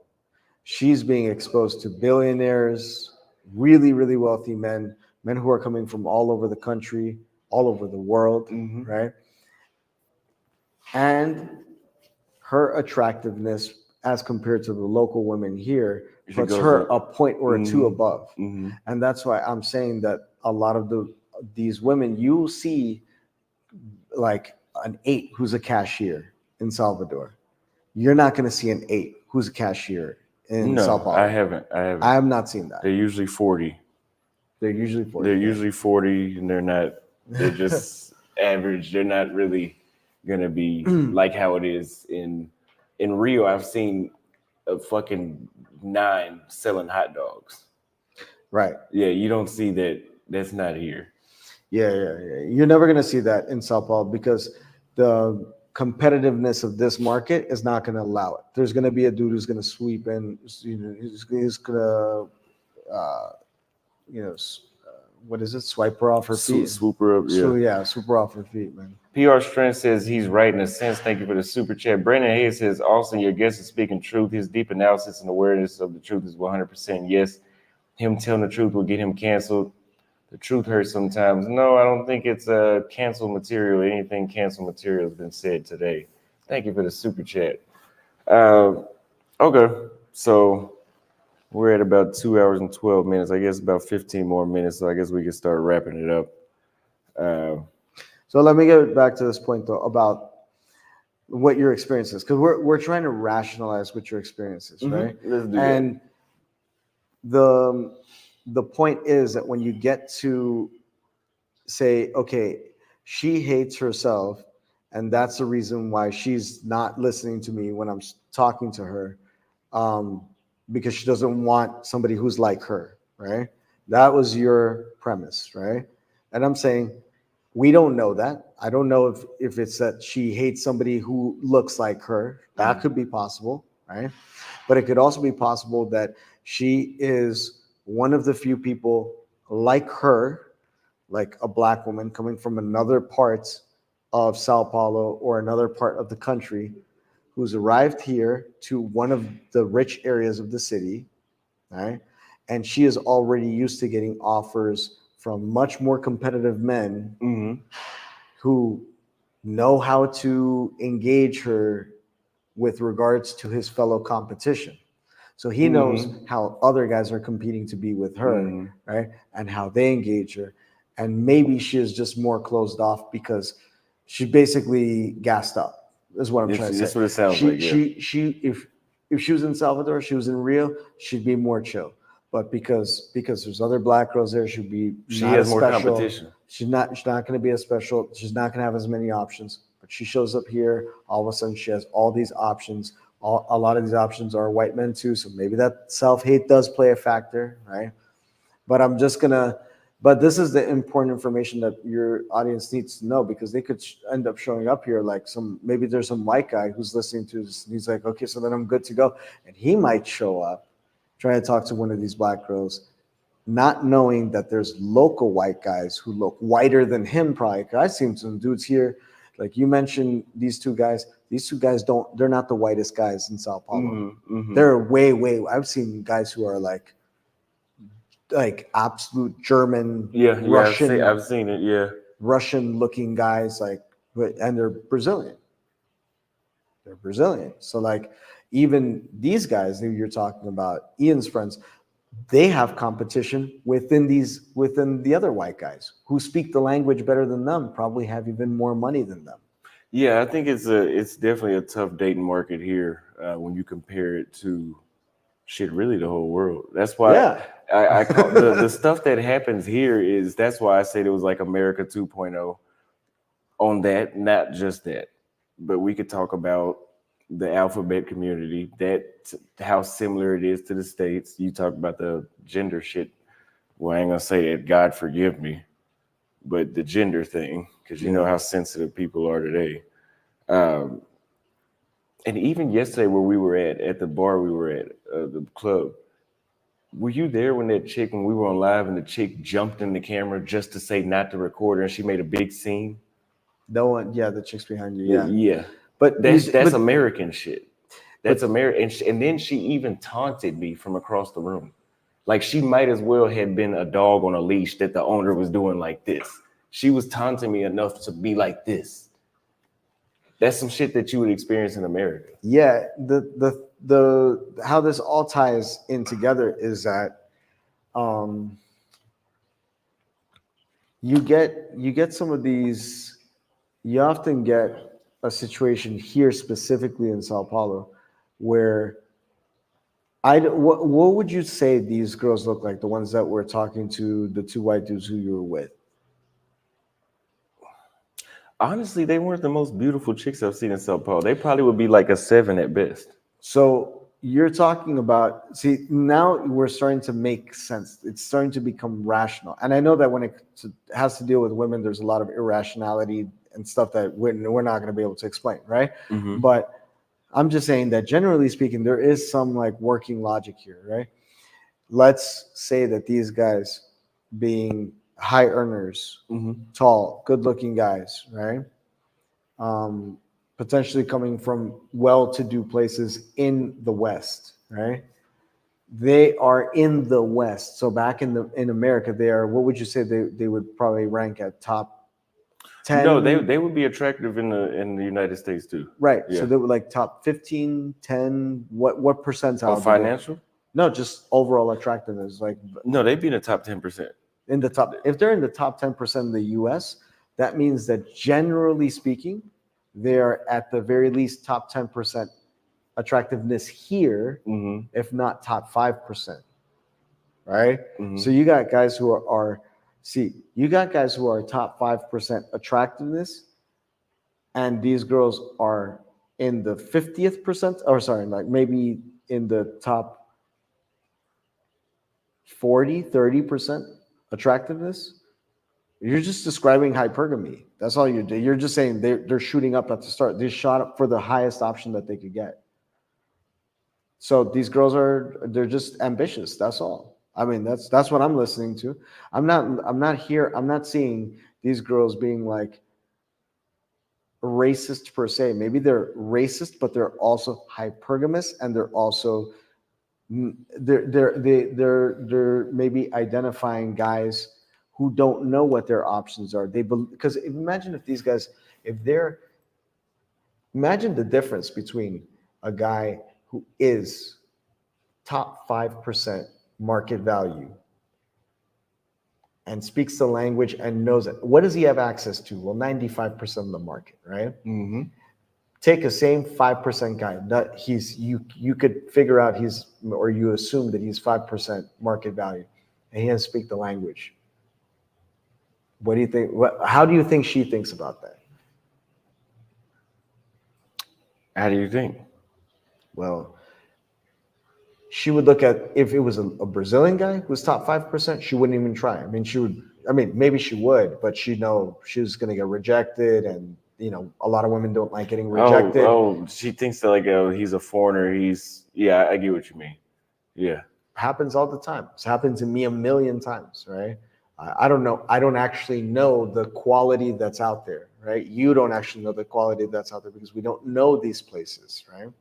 She's being exposed to billionaires, really, really wealthy men who are coming from all over the country, all over the world, right? And her attractiveness as compared to the local women here puts her a point or a 2 above. And that's why I'm saying that a lot of these women, you see like an 8 who's a cashier in Salvador. You're not going to see an 8 who's a cashier in Sao Paulo. I haven't. I have not seen that. They're usually 40. They're usually 40. They're usually 40, and they're just average. They're not really gonna be like how it is in Rio. I've seen a fucking 9 selling hot dogs. Right. Yeah, you don't see that. That's not here. Yeah. You're never gonna see that in Sao Paulo because the competitiveness of this market is not going to allow it. There's going to be a dude who's going to sweep in, he's going to, what is it? Swipe her off her feet. Swoop her up, yeah. Swoop her off her feet, man. PR Strength says he's right in a sense. Thank you for the super chat. Brandon Hayes says, Austin, your guest is speaking truth. His deep analysis and awareness of the truth is 100% yes. Him telling the truth will get him canceled. The truth hurts sometimes. No, I don't think it's cancel material. Anything cancel material has been said today. Thank you for the super chat. Uh, okay, so we're at about 2 hours and 12 minutes. I guess about 15 more minutes. So I guess we can start wrapping it up. Uh, So let me get back to this point though about what your experience is, because we're trying to rationalize what your experience is, right? Let's do And the point is that when you get to say, okay, she hates herself, and that's the reason why she's not listening to me when I'm talking to her, um, because she doesn't want somebody who's like her, right? That was your premise, right? And I'm saying we don't know that. I don't know if it's that she hates somebody who looks like her. That could be possible, right? But it could also be possible that she is one of the few people like her, like a black woman coming from another part of Sao Paulo or another part of the country, who's arrived here to one of the rich areas of the city, right? And she is already used to getting offers from much more competitive men who know how to engage her with regards to his fellow competition. So he knows how other guys are competing to be with her, right? And how they engage her. And maybe she is just more closed off because she basically gassed up, is what I'm trying to say. That's what it sounds she, like. Yeah. she, if she was in Salvador, she was in Rio, she'd be more chill. But because there's other black girls there, she'd be She not has as more special. competition. She's not going to be as special. She's not going to have as many options. But she shows up here, all of a sudden she has all these options. A lot of these options are white men too, so maybe that self-hate does play a factor, right? But but this is the important information that your audience needs to know, because they could end up showing up here like maybe there's some white guy who's listening to this and he's like, okay, so then I'm good to go. And he might show up trying to talk to one of these black girls, not knowing that there's local white guys who look whiter than him probably. 'Cause I've seen some dudes here, like you mentioned these two guys. These two guys they're not the whitest guys in Sao Paulo. They're way. I've seen guys who are like absolute German, Russian, I've seen it. Yeah. Russian looking guys, and they're Brazilian. They're Brazilian. So like even these guys that you're talking about, Ian's friends, they have competition within the other white guys who speak the language better than them, probably have even more money than them. Yeah, I think it's definitely a tough dating market here when you compare it to shit, really the whole world. That's why Yeah. I call the stuff that happens here is that's why I said it was like America 2.0 on that, not just that. But we could talk about the alphabet community, that how similar it is to the States. You talk about the gender shit. Well, I ain't gonna say that, God forgive me, but the gender thing, because you know how sensitive people are today. Um, and even yesterday, where we were at the bar we were at, the club, were you there when when we were on live and the chick jumped in the camera just to say not to record her and she made a big scene? No one, yeah, the chicks behind you, yeah. Yeah. But That's American shit. That's American. And then she even taunted me from across the room. Like she might as well have been a dog on a leash that the owner was doing like this. She was taunting me enough to be like this. That's some shit that you would experience in America. Yeah, the how this all ties in together is that you get some of these. You often get a situation here, specifically in Sao Paulo, where what would you say these girls look like? The ones that were talking to the two white dudes who you were with. Honestly, they weren't the most beautiful chicks I've seen in Sao Paulo. They probably would be like a 7 at best. So you're talking about, see, now we're starting to make sense. It's starting to become rational. And I know that when it has to deal with women, there's a lot of irrationality and stuff that we're not going to be able to explain, right? But I'm just saying that generally speaking, there is some like working logic here, right? Let's say that these guys being high earners, tall, good looking guys, right? Potentially coming from well-to-do places in the West, right? They are in the West. So back in America, they are. What would you say they would probably rank at top No, 10? they would be attractive in the United States too. Right. So Yeah. they were like top 15, 10. What On percentile did they? financial? No, just overall attractiveness. Like No, they'd be in the top 10%. in the top, if they're in the top 10% of the US, that means that generally speaking, they're at the very least top 10% attractiveness here, Mm-hmm. if not top 5%. Right. So Mm-hmm. you got guys who you got guys who are top 5% attractiveness, and these girls are in the 50th percent, or sorry, like maybe in the top 40, 30% attractiveness. You're just describing hypergamy. That's all you do. You're just saying they're shooting up at the start. They shot up for the highest option that they could get. So these girls they're just ambitious. That's all. I mean, that's what I'm listening to. I'm not seeing these girls being like racist per se. Maybe they're racist, but they're also hypergamous, and they're also they're maybe identifying guys who don't know what their options are. Because imagine if these guys, if they're imagine the difference between a guy who is top 5% market value and speaks the language and knows it. What does he have access to? Well, 95% of the market, right? Mm-hmm. Take a same 5% guy that you could figure out or you assume that he's 5% market value, and he doesn't speak the language. What do you think? How do you think she thinks about that? How do you think? Well, she would look at, if it was a Brazilian guy who was top 5%, she wouldn't even try. I mean, maybe she would, but she'd know she was going to get rejected. And, a lot of women don't like getting rejected. Oh, she thinks that like, oh, he's a foreigner. Yeah, I get what you mean. Yeah. Happens all the time. It's happened to me a million times, right? I don't know. I don't actually know the quality that's out there, right? You don't actually know the quality that's out there because we don't know these places, right?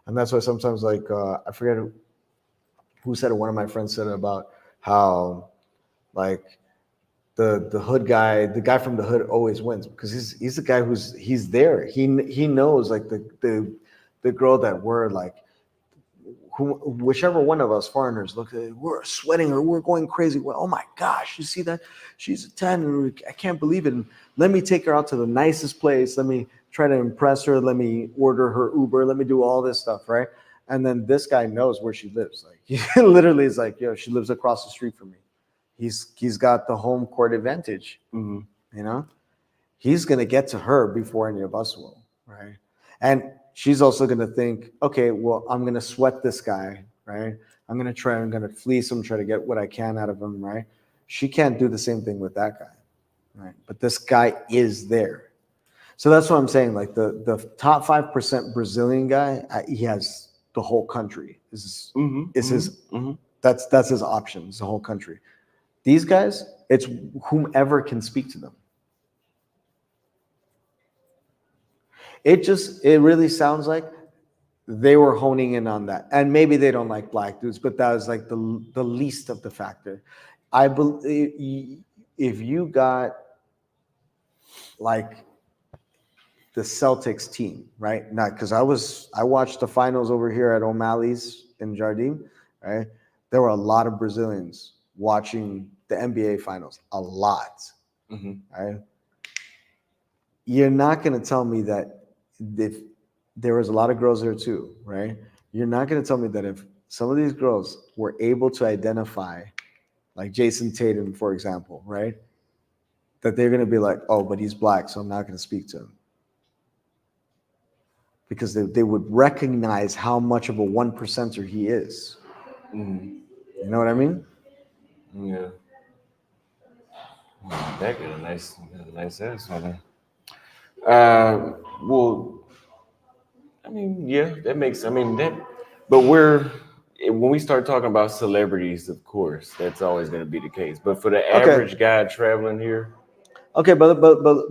And that's why sometimes, like, I forget who said it. One of my friends said it about how, like, the hood guy, the guy from the hood always wins because he's the guy he's there. He knows, like, the girl that we're like, whichever one of us foreigners look at it, we're sweating or we're going crazy. Well, oh my gosh, you see that? She's a 10 and I can't believe it. And let me take her out to the nicest place. Let me try to impress her. Let me order her Uber. Let me do all this stuff, right? And then this guy knows where she lives. Like, he literally is like, yo, she lives across the street from me. He's got the home court advantage. Mm-hmm. He's gonna get to her before any of us will, right? And she's also gonna think, okay, well, I'm gonna sweat this guy, right? I'm gonna fleece him, try to get what I can out of him, right? She can't do the same thing with that guy, right? But this guy is there. So that's what I'm saying. Like the top 5% Brazilian guy, he has the whole country. Is his Mm-hmm. that's his options, the whole country. These guys, it's whomever can speak to them. It really sounds like they were honing in on that. And maybe they don't like black dudes, but that was like the least of the factor. I believe if you got like the Celtics team, right? Not because I watched the finals over here at O'Malley's in Jardim, right? There were a lot of Brazilians watching the NBA finals, a lot, right? You're not going to tell me that if there was a lot of girls there too, right? You're not going to tell me that if some of these girls were able to identify, like Jason Tatum, for example, right? That they're going to be like, oh, but he's black, so I'm not going to speak to him. Because they would recognize how much of a 1%er he is. Mm-hmm. You know what I mean? Yeah. That got a nice ass on her. Well, I mean, yeah, that makes. I mean that, but when we start talking about celebrities, of course, that's always going to be the case. But for the average guy traveling here, okay, but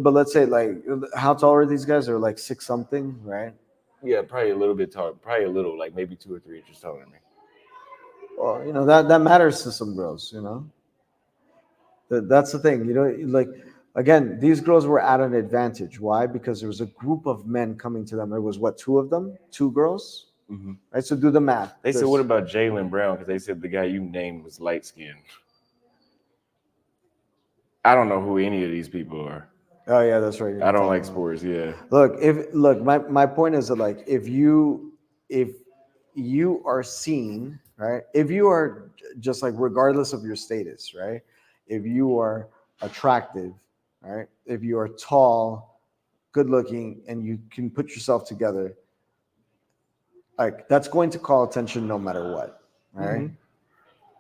let's say, like, how tall are these guys? They're like 6 something, right? yeah, probably a little bit taller, probably a little, like maybe 2 or 3 inches taller than me. Well, that matters to some girls. That's the thing. Like again, these girls were at an advantage. Why? Because there was a group of men coming to them. It was what, two of them, two girls, right? So do the math. They said, what about Jalen Brown? Because they said the guy you named was light skinned. I don't know who any of these people are. Oh yeah, that's right. I don't like sports. Yeah. Look, my point is that, like, if you are seen, right, if you are just, like, regardless of your status, right, if you are attractive, right, if you are tall, good looking, and you can put yourself together, like, that's going to call attention no matter what, right?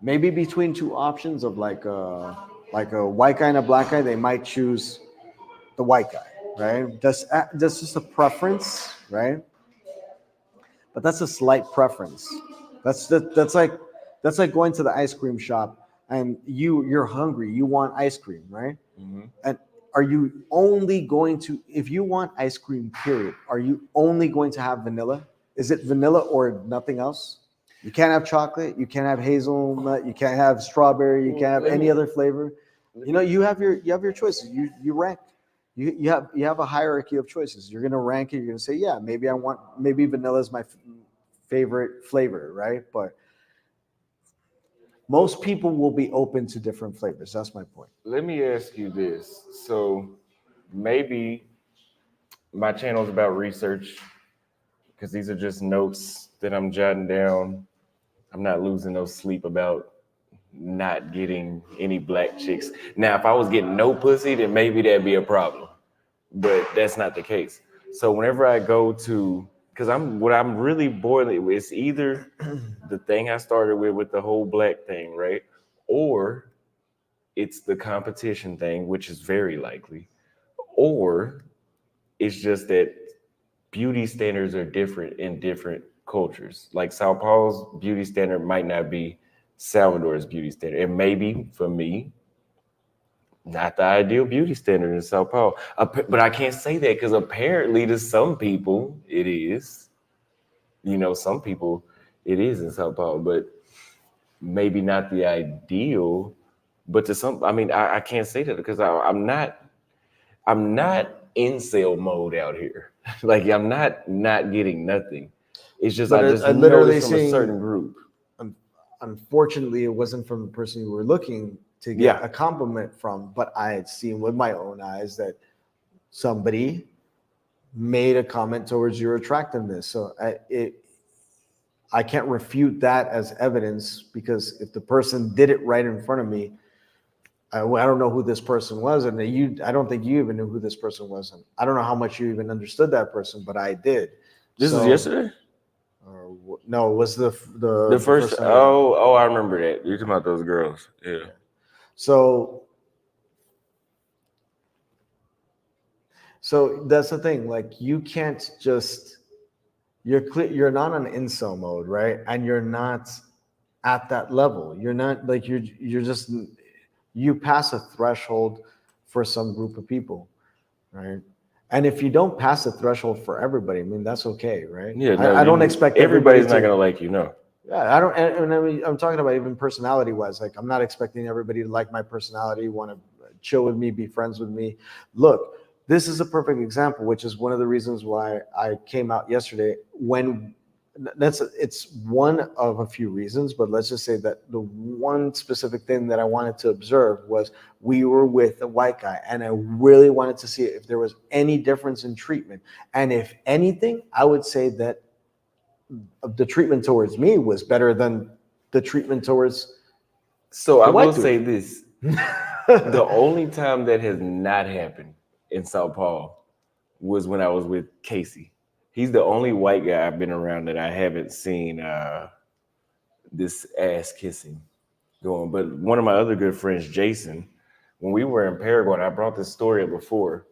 Maybe between two options of, like a white guy and a black guy, they might choose the white guy, right? That's just a preference, right? But that's a slight preference. That's like going to the ice cream shop, and you're hungry, you want ice cream, right? And are you only going to, if you want ice cream, period, are you only going to have vanilla? Is it vanilla or nothing else? You can't have chocolate, you can't have hazelnut, you can't have strawberry, you can't have any other flavor. You have your choices. You rank. You have a hierarchy of choices. You're gonna rank it. You're gonna say, yeah, maybe vanilla is my favorite flavor, right? But most people will be open to different flavors. That's my point. Let me ask you this. So maybe my channel is about research because these are just notes that I'm jotting down. I'm not losing no sleep about not getting any black chicks. Now, if I was getting no pussy, then maybe that'd be a problem. But that's not the case. So whenever I go to, because I'm really boiling with, it's either the thing I started with the whole black thing, right? Or it's the competition thing, which is very likely. Or it's just that beauty standards are different in different cultures. Like Sao Paulo's beauty standard might not be Salvador's beauty standard. And maybe for me, not the ideal beauty standard in Sao Paulo. But I can't say that because apparently to some people it is. Some people it is in Sao Paulo, but maybe not the ideal. But to some, I mean, I can't say that because I'm not incel mode out here. Like I'm not getting nothing. It's just But I just I literally noticed from a seeing, certain group. unfortunately, it wasn't from the person you were looking to get Yeah. a compliment from, but I had seen with my own eyes that somebody made a comment towards your attractiveness. So I can't refute that as evidence, because if the person did it right in front of me, I don't know who this person was, and I don't think you even knew who this person was, and I don't know how much you even understood that person, but I did. This was yesterday. No, it was the First time. oh, I remember that. You're talking about those girls. Yeah. So that's the thing. Like, you can't just, you're not on incel mode, right? And you're not at that level. You're not, like, you're just, you pass a threshold for some group of people, right? And if you don't pass the threshold for everybody, I mean, that's okay, right? Yeah. I don't expect everybody's not to, gonna like you. No. yeah, I don't, and I mean, I'm talking about even personality wise. Like, I'm not expecting everybody to like my personality, want to chill with me, be friends with me. Look, this is a perfect example, which is one of the reasons why I came out yesterday. It's one of a few reasons, but let's just say that the one specific thing that I wanted to observe was we were with a white guy, and I really wanted to see if there was any difference in treatment. And if anything, I would say that the treatment towards me was better than the treatment towards. So I will say this: the only time that has not happened in Sao Paulo was when I was with Casey. He's the only white guy I've been around that I haven't seen this ass kissing going. But one of my other good friends, Jason, when we were in Paraguay, I brought this story up before.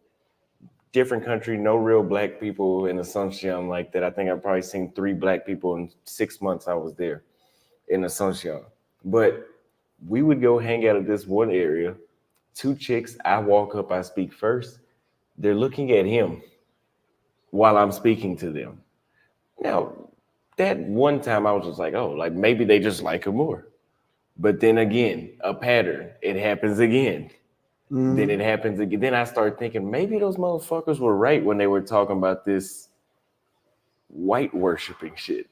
Different country, no real black people in Asuncion like that. I think I've probably seen 3 black people in 6 months I was there in Asuncion. But we would go hang out at this one area. 2 chicks, I walk up, I speak first. They're looking at him while I'm speaking to them. Now, that one time I was just like, oh, like maybe they just like her more. But then again, a pattern. It happens again. Then it happens again. Then I start thinking maybe those motherfuckers were right when they were talking about this white worshiping shit.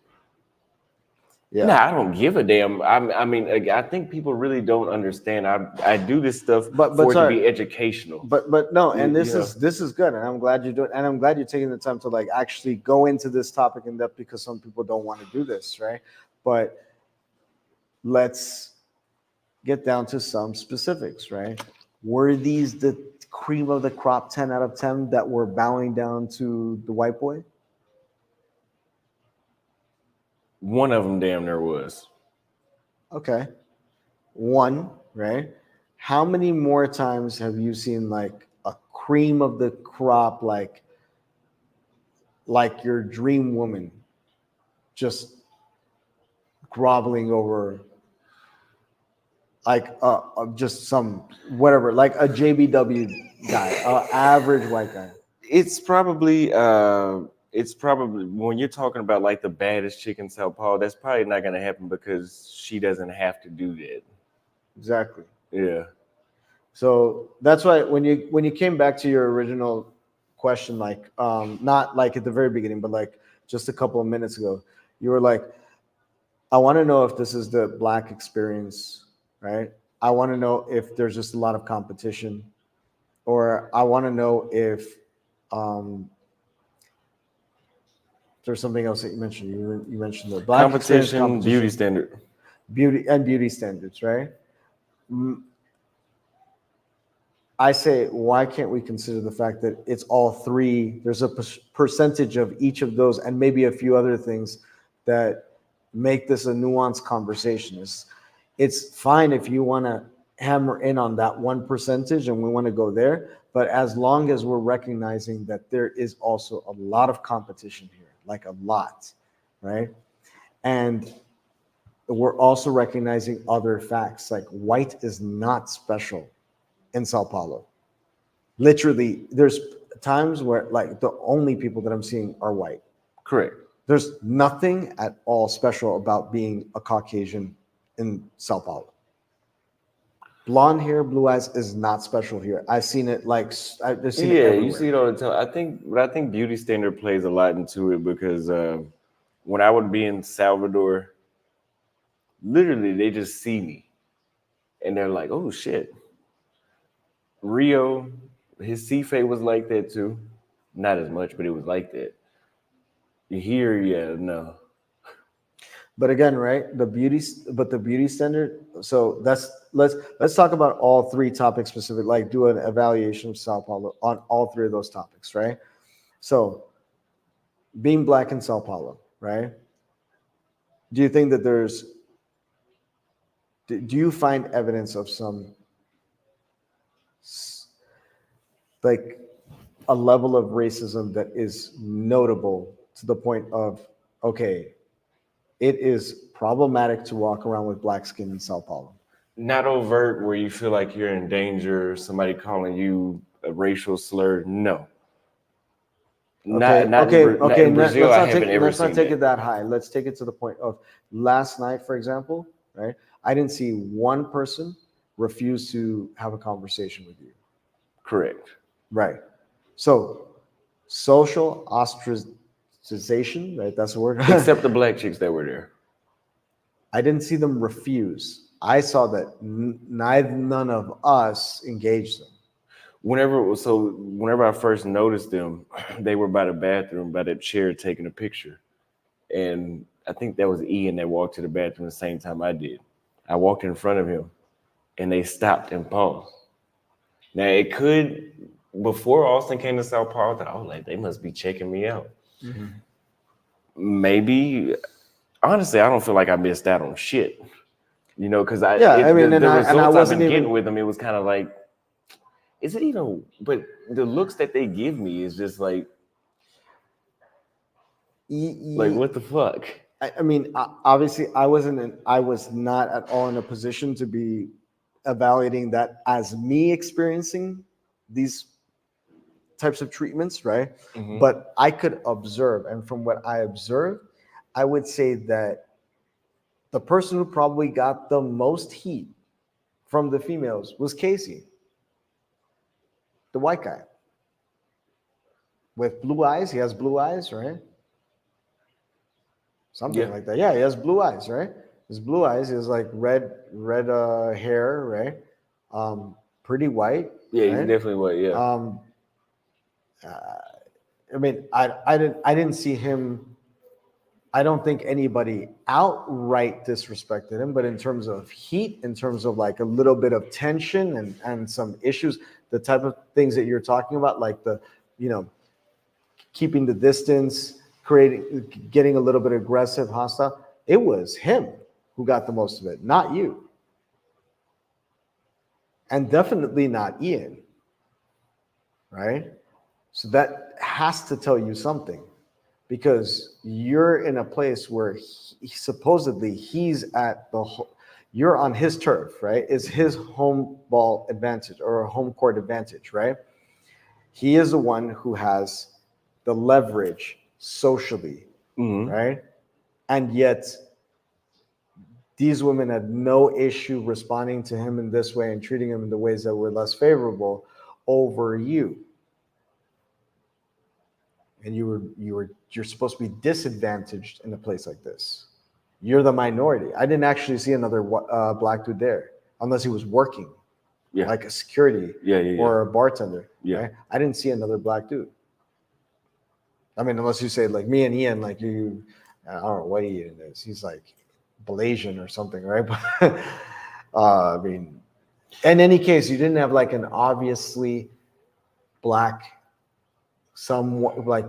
Yeah. Nah, I don't give a damn. I mean, I think people really don't understand. I do this stuff But for it to sorry, be educational. but no, and You know, this is good, and I'm glad you're doing, and I'm glad you're taking the time to like actually go into this topic in depth because some people don't want to do this, right? But let's get down to some specifics, right? Were these the cream of the crop 10 out of 10 that were bowing down to the white boy? one of them damn near was. Okay. One, right? How many more times have you seen like a cream of the crop, like your dream woman just groveling over like just some whatever, like a JBW guy, average white guy? It's probably when you're talking about like the baddest chick in Sao Paulo, that's probably not gonna happen because she doesn't have to do that. Exactly. Yeah. So that's why when you came back to your original question, like not like at the very beginning, but like just a couple of minutes ago, you were like, I want to know if this is the black experience, right? I want to know if there's just a lot of competition, or I want to know if um, there's something else that you mentioned. You mentioned the black experience, Competition, beauty standard. beauty standards, right? I say, why can't we consider the fact that it's all three? There's a percentage of each of those, and maybe a few other things that make this a nuanced conversation. It's fine if you want to hammer in on that 1% and we want to go there, but as long as we're recognizing that there is also a lot of competition here, like a lot, right? And we're also recognizing other facts, like white is not special in Sao Paulo. Literally, there's times where like the only people that I'm seeing are white. Correct. There's nothing at all special about being a Caucasian in Sao Paulo. Blonde hair, blue eyes is not special here. I've seen it like I've seen it Yeah, everywhere. you see it all the time. I think beauty standard plays a lot into it because when I would be in Salvador, literally they just see me and they're like, "Oh shit." Rio, his CFA was like that too. Not as much, but it was like that. Here, yeah, no. But again, right? The beauty standard. So let's talk about all three topics specific. Like do an evaluation of Sao Paulo on all three of those topics, right? So being black in Sao Paulo, right? Do you think that do you find evidence of some like a level of racism that is notable to the point of, okay, it is problematic to walk around with black skin in Sao Paulo? Not overt where you feel like you're in danger, somebody calling you a racial slur. No. Okay, Not in, okay, not okay. in Brazil. I haven't ever Let's not seen take that. it that high. Let's take it to the point of last night, for example. Right? I didn't see one person refuse to have a conversation with you. Correct. Right. So social ostracization, right? That's the word. Except the black chicks that were there. I didn't see them refuse. I saw that none of us engaged them. Whenever I first noticed them, they were by the bathroom, by that chair, taking a picture, and I think that was Ian that walked to the bathroom the same time I did. I walked in front of him, and they stopped and paused. Now it could before Austin came to Sao Paulo, I thought, oh, like they must be checking me out. Mm-hmm. Maybe honestly, I don't feel like I missed out on shit. You know, because Yeah, I mean, the and I results I've wasn't been even. getting with them, it was kind of like, is it even? But the looks that they give me is just like what the fuck? I mean, obviously, I was not at all in a position to be evaluating that as me experiencing these types of treatments, right? Mm-hmm. But I could observe, and from what I observed, I would say that the person who probably got the most heat from the females was Casey, the white guy with blue eyes. He has blue eyes, right? Something Yeah. like that. Yeah, he has blue eyes, right? His blue eyes. He has like red hair, right? Pretty white, Yeah, he's right? definitely what. Yeah. Um, I mean, I didn't see him. I don't think anybody outright disrespected him, but in terms of heat, in terms of like a little bit of tension and some issues, the type of things that you're talking about, like the, you know, keeping the distance, getting a little bit aggressive, hostile, it was him who got the most of it, not you. And definitely not Ian, right? So that has to tell you something, because you're in a place where supposedly he's at you're on his turf, right? It's his home ball advantage or a home court advantage, right? He is the one who has the leverage socially, Hmm. right? And yet these women had no issue responding to him in this way and treating him in the ways that were less favorable over you. And you're supposed to be disadvantaged in a place like this. You're the minority. I didn't actually see another black dude there unless he was working, Yeah. like a security Yeah. or a bartender. Yeah. Right? I didn't see another black dude. I mean, unless you say like me and Ian, like you, I don't know what Ian is. He's like Malaysian or something, right? But I mean, in any case, you didn't have like an obviously black, somewhat like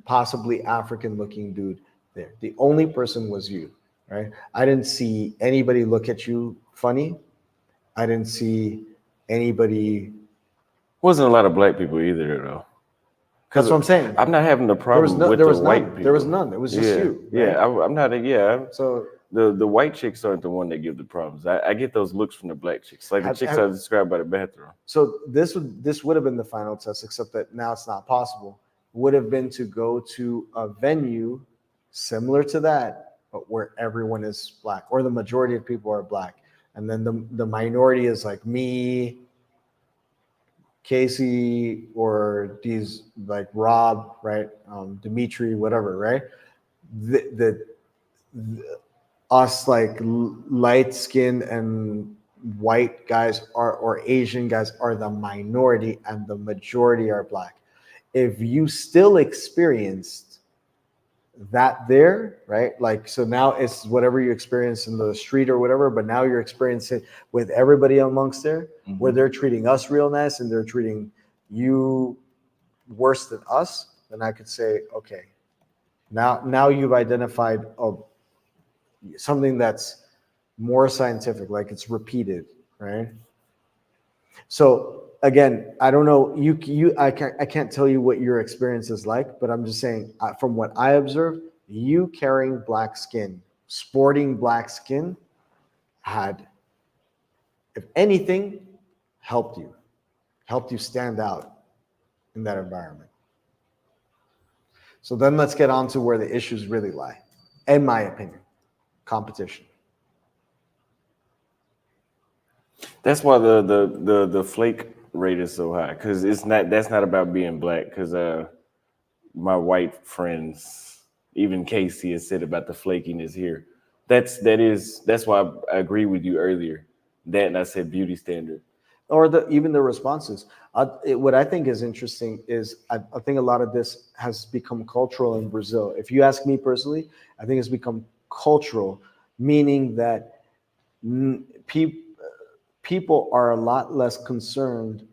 possibly African looking dude there. The only person was you, right? I didn't see anybody look at you funny. I didn't see anybody. Wasn't a lot of black people either though. That's what I'm saying. I'm not having the There was problem no, with there the was white none. people. There was none. It was just Yeah, you. yeah. Right? I'm not. Yeah. So The white chicks aren't the one that give the problems. I get those looks from the black chicks, like the chicks I described by the bathroom. So this would have been the final test, except that now it's not possible. Would have been to go to a venue similar to that, but where everyone is black, or the majority of people are black, and then the minority is like me, Casey, or these like Rob, right, Dimitri, whatever, right? The us like light skinned and white guys are, or Asian guys are the minority, and the majority are black. If you still experienced that there, right? Like, so now it's whatever you experience in the street or whatever, but now you're experiencing with everybody amongst there, where they're treating us real nice and they're treating you worse than us, then I could say, okay, now you've identified something that's more scientific, like it's repeated, right? So again, I don't know. I can't tell you what your experience is like, but I'm just saying from what I observed, you carrying black skin, sporting black skin, had, if anything, helped you stand out in that environment. So then let's get on to where the issues really lie, in my opinion, competition. That's why the flake rate is so high, because it's not. That's not about being black. Because my white friends, even Casey, has said about the flakiness here. That's why I agree with you earlier. That, and I said beauty standard. Or even the responses. What I think is interesting is I think a lot of this has become cultural in Brazil. If you ask me personally, I think it's become cultural, meaning that people are a lot less concerned,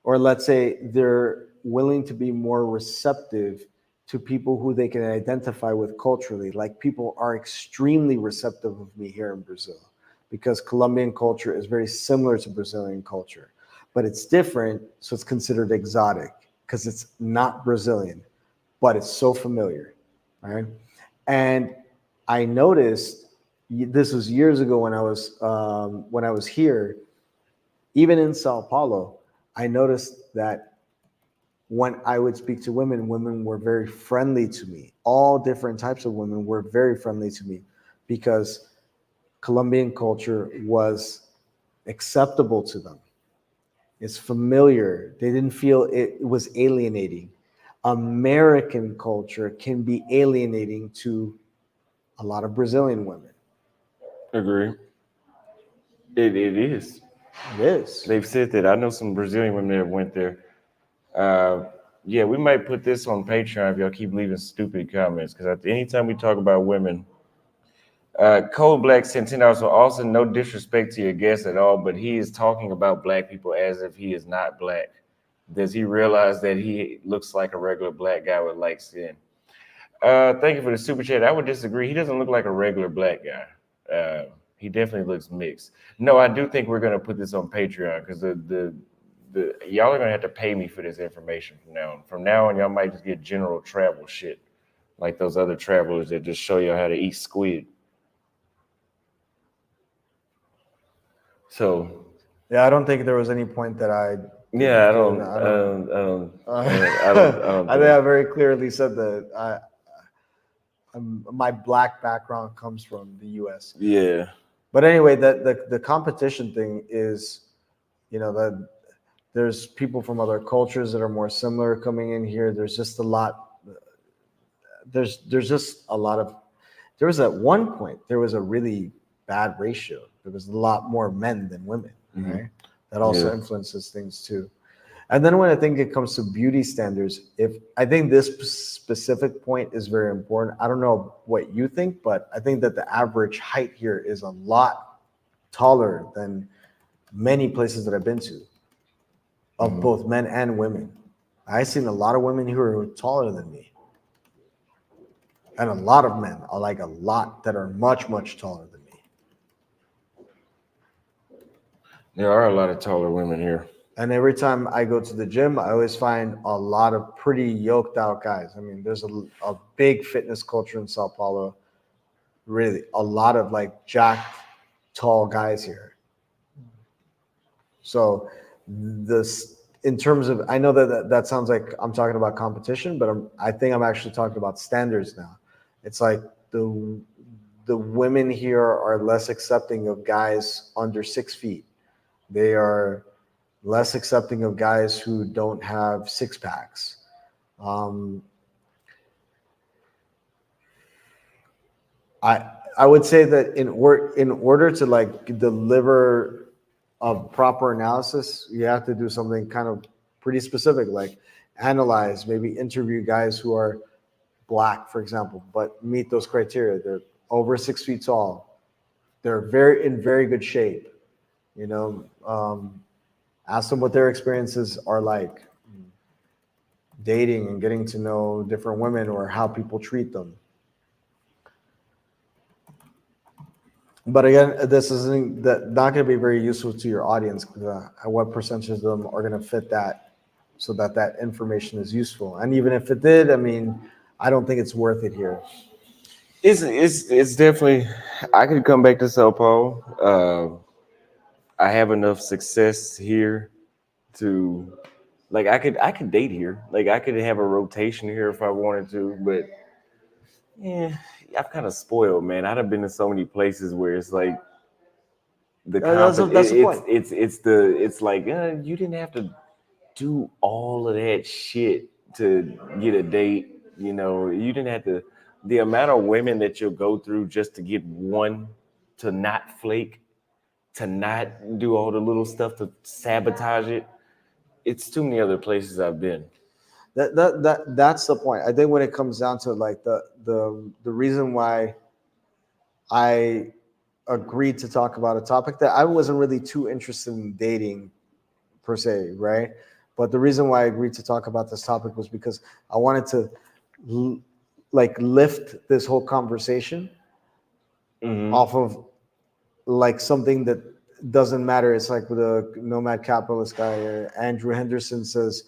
or let's say they're willing to be more receptive to people who they can identify with culturally. Like, people are extremely receptive of me here in Brazil, because Colombian culture is very similar to Brazilian culture, but it's different. So it's considered exotic because it's not Brazilian, but it's so familiar. Right. And I noticed, this was years ago when I was here, even in Sao Paulo, I noticed that when I would speak to women, women were very friendly to me. All different types of women were very friendly to me because Colombian culture was acceptable to them. It's familiar. They didn't feel it was alienating. American culture can be alienating to a lot of Brazilian women. Agree. It is. It is. They've said that. I know some Brazilian women that went there. Uh, yeah, we might put this on Patreon if y'all keep leaving stupid comments. Because anytime we talk about women, Cold Black sent $10 for also no disrespect to your guest at all, but he is talking about black people as if he is not black. Does he realize that he looks like a regular black guy with light skin? Thank you for the super chat. I would disagree. He doesn't look like a regular black guy. He definitely looks mixed. No, I do think we're gonna put this on Patreon because the y'all are gonna have to pay me for this information from now on. From now on, y'all might just get general travel shit, like those other travelers that just show you how to eat squid. So Yeah, I don't think there was any point that I. yeah, I don't, I I don't. don't, I don't, I don't, I don't I think I think. very clearly said that my black background comes from the U.S. Yeah. But anyway, the competition thing is, that there's people from other cultures that are more similar coming in here. There's just a lot. There's just a lot of. There was at one point there was a really bad ratio. There was a lot more men than women, right? That also Yeah. influences things too. And then when I think it comes to beauty standards, if I think this specific point is very important. I don't know what you think, but I think that the average height here is a lot taller than many places that I've been to, of both men and women. I've seen a lot of women who are taller than me, and a lot of men, are like a lot that are much, much taller than me. There are a lot of taller women here. And every time I go to the gym, I always find a lot of pretty yoked out guys. I mean, there's a big fitness culture in Sao Paulo. Really, a lot of like jacked, tall guys here. So this, in terms of, I know that sounds like I'm talking about competition, but I think I'm actually talking about standards now. It's like the women here are less accepting of guys under 6 feet. They are less accepting of guys who don't have six packs. Um, I would say that in order to like deliver a proper analysis, you have to do something kind of pretty specific, like analyze, maybe interview guys who are black, for example, but meet those criteria. They're over 6 feet tall. They're in very good shape. You know, ask them what their experiences are like dating and getting to know different women or how people treat them. But again, this isn't not going to be very useful to your audience. What percentage of them are going to fit that, so that information is useful? And even if it did, I mean, I don't think it's worth it here. It's definitely. I could come back to Sao Paulo. I have enough success here to, like, I could date here. Like, I could have a rotation here if I wanted to. But yeah, I'm kind of spoiled, man. I'd have been to so many places where it's like That's the point. it's like you didn't have to do all of that shit to get a date. You know, you didn't have to. The amount of women that you'll go through just to get one to not flake, to not do all the little stuff to sabotage it. It's too many other places I've been. That's the point. I think when it comes down to like the reason why I agreed to talk about a topic that I wasn't really too interested in dating per se, right? But the reason why I agreed to talk about this topic was because I wanted to like lift this whole conversation off of like something that doesn't matter. It's like with a nomad capitalist guy, Andrew Henderson says,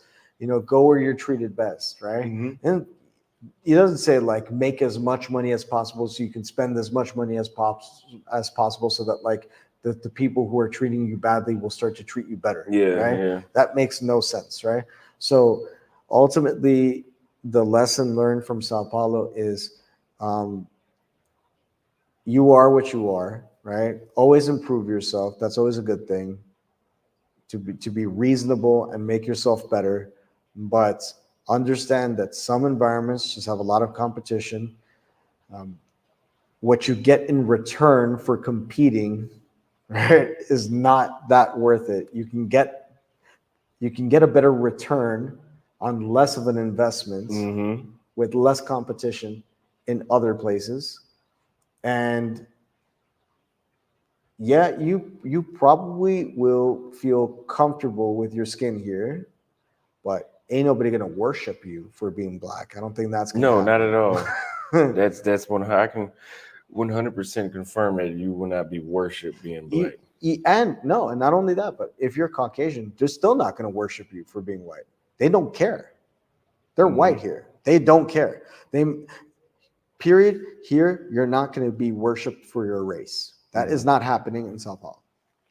go where you're treated best, right? And he doesn't say like make as much money as possible so you can spend as much money as possible so that like the people who are treating you badly will start to treat you better, Yeah, right? yeah. That makes no sense, right? So ultimately, the lesson learned from Sao Paulo is um, you are what you are, right? Always improve yourself. That's always a good thing. To be reasonable and make yourself better, but understand that some environments just have a lot of competition. Um, what you get in return for competing, right, is not that worth it. You can get a better return on less of an investment Mm-hmm. with less competition in other places. And yeah, you probably will feel comfortable with your skin here, but ain't nobody gonna worship you for being black. I don't think that's gonna No, not at happen. all. That's one I can 100% confirm that you will not be worshipped being black. And no, and not only that, but if you're Caucasian, they're still not gonna worship you for being white. They don't care. They're white Mm-hmm. here. They don't care. They period here. You're not gonna be worshipped for your race. That is Mm-hmm. not happening in Sao Paulo.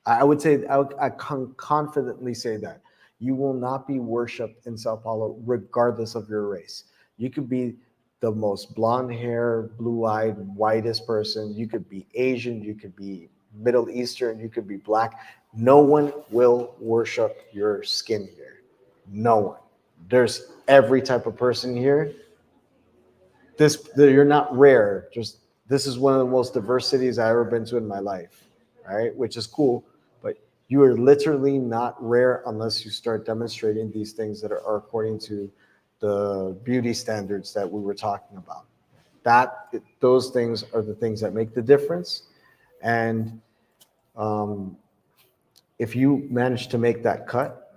I would say I can confidently say that you will not be worshipped in Sao Paulo regardless of your race. You could be the most blonde hair, blue eyed, whitest person. You could be Asian. You could be Middle Eastern. You could be black. No one will worship your skin here. No one. There's every type of person here. You're not rare. Just this is one of the most diverse cities I've ever been to in my life, right? Which is cool, but you are literally not rare unless you start demonstrating these things that are according to the beauty standards that we were talking about. Those things are the things that make the difference. And um, if you manage to make that cut,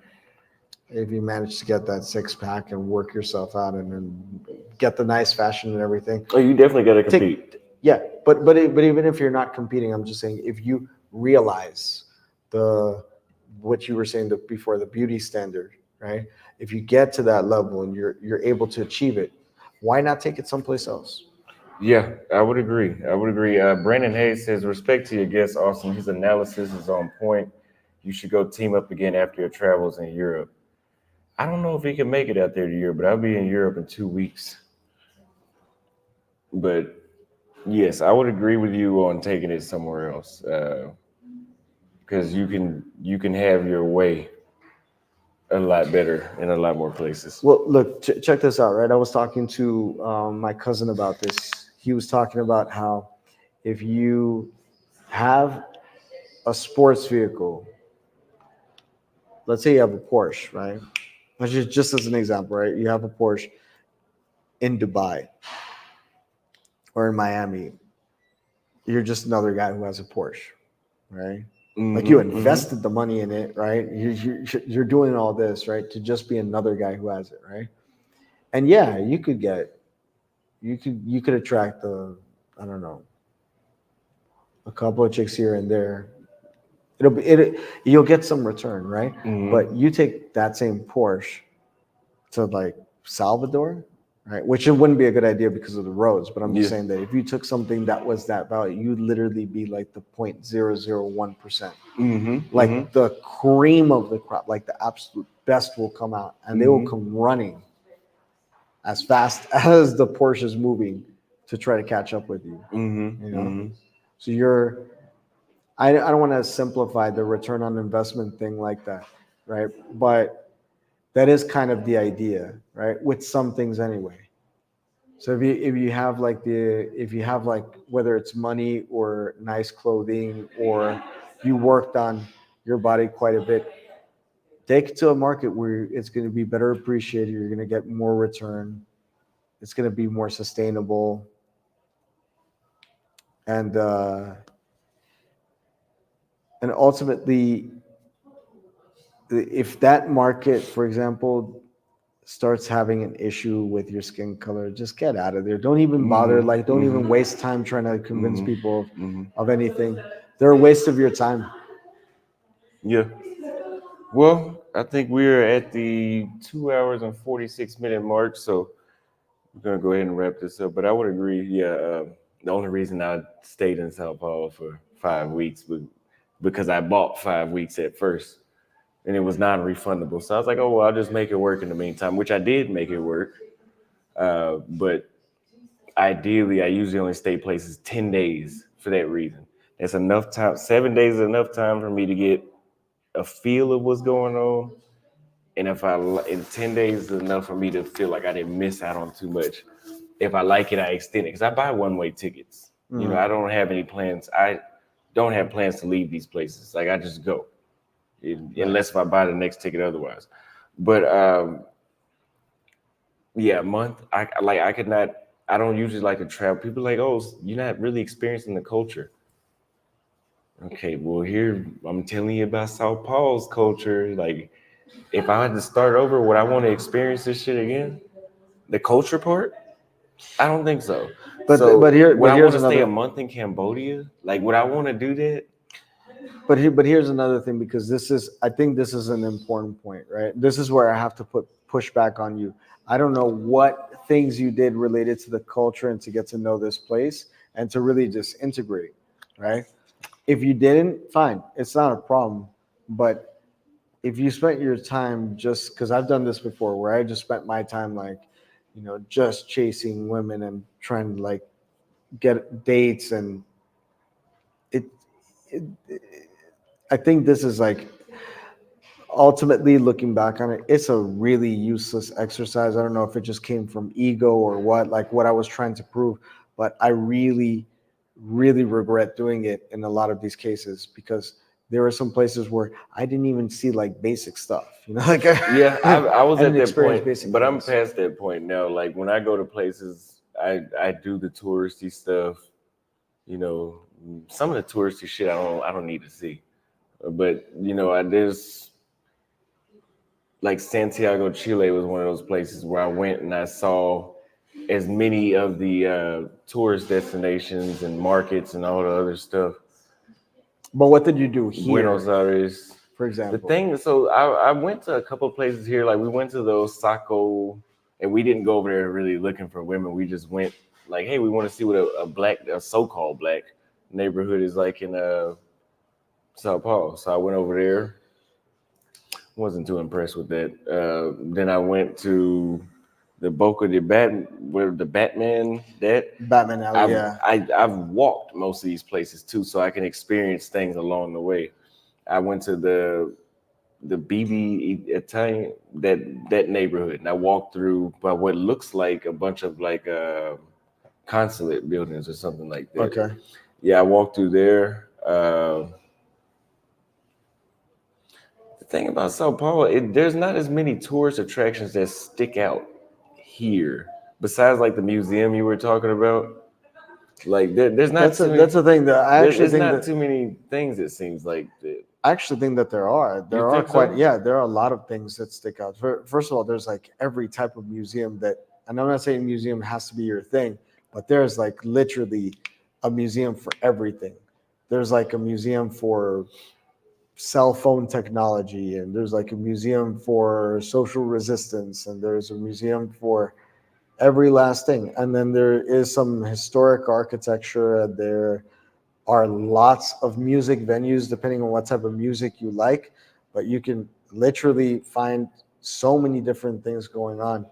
if you manage to get that six pack and work yourself out and then get the nice fashion and everything, Oh, you definitely got to compete. yeah, but even if you're not competing, I'm just saying if you realize the what you were saying before, the beauty standard, right? If you get to that level and you're able to achieve it, why not take it someplace else? Yeah, I would agree. I would agree. Brandon Hayes says, respect to your guest, Austin. His analysis is on point. You should go team up again after your travels in Europe. I don't know if he can make it out there to Europe, but I'll be in Europe in 2 weeks. But yes, I would agree with you on taking it somewhere else because you can have your way a lot better in a lot more places. Well, look, check this out, right? I was talking to my cousin about this. He was talking about how if you have a sports vehicle, let's say you have a Porsche, right? Let's just as an example, right? You have a Porsche in Dubai or in Miami. You're just another guy who has a Porsche, right? Like you Mm-hmm, mm-hmm. invested the money in it, right? You're doing all this, right, to just be another guy who has it, right? And yeah, you could attract I don't know, a couple of chicks here and there. You'll get some return, right? But Mm-hmm. you take that same Porsche to like Salvador, right? Which it wouldn't be a good idea because of the roads. But I'm just Yeah. saying that if you took something that was that value, you'd literally be like the 0.001%. Mm-hmm. Mm-hmm. Like the cream of the crop, like the absolute best will come out, and they will Mm-hmm. come running as fast as the Porsche is moving to try to catch up with you. Mm-hmm. You know, Mm-hmm. so I don't want to simplify the return on investment thing like that, right? But that is kind of the idea, right? With some things anyway. So if you have like whether it's money or nice clothing or you worked on your body quite a bit, take it to a market where it's going to be better appreciated. You're going to get more return. It's going to be more sustainable, and uh, and ultimately, if that market, for example, starts having an issue with your skin color, just get out of there. Don't even bother. Like, don't Mm-hmm. even waste time trying to convince Mm-hmm. people Mm-hmm. of anything. They're a waste of your time. Yeah. Well, I think we're at the 2 hours and 46 minute mark, so we're gonna go ahead and wrap this up. But I would agree. Yeah, the only reason I stayed in Sao Paulo for 5 weeks was because I bought 5 weeks at first. and it was non-refundable. So I was like, oh well, I'll just make it work in the meantime, which I did make it work. But ideally, I usually only stay places 10 days for that reason. That's enough time. 7 days is enough time for me to get a feel of what's going on. And if I in 10 days is enough for me to feel like I didn't miss out on too much. If I like it, I extend it because I buy one-way tickets. You know, I don't have any plans. I don't have plans to leave these places. Like I just go, unless if I buy the next ticket otherwise. But yeah, a month. I could not. I don't usually like to travel. People are like, oh, you're not really experiencing the culture. Okay, well here I'm telling you about Sao Paulo's culture. Like, if I had to start over, would I want to experience this shit again? The culture part? I don't think so. But So would I want here's to stay a another. month in Cambodia? Like, would I want to do that? But here's another thing, because I think this is an important point, right? This is where I have to put push back on you. I don't know what things you did related to the culture and to get to know this place and to really just integrate, right? If you didn't, fine, it's not a problem. But if you spent your time, just because I've done this before, where I just spent my time like, just chasing women and trying to like get dates, and it, it I think this is like, ultimately looking back on it, it's a really useless exercise. I don't know if it just came from ego or what, like what I was trying to prove, but I really, really regret doing it in a lot of these cases, because there were some places where I didn't even see like basic stuff, like Yeah, I was I at didn't that experience point, basic but I'm things. past that point now. Like when I go to places, I do the touristy stuff. You know, some of the touristy shit I don't need to see. But there's like Santiago, Chile was one of those places where I went and I saw as many of the tourist destinations and markets and all the other stuff. But what did you do Buenos here, Aires. for The example? thing, so I went to a couple of places here. Like we went to the Osako, and we didn't go over there really looking for women. We just went like, hey, we want to see what a so-called black neighborhood is like in Sao Paulo. So I went over there. Wasn't too impressed with that. Then I went to the Boca de Bat, where the Batman that Batman Alley, yeah. I've walked most of these places too, so I can experience things along the way. I went to the BB Italian that neighborhood, and I walked through by what looks like a bunch of like consulate buildings or something like that. Okay. Yeah, I walked through there. The thing about Sao Paulo, there's not as many tourist attractions that stick out here. Besides, like the museum you were talking about, like there's not too many. That's a thing that There's not too many things. It seems like that. I actually think that there are. You There are think quite, so? yeah, there are a lot of things that stick out. First of all, there's like every type of museum that, and I'm not saying museum has to be your thing, but there's like literally a museum for everything. There's like a museum for cell phone technology, and there's like a museum for social resistance, and there's a museum for every last thing. And then there is some historic architecture. There are lots of music venues depending on what type of music you like, but you can literally find so many different things going on.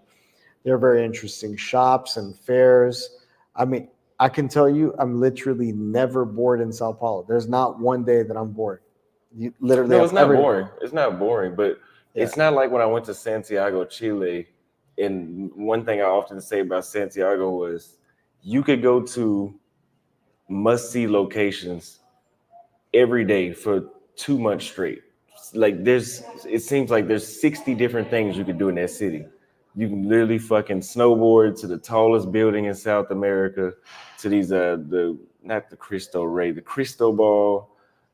They're very interesting shops and fairs. I mean, I can tell you, I'm literally never bored in Sao Paulo. There's not one day that I'm bored. You literally No, have it's not every, boring. It's not boring, but yeah. it's not like when I went to Santiago, Chile. And one thing I often say about Santiago was you could go to must see locations every day for 2 months straight. Like it seems like there's 60 different things you could do in that city. You can literally fucking snowboard to the tallest building in South America, to these the not the Cristo Rey, the Cristobal.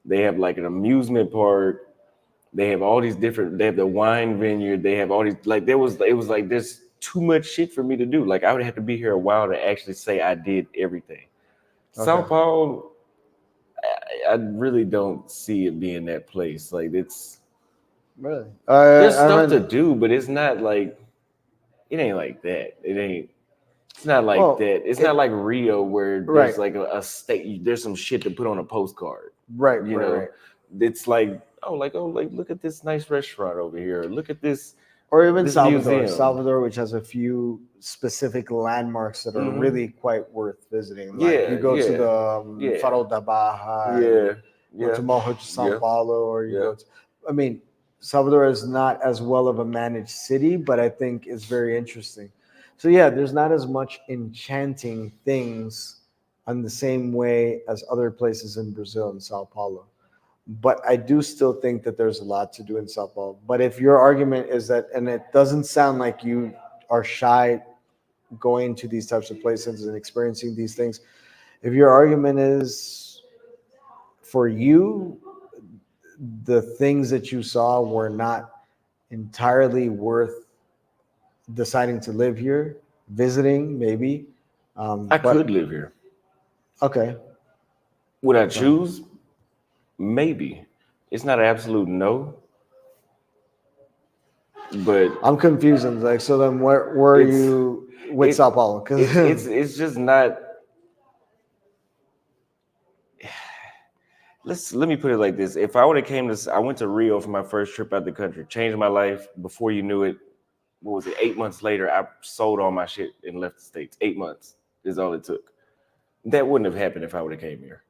They have like an amusement park. They have all these different. They have the wine vineyard. They have all these like it was like there's too much shit for me to do. Like I would have to be here a while to actually say I did everything. Sao Okay. Paulo, I really don't see it being that place. Like Really? there's I stuff to mean, do, but it's not like it ain't like that. It ain't. It's not like well, that. It's not like Rio where right, there's like a state. There's some shit to put on a postcard. right, You right, know, right. it's like, like look at this nice restaurant over here. Look at this Or even this Salvador, museum. Salvador, which has a few specific landmarks that are Hmm. really quite worth visiting. Like you Yeah, go to yeah, the yeah, Farol da Barra, and yeah, you go yeah, to Morro de São yeah, Paulo, or you yeah. go to, I mean, Salvador is not as well of a managed city, but I think it's very interesting. So yeah, there's not as much enchanting things on the same way as other places in Brazil and Sao Paulo. But I do still think that there's a lot to do in Sao Paulo. But if your argument is that, and it doesn't sound like you are shy going to these types of places and experiencing these things, if your argument is for you, the things that you saw were not entirely worth deciding to live here, visiting maybe, I could but live here. okay, Would I so choose? Maybe. It's not an absolute no, but I'm confused. And like, so then where were it's you with it Sao Paulo? Because it's just not. Let me put it like this: if I would have came to, I went to Rio for my first trip out the country, changed my life. Before you knew it, what was it? 8 months later, I sold all my shit and left the states. 8 months is all it took. That wouldn't have happened if I would have came here.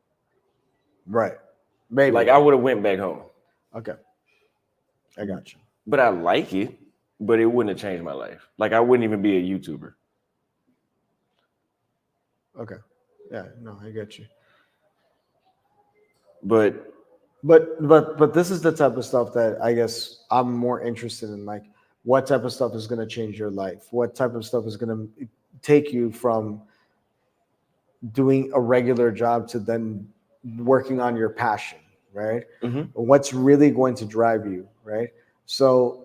right, maybe. Like I would have went back home, Okay, I got you. but I like it. But it wouldn't have changed my life. Like I wouldn't even be a YouTuber. Okay, yeah, no, I get you. But But this is the type of stuff that I guess I'm more interested in. Like, what type of stuff is going to change your life? What type of stuff is going to take you from doing a regular job to then working on your passion, right? mhm. What's really going to drive you, right? So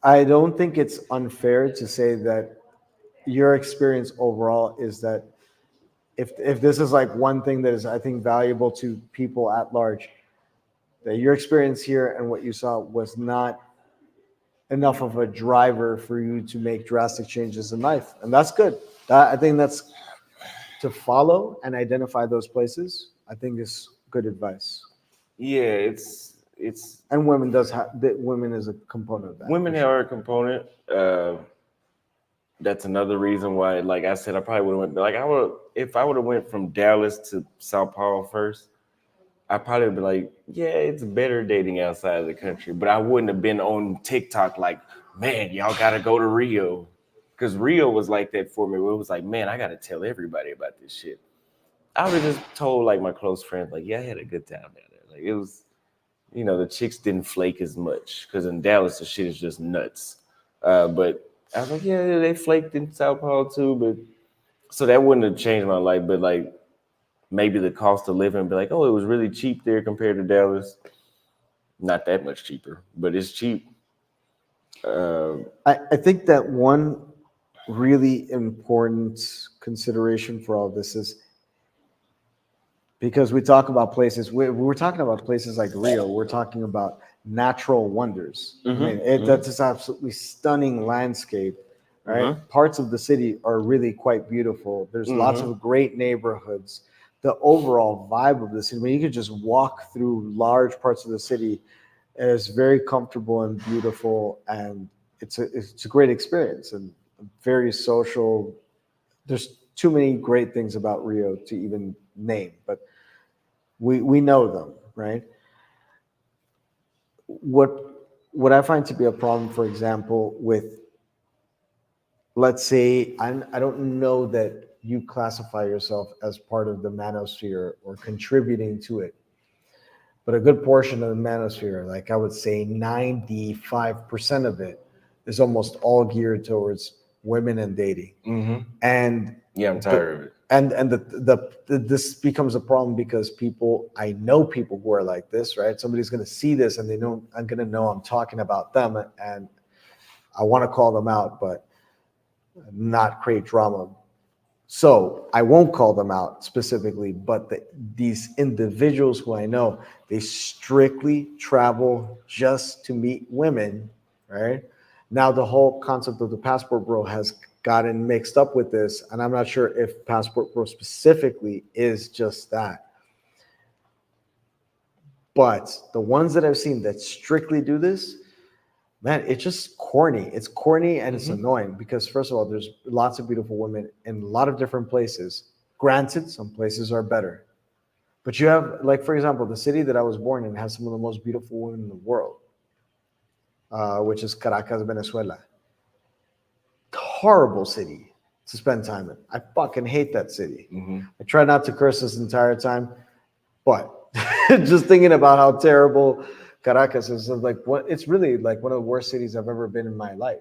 I don't think it's unfair to say that your experience overall is that if this is like one thing that is I think valuable to people at large, that your experience here and what you saw was not enough of a driver for you to make drastic changes in life, and that's good. I think that's to follow and identify those places. I think is good advice. Yeah, it's And women does have that. Women is a component of that for women sure. are a component. That's another reason why, like I said, I probably would have went. Like I would, if I would have went from Dallas to Sao Paulo first, I probably would be like, yeah, it's better dating outside of the country. But I wouldn't have been on TikTok like, man, y'all gotta go to Rio, because Rio was like that for me. Where it was like, man, I gotta tell everybody about this shit. I would have just told like my close friends, like, yeah, I had a good time down there. Like it was, the chicks didn't flake as much because in Dallas the shit is just nuts. But I was like, yeah, they flaked in Sao Paulo too, but so that wouldn't have changed my life. But like maybe the cost of living, be like, oh, it was really cheap there compared to Dallas. Not that much cheaper, but it's cheap. Uh, I think that one really important consideration for all this is because we talk about places we're talking about places like Rio. We're talking about natural wonders. I mm-hmm, mean, mm-hmm, that's just absolutely stunning landscape, right? mm-hmm, Parts of the city are really quite beautiful. There's lots mm-hmm. of great neighborhoods. The overall vibe of the city, when you can just walk through large parts of the city, is very comfortable and beautiful, and it's a great experience and very social. There's too many great things about Rio to even name, but we know them, right? What what I find to be a problem, for example, with let's say I don't know that you classify yourself as part of the manosphere or contributing to it, but a good portion of the manosphere, like I would say 95% of it, is almost all geared towards women and dating. Mm-hmm. And Yeah, I'm the tired of it. and the this becomes a problem because people I know people who are like this, right? Somebody's going to see this and they know I'm going to know I'm talking about them, and I want to call them out but not create drama. So I won't call them out specifically, but these individuals who I know, they strictly travel just to meet women, right? Now the whole concept of the passport bro has gotten mixed up with this, and I'm not sure if passport bro specifically is just that. But the ones that I've seen that strictly do this, man, it's just corny. It's corny and it's annoying because, first of all, there's lots of beautiful women in a lot of different places. Granted, some places are better. But you have, like, for example, the city that I was born in has some of the most beautiful women in the world, which is Caracas, Venezuela. Horrible city to spend time in. I fucking hate that city. I try not to curse this entire time, but just thinking about how terrible Caracas is, like, what, it's really like one of the worst cities I've ever been in my life.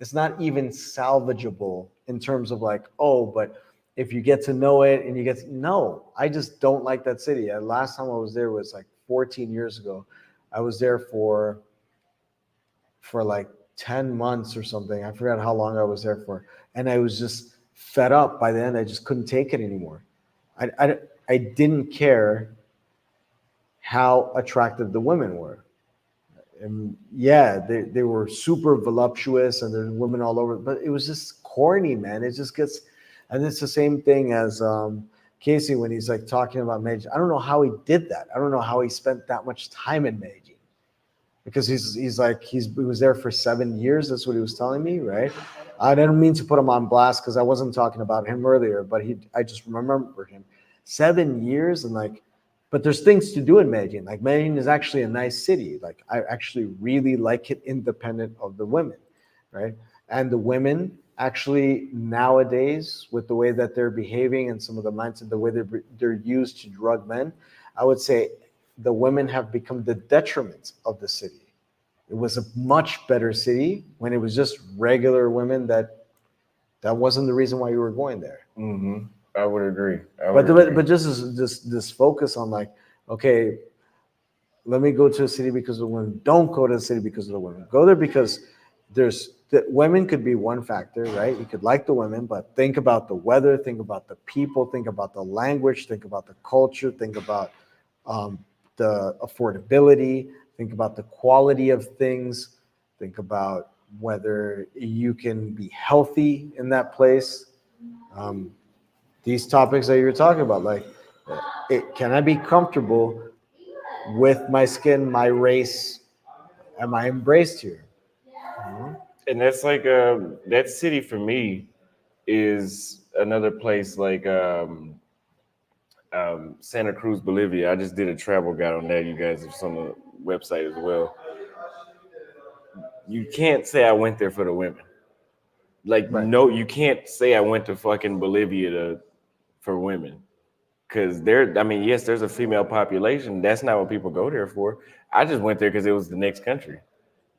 It's not even salvageable in terms of like, oh, but if you get to know it and you get to, no, I just don't like that city. Last time I was there was like 14 years ago. I was there for like 10 months or something. I forgot how long I was there for. And I was just fed up by the end. I just couldn't take it anymore. I didn't care how attractive the women were. And yeah, they were super voluptuous and there's women all over, but it was just corny, man. It just gets, and it's the same thing as Casey when he's like talking about Medellin. I don't know how he did that. I don't know how he spent that much time in Medellin because he was there for 7 years. That's what he was telling me, right? I didn't mean to put him on blast because I wasn't talking about him earlier, but I just remember him 7 years and like, but there's things to do in Medellin. Like Medellin is actually a nice city. Like I actually really like it independent of the women, right? And the women actually nowadays, with the way that they're behaving and some of the mindset, the way they're used to drug men, I would say the women have become the detriment of the city. It was a much better city when it was just regular women that wasn't the reason why you were going there. I would agree. But just this focus on like, okay, let me go to a city because of the women. Don't go to the city because of the women. Go there because the women could be one factor, right? You could like the women, but think about the weather, think about the people, think about the language, think about the culture, think about the affordability, think about the quality of things, think about whether you can be healthy in that place. These topics that you're talking about, like, can I be comfortable with my skin, my race? Am I embraced here? And that's like that city for me is another place like Santa Cruz, Bolivia. I just did a travel guide on that. You guys, it's on the website as well. You can't say I went there for the women. Like, Right. no, you can't say I went to fucking Bolivia for women. Because I mean, yes, there's a female population. That's not what people go there for. I just went there because it was the next country.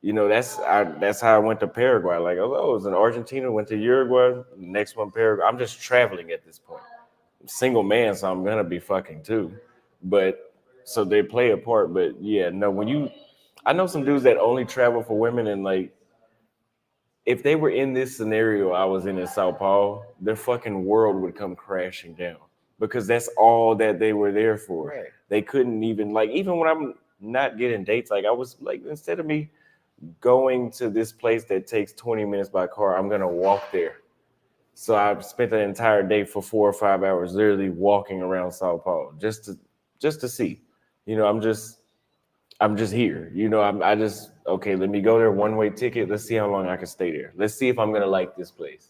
You know, that's how I went to Paraguay. Like, oh, I was in Argentina, went to Uruguay, next one Paraguay. I'm just traveling at this point. I'm single man, so I'm gonna be fucking too. But so they play a part. But yeah, no, I know some dudes that only travel for women, and like, if they were in this scenario I was in Sao Paulo, their fucking world would come crashing down because that's all that they were there for. Right. They couldn't even like, even when I'm not getting dates, like I was like, instead of me going to this place that takes 20 minutes by car, I'm gonna walk there. So I've spent an entire day for 4 or 5 hours literally walking around Sao Paulo just to see. You know, I'm just here. You know, I just, okay, let me go there, one-way ticket. Let's see how long I can stay there. Let's see if I'm gonna like this place.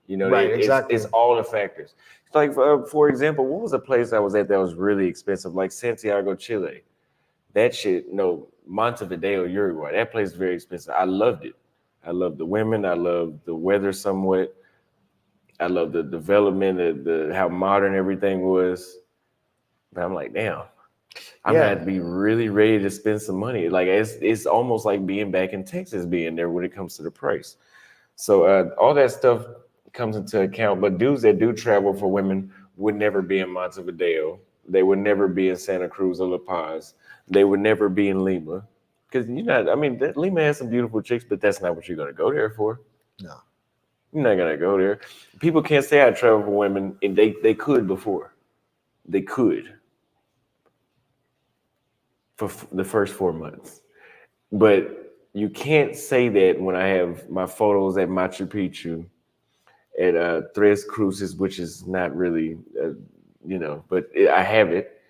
You know, Right, exactly. it's all the factors. It's like, for example, what was a place I was at that was really expensive, like Santiago, Chile? That shit, no, Montevideo, Uruguay. That place is very expensive. I loved it. I loved the women. I loved the weather somewhat. I loved the development, the how modern everything was. But I'm like, damn, I'm gonna have to be really ready to spend some money. Like it's almost like being back in Texas, being there when it comes to the price. So all that stuff comes into account. But dudes that do travel for women would never be in Montevideo. They would never be in Santa Cruz or La Paz. They would never be in Lima. Because I mean, Lima has some beautiful chicks, but that's not what you're gonna go there for. No. You're not gonna go there. People can't say I travel for women, and they could before. They could for the first 4 months. But you can't say that when I have my photos at Machu Picchu, at Tres Cruces, which is not really, but I have it.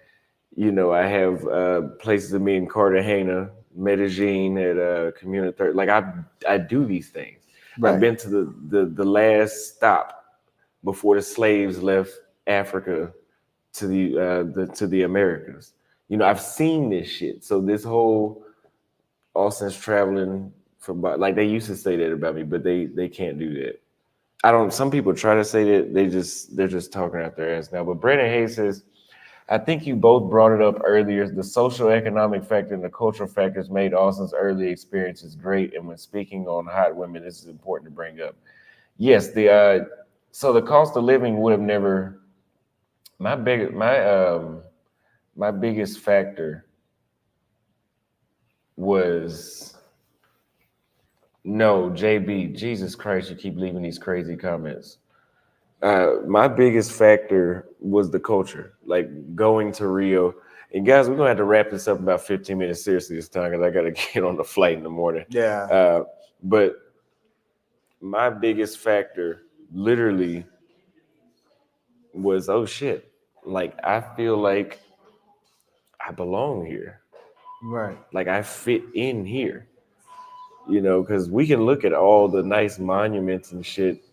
I have places of me in Cartagena, Medellin, at Community Third. Like I do these things. I've Right. been to the last stop before the slaves left Africa to the Americas. I've seen this shit. So this whole Austin's traveling for, like, they used to say that about me, but they can't do that. I don't. Some people try to say that they're just talking out their ass now. But Brandon Hayes says, I think you both brought it up earlier. The social economic factor and the cultural factors made Austin's early experiences great. And when speaking on hot women, this is important to bring up. Yes, the cost of living would have never. My biggest factor was no JB. Jesus Christ, you keep leaving these crazy comments. My biggest factor was the culture, like going to Rio. And guys, we're gonna have to wrap this up in about 15 minutes seriously this time because I gotta get on the flight in the morning. Yeah. But my biggest factor, literally, was oh shit, like I feel like I belong here, Right. like I fit in here. Because we can look at all the nice monuments and shit,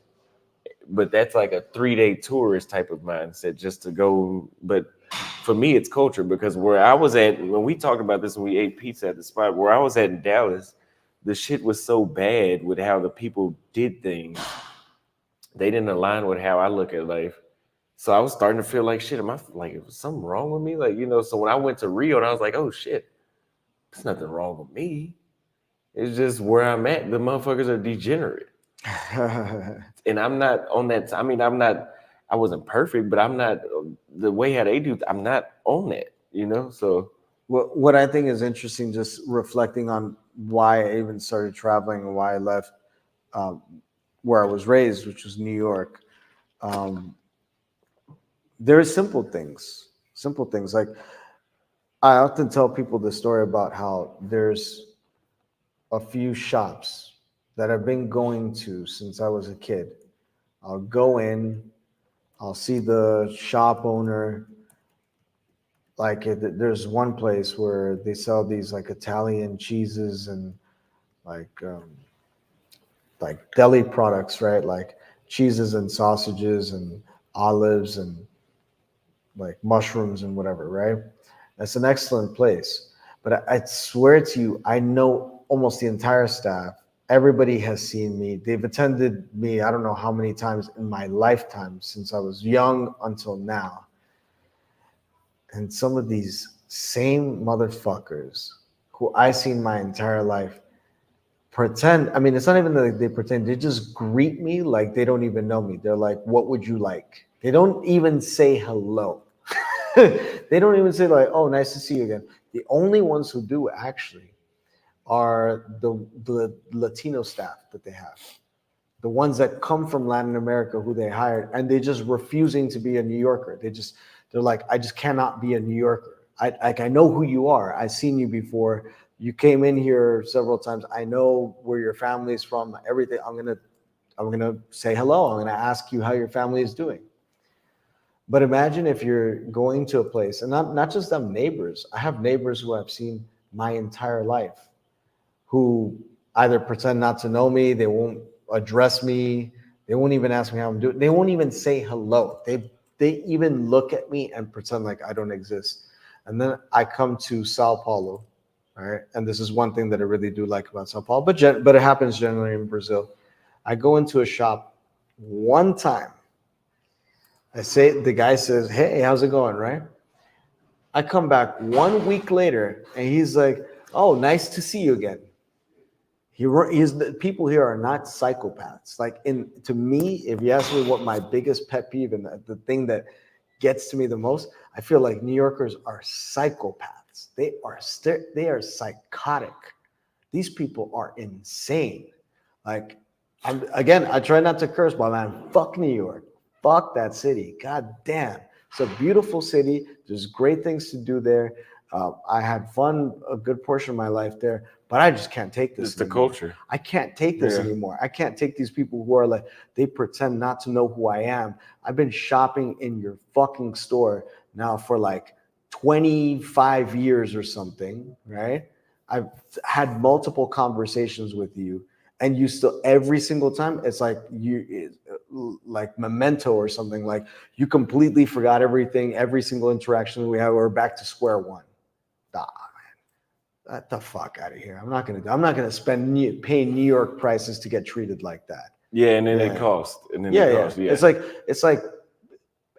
but that's like a 3-day tourist type of mindset just to go. But for me, it's culture because where I was at, when we talked about this when we ate pizza at the spot where I was at in Dallas, the shit was so bad with how the people did things. They didn't align with how I look at life. So I was starting to feel like shit. Am I like, is something wrong with me? Like, so when I went to Rio and I was like, oh shit, there's nothing wrong with me. It's just where I'm at. The motherfuckers are degenerate. And I'm not on that. I mean, I wasn't perfect, but I'm not the way how they do. I'm not on that. So What I think is interesting, just reflecting on why I even started traveling and why I left um, where I was raised, which was New York. Um, there are simple things. Like I often tell people the story about how there's a few shops that I've been going to since I was a kid. I'll go in, I'll see the shop owner. Like there's one place where they sell these like Italian cheeses and like like deli products, right? Like cheeses and sausages and olives and like mushrooms and whatever, right? That's an excellent place. But I swear to you, I know almost the entire staff. Everybody has seen me. They've attended me, I don't know how many times in my lifetime since I was young until now. And some of these same motherfuckers who I seen my entire life pretend. I mean, it's not even that they pretend, they just greet me like they don't even know me. They're like, what would you like? They don't even say hello. They don't even say like, oh, nice to see you again. The only ones who do actually are the Latino staff that they have, the ones that come from Latin America who they hired, and they just refusing to be a New Yorker. They're like, I just cannot be a New Yorker. I know who you are. I've seen you before. You came in here several times. I know where your family is from. Everything. I'm gonna say hello. I'm gonna ask you how your family is doing. But imagine if you're going to a place, and not just them neighbors. I have neighbors who I've seen my entire life who either pretend not to know me, they won't address me, they won't even ask me how I'm doing, they won't even say hello. They even look at me and pretend like I don't exist. And then I come to Sao Paulo, all right, and this is one thing that I really do like about Sao Paulo, but it happens generally in Brazil. I go into a shop one time. I say the guy says, "Hey, how's it going?" Right? I come back 1 week later, and he's like, "Oh, nice to see you again." He's the people here are not psychopaths. Like to me, if you ask me what my biggest pet peeve and the thing that gets to me the most, I feel like New Yorkers are psychopaths. They are psychotic. These people are insane. Like again, I try not to curse, but man, fuck New York. Fuck that city. God damn. It's a beautiful city. There's great things to do there. I had fun a good portion of my life there, but I just can't take this it's the anymore. culture. I can't take this anymore. I can't take these people who are like, they pretend not to know who I am. I've been shopping in your fucking store now for like 25 years or something, right? I've had multiple conversations with you, and you still every single time it's like like memento or something, like you completely forgot everything, every single interaction we have, we're back to square one. Ah, man, get the fuck out of here. I'm not gonna spend pay New York prices to get treated like that. Yeah, and then it Yeah. costs. And then Yeah, it yeah. costs. Yeah.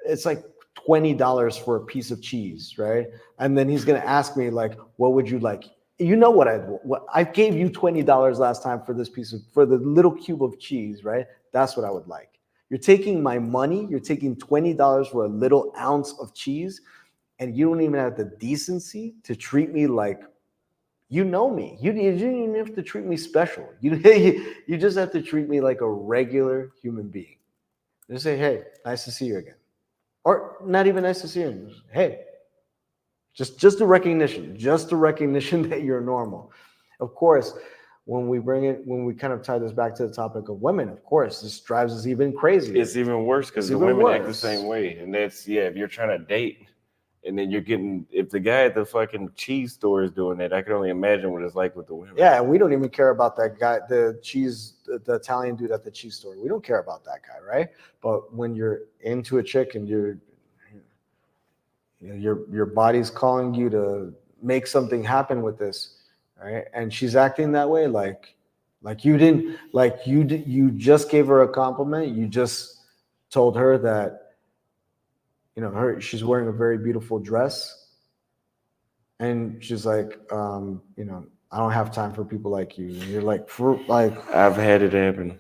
It's like $20 for a piece of cheese, right? And then he's gonna ask me like, "What would you like?" You know what I gave you $20 last time for this for the little cube of cheese, right? That's what I would like. You're taking my money. You're taking $20 for a little ounce of cheese, and you don't even have the decency to treat me like you know me. You didn't even have to treat me special. You just have to treat me like a regular human being. Just say, "Hey, nice to see you again," or not even nice to see you. Just, hey, just the recognition that you're normal. Of course, when we kind of tie this back to the topic of women, of course, this drives us even crazier. It's even worse because It's the even women act the worse. same way. And that's, yeah, if you're trying to date and then you're getting, if the guy at the fucking cheese store is doing that, I can only imagine what it's like with the women. Yeah, and we don't even care about that guy, the Italian dude at the cheese store. We don't care about that guy, right? But when you're into a chick and your body's calling you to make something happen with this, right? And she's acting that way, like you just gave her a compliment. You just told her that she's wearing a very beautiful dress, and she's like, I don't have time for people like you. And you're like, I've had it happen.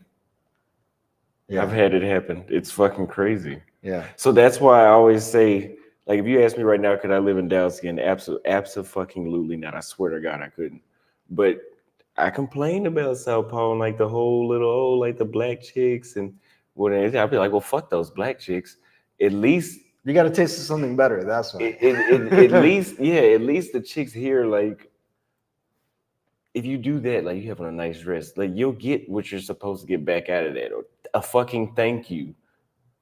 Yeah. I've had it happen. It's fucking crazy. Yeah. So that's why I always say, like, if you ask me right now, could I live in Dallas again? Absolutely not. I swear to God, I couldn't. But I complained about Sao Paulo and like the whole little, like the black chicks and what. I'd be like, well, fuck those black chicks. At least you got to taste something better. That's why. At least the chicks here, like, if you do that, like, you have on a nice dress, like, you'll get what you're supposed to get back out of that, or a fucking thank you,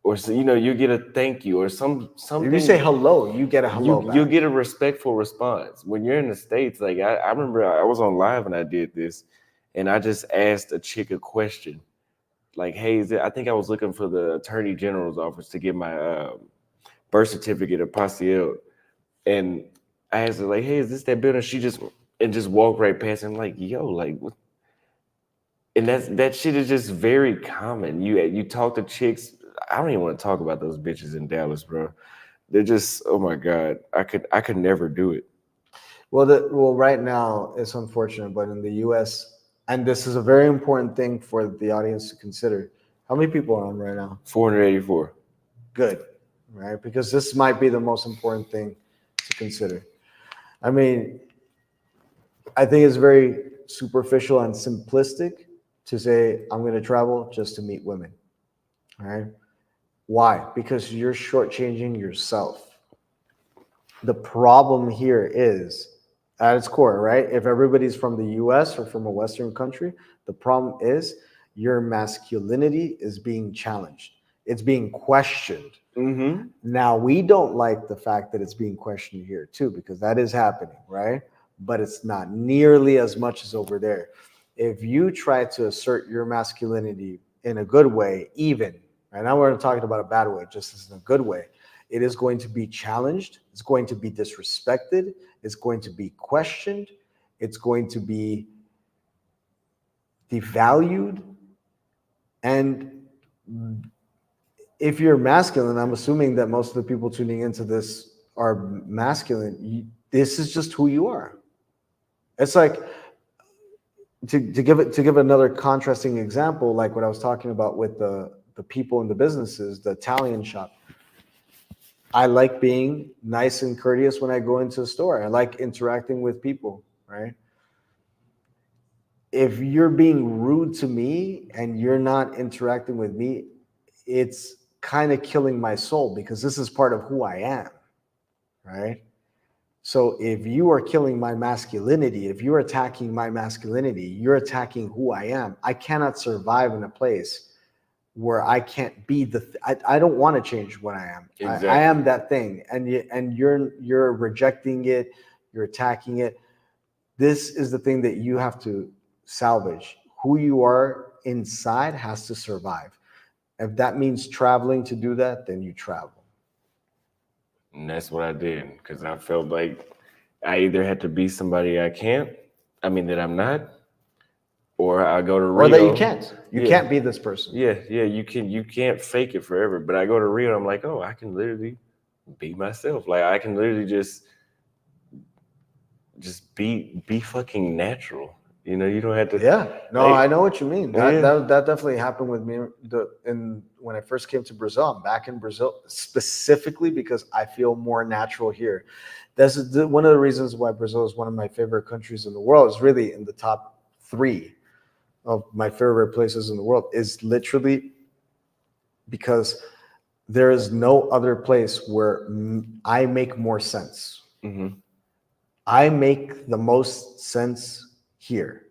or you get a thank you, or something. If you say hello, you get a hello back. You'll get a respectful response. When you're in the States, like, I remember I was on live and I did this, and I just asked a chick a question, like, hey, I think I was looking for the Attorney General's office to get my birth certificate apostilled, and I asked her, like, hey, is this that building? She just walked right past him, like, yo, like, what? And that shit is just very common. You talk to chicks. I don't even want to talk about those bitches in Dallas, bro. They're just, oh my God, I could never do it. Well, right now it's unfortunate, but in the U.S., and this is a very important thing for the audience to consider. How many people are on right now? 484. Good, right? Because this might be the most important thing to consider. I mean, I think it's very superficial and simplistic to say, I'm going to travel just to meet women. All right. Why? Because you're shortchanging yourself. The problem here is, at its core, right? If everybody's from the US or from a Western country, the problem is your masculinity is being challenged. It's being questioned. Mm-hmm. Now, we don't like the fact that it's being questioned here too, because that is happening, right? But it's not nearly as much as over there. If you try to assert your masculinity in a good way, even, right now we're not talking about a bad way, just as in a good way, it is going to be challenged. It's going to be disrespected. It's going to be questioned. It's going to be devalued. And if you're masculine, I'm assuming that most of the people tuning into this are masculine. This is just who you are. It's like, to give another contrasting example, like what I was talking about with the people in the businesses, the Italian shop. I like being nice and courteous when I go into a store. I like interacting with people, right? If you're being rude to me and you're not interacting with me, it's kind of killing my soul, because this is part of who I am, right? So if you are killing my masculinity, if you're attacking my masculinity, you're attacking who I am. I cannot survive in a place where I can't be I don't want to change what I am. Exactly. I am that thing, and you're rejecting it, you're attacking it. This is the thing that you have to salvage. Who you are inside has to survive. If that means traveling to do that, then you travel. And that's what I did because I felt like I either had to be somebody that I'm not, or I go to Rio. Or that you can't. You Yeah. can't be this person. Yeah. You can't fake it forever. But I go to Rio, I'm like, oh, I can literally be myself. Like I can literally just be fucking natural. You don't have to. Yeah, no, like, I know what you mean. That, Yeah. that definitely happened with me. When I first came to Brazil, I'm back in Brazil specifically because I feel more natural here. That's one of the reasons why Brazil is one of my favorite countries in the world. Is really in the top 3 of my favorite places in the world. Is literally because there is no other place where I make more sense. Mm-hmm. I make the most sense here.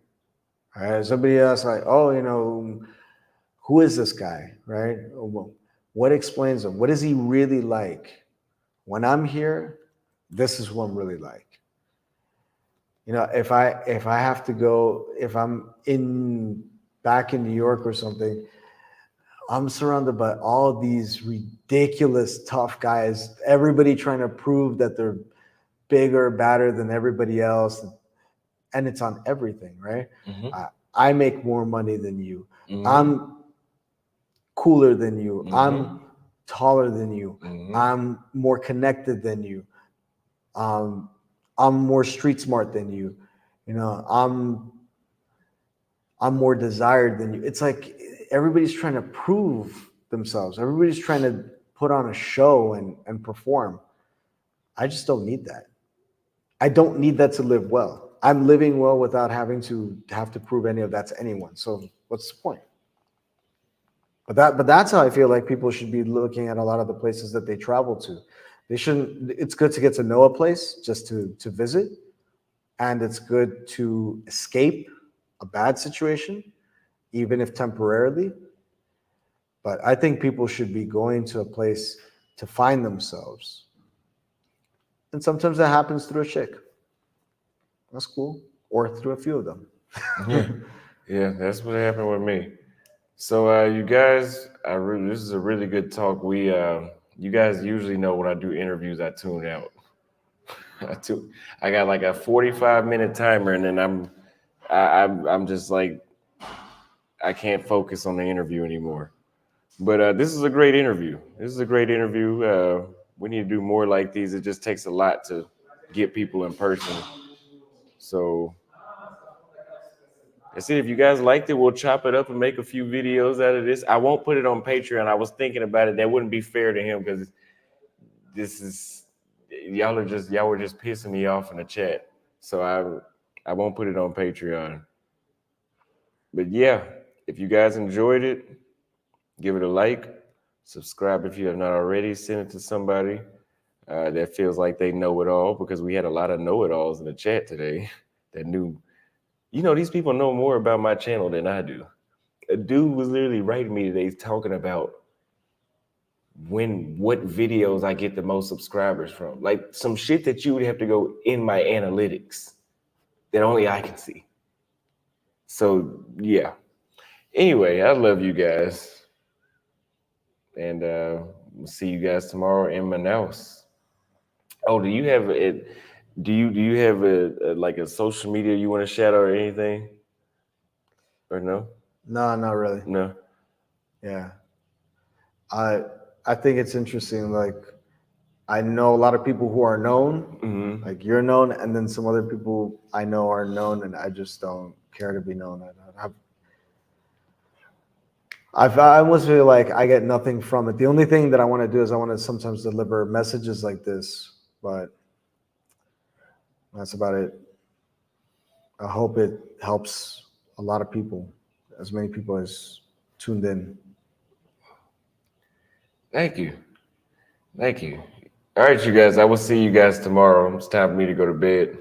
All right. Somebody else like, oh, who is this guy? Right. Well, what explains him? What is he really like? When I'm here, this is what I'm really like. If I have to go, if I'm in back in New York or something, I'm surrounded by all these ridiculous tough guys, everybody trying to prove that they're bigger, badder than everybody else. And it's on everything, right? Mm-hmm. I make more money than you. Mm-hmm. I'm cooler than you. Mm-hmm. I'm taller than you. Mm-hmm. I'm more connected than you. I'm more street smart than you. I'm more desired than you. It's like everybody's trying to prove themselves. Everybody's trying to put on a show and perform. I just don't need that. I don't need that to live well. I'm living well without having to have to prove any of that to anyone. So what's the point? But that's how I feel like people should be looking at a lot of the places that they travel to. They shouldn't. It's good to get to know a place just to visit, and it's good to escape a bad situation, even if temporarily. But I think people should be going to a place to find themselves, and sometimes that happens through a chick. That's cool, or through a few of them. Yeah, that's what happened with me. So you guys, this is a really good talk. You guys usually know when I do interviews, I tune out. I got like a 45-minute timer, and then I'm just like I can't focus on the interview anymore. But this is a great interview. This is a great interview. We need to do more like these. It just takes a lot to get people in person. So that's it. If you guys liked it, we'll chop it up and make a few videos out of this. I won't put it on Patreon. I was thinking about it. That wouldn't be fair to him because this is y'all were just pissing me off in the chat. So I won't put it on Patreon. But yeah, if you guys enjoyed it, give it a like, subscribe if you have not already, send it to somebody that feels like they know it all, because we had a lot of know-it-alls in the chat today that knew. These people know more about my channel than I do. A dude was literally writing me today talking about what videos I get the most subscribers from. Like some shit that you would have to go in my analytics that only I can see. So yeah. Anyway, I love you guys. And we'll see you guys tomorrow in Manaus. Oh, do you have it? Do you have like a social media you want to shout out or anything? Or no? No, not really. No. Yeah. I think it's interesting. Like, I know a lot of people who are known, Mm-hmm. like you're known, and then some other people I know are known, and I just don't care to be known. I almost feel like I get nothing from it. The only thing that I want to do is I want to sometimes deliver messages like this, but that's about it. I hope it helps a lot of people, as many people as tuned in. Thank you. Thank you. All right, you guys. I will see you guys tomorrow. It's time for me to go to bed.